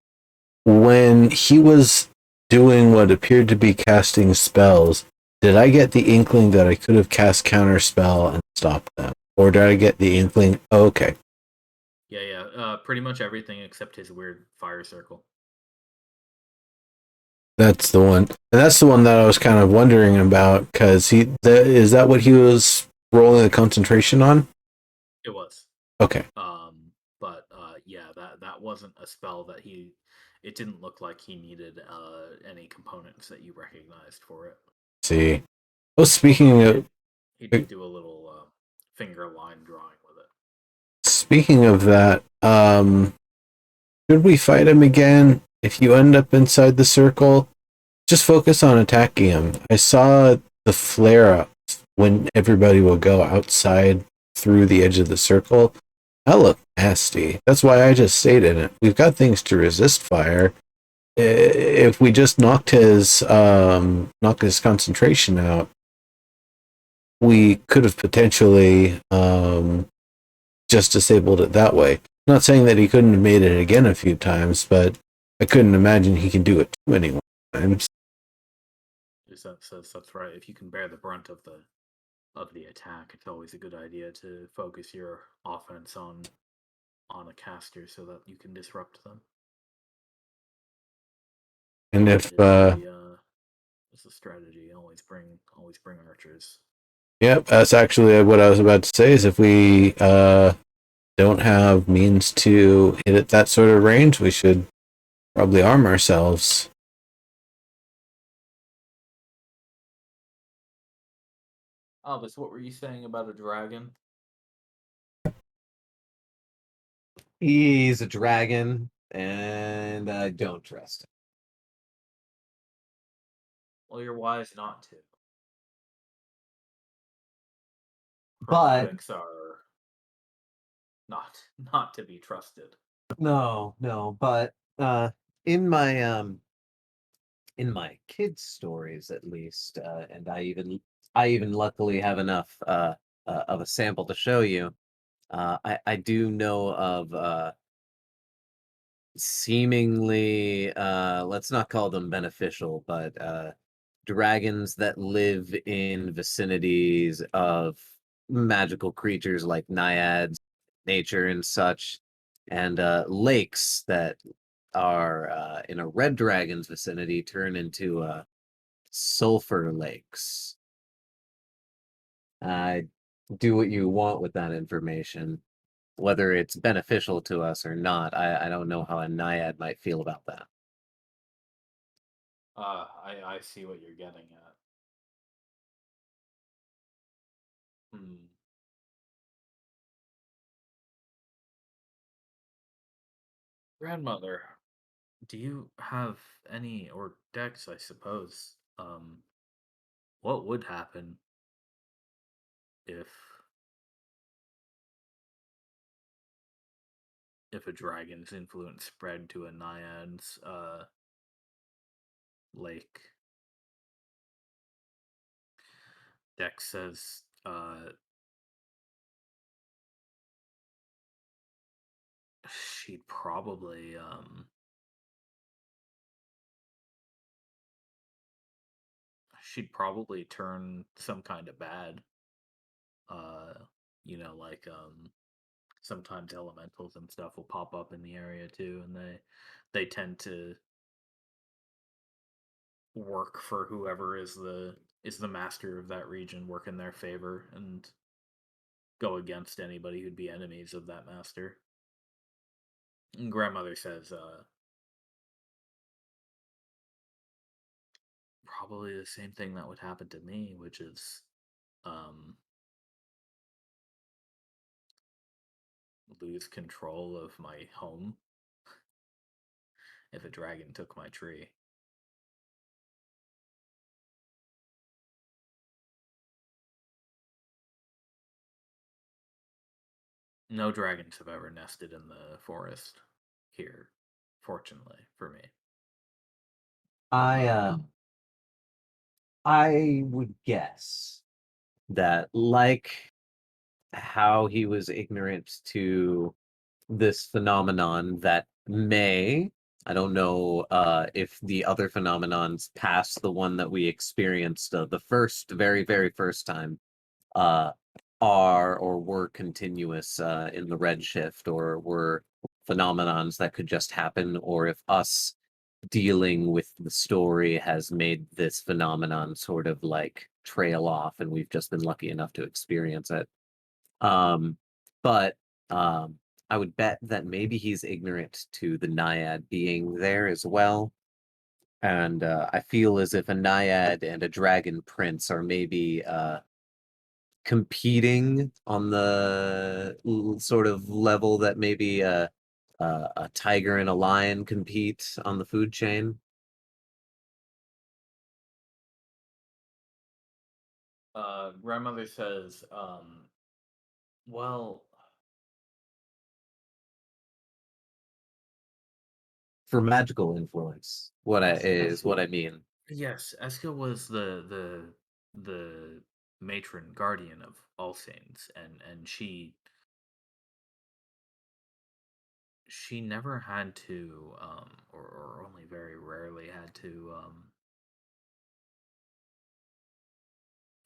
When he was doing what appeared to be casting spells, did I get the inkling that I could have cast counter spell and stopped them, or did I get the inkling? Oh, okay, Yeah. Pretty much everything except his weird fire circle. that's the one, and that's the one that I was kind of wondering about because is that what he was rolling the concentration on? It was. Okay, But yeah, that wasn't a spell that he. It didn't look like he needed any components that you recognized for it. see. Oh, Although he did uh, do a little finger line drawing with it. speaking of that, should we fight him again? If you end up inside the circle, just focus on attacking him. I saw the flare ups when everybody will go outside through the edge of the circle. That looked nasty. That's why I just stayed in it. We've got things to resist fire. If we just knock his concentration out, we could have potentially just disabled it that way. Not saying that he couldn't have made it again a few times, but I couldn't imagine he can do it too many more times. That's right. If you can bear the brunt of the attack, it's always a good idea to focus your offense on a caster so that you can disrupt them. And if It's a strategy. Always bring archers. Yep, that's actually what I was about to say. Is if we don't have means to hit at that sort of range, we should probably arm ourselves. Albus, what were you saying about a dragon? He's a dragon, and I don't trust him. Well, you're wise not to. But Hermetics are not to be trusted. no, but in my in my kids' stories at least, and I even luckily have enough of a sample to show you. I do know of seemingly let's not call them beneficial, but dragons that live in vicinities of magical creatures like naiads, nature and such, and lakes that are in a red dragon's vicinity turn into sulfur lakes. Do what you want with that information, whether it's beneficial to us or not. I don't know how a naiad might feel about that. I see what you're getting at. Hmm. Grandmother, do you have any, or Dex, I suppose, what would happen if a dragon's influence spread to a naiad's lake? Dex says she'd probably turn some kind of bad. like sometimes elementals and stuff will pop up in the area too, and they tend to work for whoever is the master of that region, work in their favor, and go against anybody who'd be enemies of that master. And grandmother says, probably the same thing that would happen to me, which is lose control of my home if a dragon took my tree. No dragons have ever nested in the forest here, fortunately for me. I would guess that, like how he was ignorant to this phenomenon that may, I don't know if the other phenomenons past the one that we experienced the very, very first time, uh, are or were continuous in the Redshift, or were phenomenons that could just happen, or if us dealing with the story has made this phenomenon sort of like trail off and we've just been lucky enough to experience it. Um, but um, I would bet that maybe he's ignorant to the naiad being there as well. And I feel as if a naiad and a dragon prince are maybe competing on the sort of level that maybe a tiger and a lion compete on the food chain. Grandmother says, well, For magical influence, what I mean. yes, Eska was the matron guardian of Alsaines, and she never had to or only very rarely had to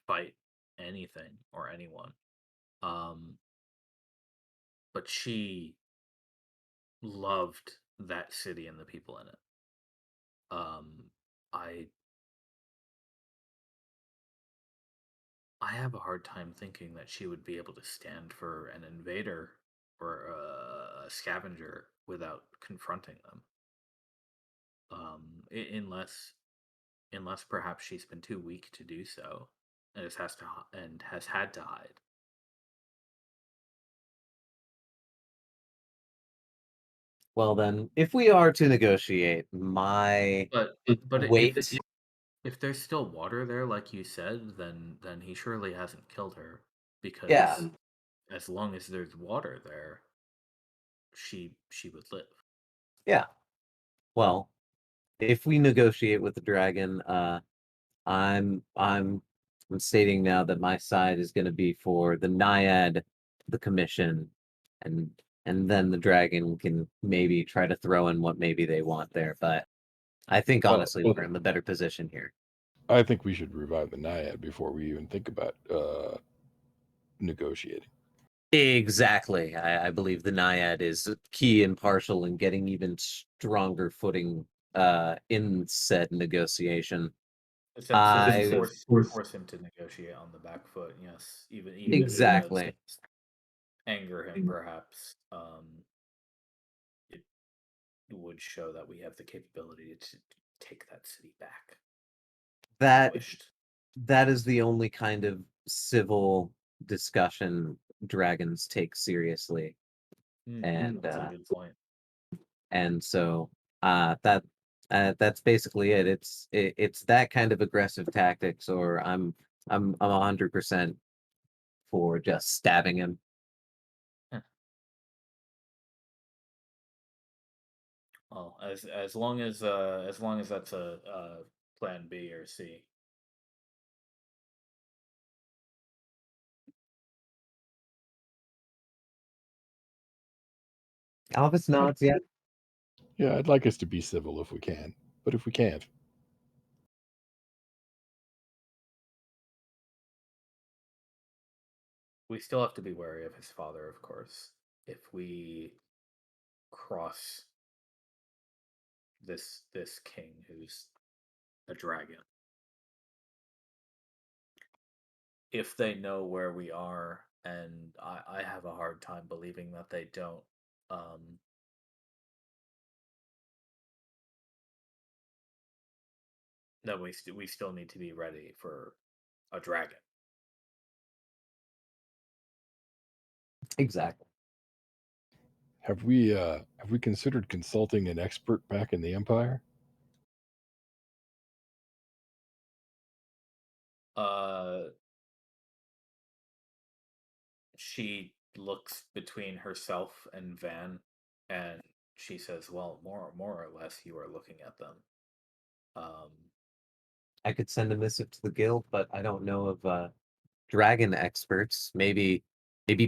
fight anything or anyone. Um but she loved that city and the people in it. I have a hard time thinking that she would be able to stand for an invader or a scavenger without confronting them. Unless perhaps she's been too weak to do so, and has had to hide. Well, then, if we are to negotiate, my But weight. if there's still water there, like you said, then he surely hasn't killed her, Yeah, because as long as there's water there, she would live. yeah. Well, if we negotiate with the dragon, I'm I'm stating now that my side is going to be for the naiad, the commission, and and then the dragon can maybe try to throw in what maybe they want there. But I think Well, honestly we're in the better position here. I think we should revive the naiad before we even think about negotiating. Exactly. I believe the naiad is key and partial in getting even stronger footing in said negotiation. Essentially, I force him to negotiate on the back foot. Yes, even if it does exactly. anger him, perhaps. It would show that we have the capability to take that city back if we That wished. that is the only kind of civil discussion dragons take seriously. And That's a good point. and so that that's basically it. It's that kind of aggressive tactics, or I'm 100% for just stabbing him. Well, as long as that's a plan B or C. Alvis nods, yeah. Yeah, I'd like us to be civil if we can, but if we can't, We still have to be wary of his father, of course. If we cross this king who's a dragon, if they know where we are, and I have a hard time believing that they don't, then we still need to be ready for a dragon. Exactly. Have we considered consulting an expert back in the Empire? She looks between herself and Van, and she says, "Well, more or less, you are looking at them." Um, I could send a missive to the guild, but I don't know of dragon experts. Maybe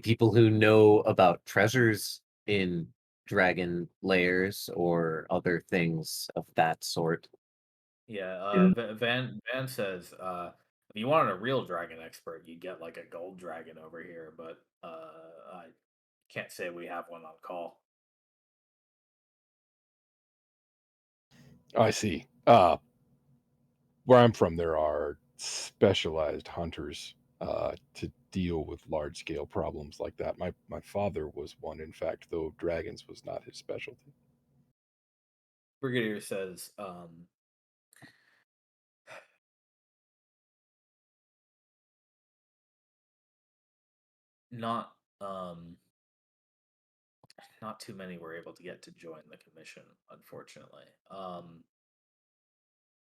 people who know about treasures in dragon layers or other things of that sort. yeah, Yeah. Van says, if you wanted a real dragon expert, you'd get like a gold dragon over here, but I can't say we have one on call. I see. Where I'm from, there are specialized hunters to deal with large scale problems like that. My father was one, in fact, though dragons was not his specialty. Brigadier says, not not too many were able to get to join the commission, unfortunately.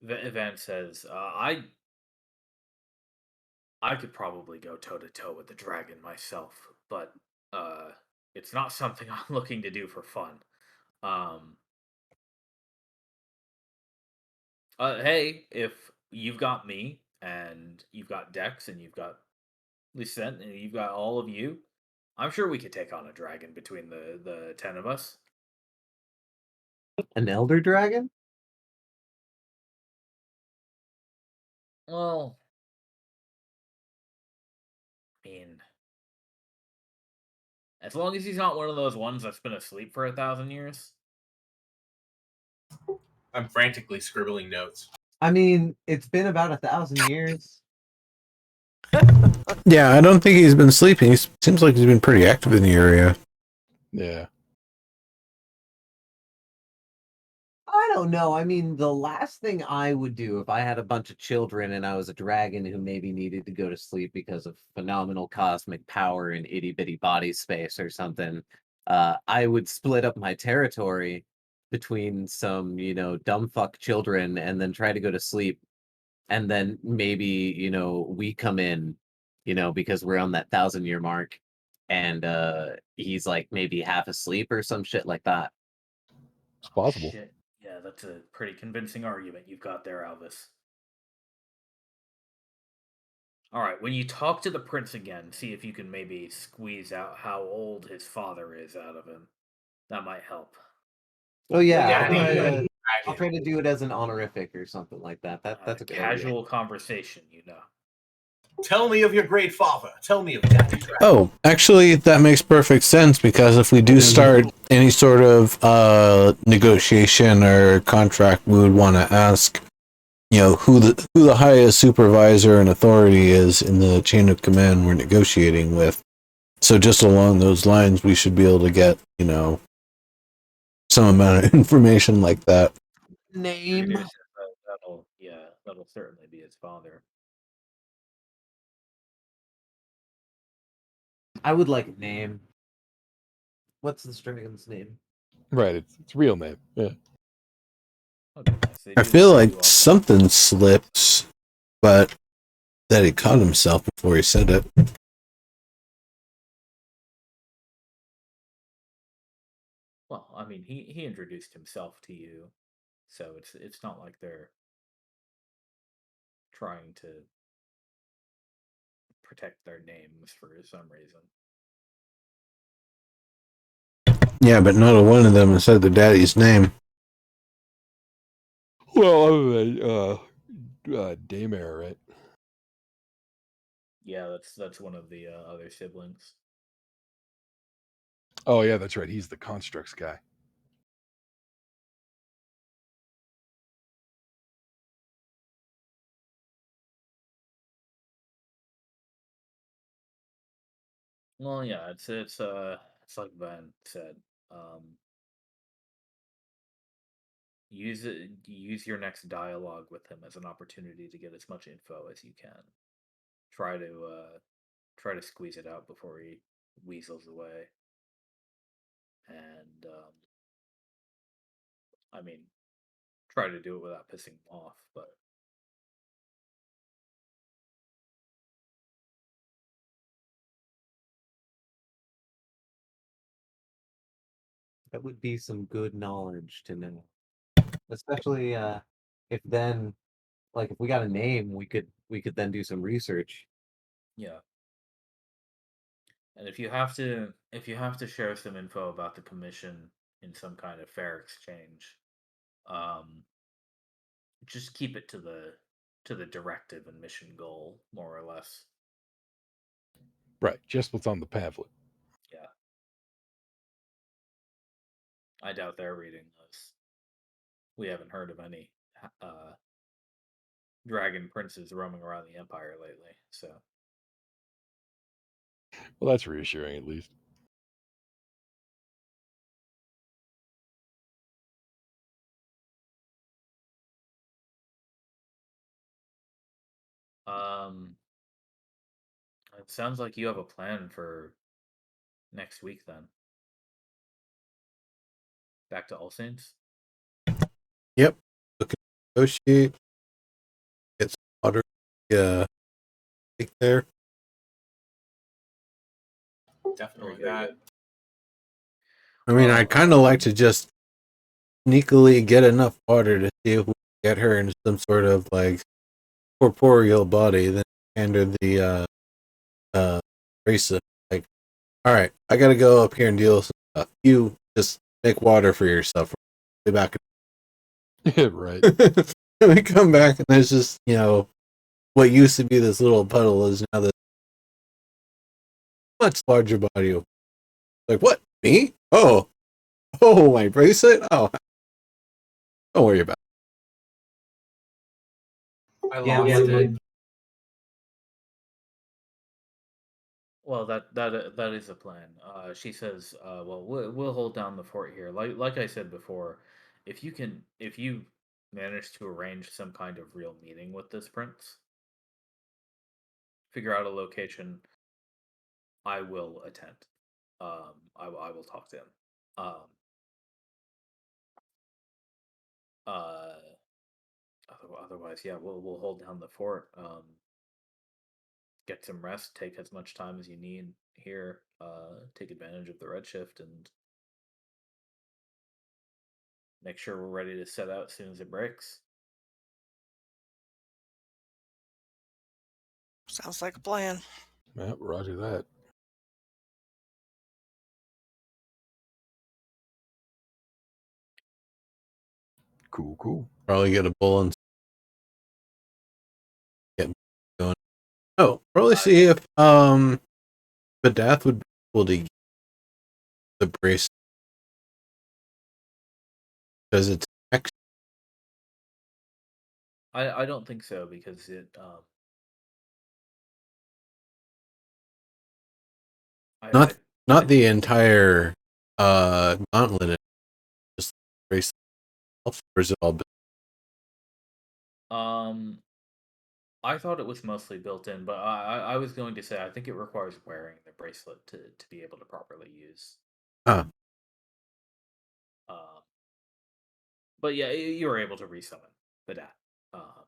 Van says, I could probably go toe to toe with the dragon myself, but it's not something I'm looking to do for fun. Um, hey, if you've got me and you've got Dex and you've got Lucent and you've got all of you, I'm sure we could take on a dragon between the 10 of us. An elder dragon? Well, I mean, as long as he's not one of those ones that's been asleep for 1,000 years. I'm frantically scribbling notes. I mean, it's been about 1,000 years. Yeah, I don't think he's been sleeping. He seems like he's been pretty active in the area. Yeah. I don't know. I mean, the last thing I would do if I had a bunch of children and I was a dragon who maybe needed to go to sleep because of phenomenal cosmic power and itty bitty body space or something, I would split up my territory between some, dumb fuck children and then try to go to sleep. And then maybe, we come in, because we're on that 1,000 year mark and he's like maybe half asleep or some shit like that. It's possible. Shit. Yeah, that's a pretty convincing argument you've got there, Alvis. All right, when you talk to the prince again, see if you can maybe squeeze out how old his father is out of him. That might help. Oh yeah, Daddy, I'll try to do it as an honorific or something like that. That's a good idea. Casual conversation, Tell me of your great father. Tell me of Daddy Dragon. Oh, actually, that makes perfect sense because if we do start any sort of negotiation or contract, we would want to ask, who the highest supervisor and authority is in the chain of command we're negotiating with. So just along those lines, we should be able to get, some amount of information like that. Name. That'll certainly be his father. I would like a name. What's this dragon's name? Right. It's real name. Yeah. Okay, nice. I feel like something slipped, but that he caught himself before he said it. Well, I mean, he introduced himself to you, so it's not like they're trying to protect their names for some reason. Yeah, but not a one of them said the daddy's name. Well, other than Daymare, right? Yeah, that's one of the other siblings. Oh yeah, that's right. He's the constructs guy. Well, yeah, it's like Ben said. Um, use your next dialogue with him as an opportunity to get as much info as you can. Try to try to squeeze it out before he weasels away. And I mean, try to do it without pissing him off, but That would be some good knowledge to know. Especially if then like if we got a name, we could then do some research. yeah. And if you have to share some info about the commission in some kind of fair exchange, um, just keep it to the directive and mission goal, more or less. Right, just what's on the pamphlet. Yeah. I doubt they're reading those. We haven't heard of any dragon princes roaming around the empire lately, so Well, that's reassuring at least. um it sounds like you have a plan for next week then. Back to Alsaines? Yep. Looking to negotiate. Get some water. Take there. Definitely Very that. good. I mean, I'd kind of like to just sneakily get enough water to see if we can get her into some sort of like corporeal body, then hand her the bracelet. Like, all right, I gotta go up here and deal with some stuff. You just make water for yourself. Be back. Yeah, right. And we come back and there's just, what used to be this little puddle is now this much larger body. Like, what? Me? Oh, my bracelet? Oh, don't worry about I Yeah, lost yeah, it. Well, that is a plan. She says, "Well, we'll hold down the fort here. Like I said before, if you manage to arrange some kind of real meeting with this prince, figure out a location, I will attend. I will talk to him. Um, uh, otherwise, yeah, we'll hold down the fort. Get some rest. Take as much time as you need here. Take advantage of the redshift and make sure we're ready to set out as soon as it breaks." Sounds like a plan. Yeah, roger that. Cool. Probably get a bull and get me going. Oh, probably see if Badath would be able to get the brace because it's next. I don't think so because I Not I not the entire gauntlet, just the brace itself, or is it all um I thought it was mostly built in, but I was going to say I think it requires wearing the bracelet to be able to properly use. ah, Um, but yeah, you were able to resummon Badat uh,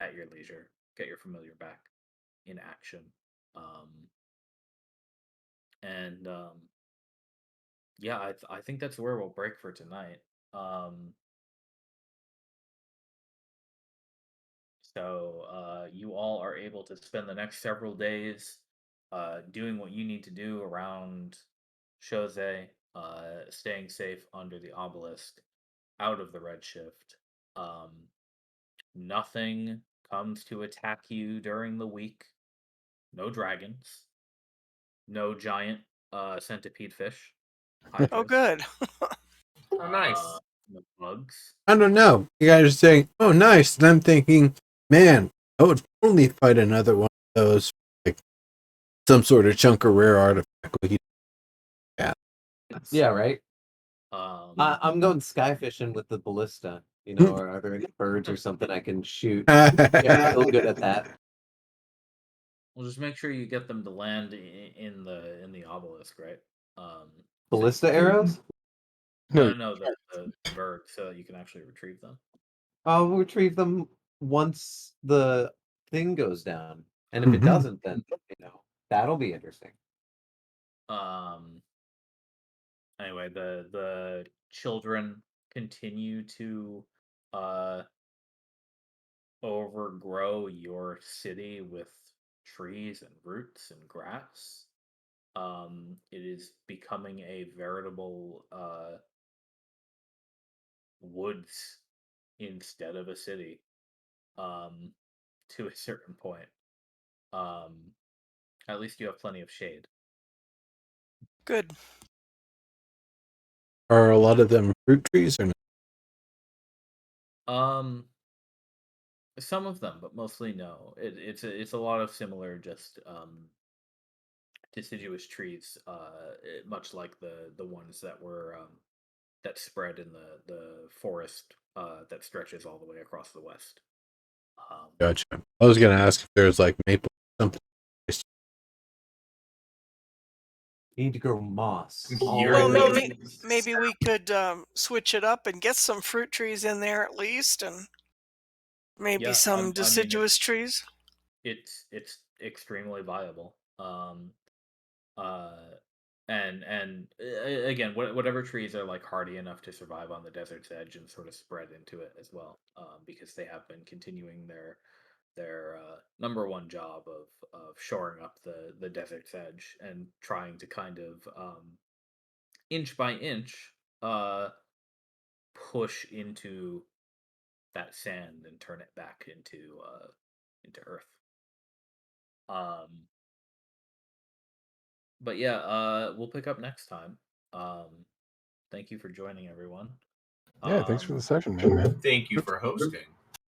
at your leisure. Get your familiar back in action, um, and yeah, I think that's where we'll break for tonight. Um, So you all are able to spend the next several days doing what you need to do around Chose, staying safe under the obelisk, out of the redshift. Nothing comes to attack you during the week. no dragons, no giant centipede fish. Oh, hydras, good. Oh, nice. No bugs. I don't know. You guys are saying, "Oh, nice," and I'm thinking, man, I would totally fight another one of those, like some sort of chunk of rare artifact. Yeah, right. Um, I'm going sky fishing with the ballista. You know, or are there any birds or something I can shoot? Yeah. Yeah, real good at that. We'll just make sure you get them to land in the obelisk, right? So Ballista you can- arrows? No, the birds, so that you can actually retrieve them. I'll retrieve them once the thing goes down, and if it Mhm. doesn't, then that'll be interesting. Anyway, the children continue to uh overgrow your city with trees and roots and grass. It is becoming a veritable woods instead of a city. To a certain point. At least you have plenty of shade. Good. Are a lot of them fruit trees or not? Some of them, but mostly no. It's a lot of similar, just deciduous trees, much like the ones that were that spread in the forest that stretches all the way across the west. Gotcha. I was gonna ask if there's like maple something. Need to grow moss. You're Well, in maybe we could switch it up and get some fruit trees in there at least, and maybe Yeah, some I mean, deciduous trees. it's extremely viable. Uh, and again, whatever trees are like hardy enough to survive on the desert's edge and sort of spread into it as well, because they have been continuing their number one job of shoring up the desert's edge and trying to kind of inch by inch push into that sand and turn it back into earth. Um, but yeah, we'll pick up next time. Thank you for joining, everyone. Yeah, thanks for the session, man. Thank you for hosting.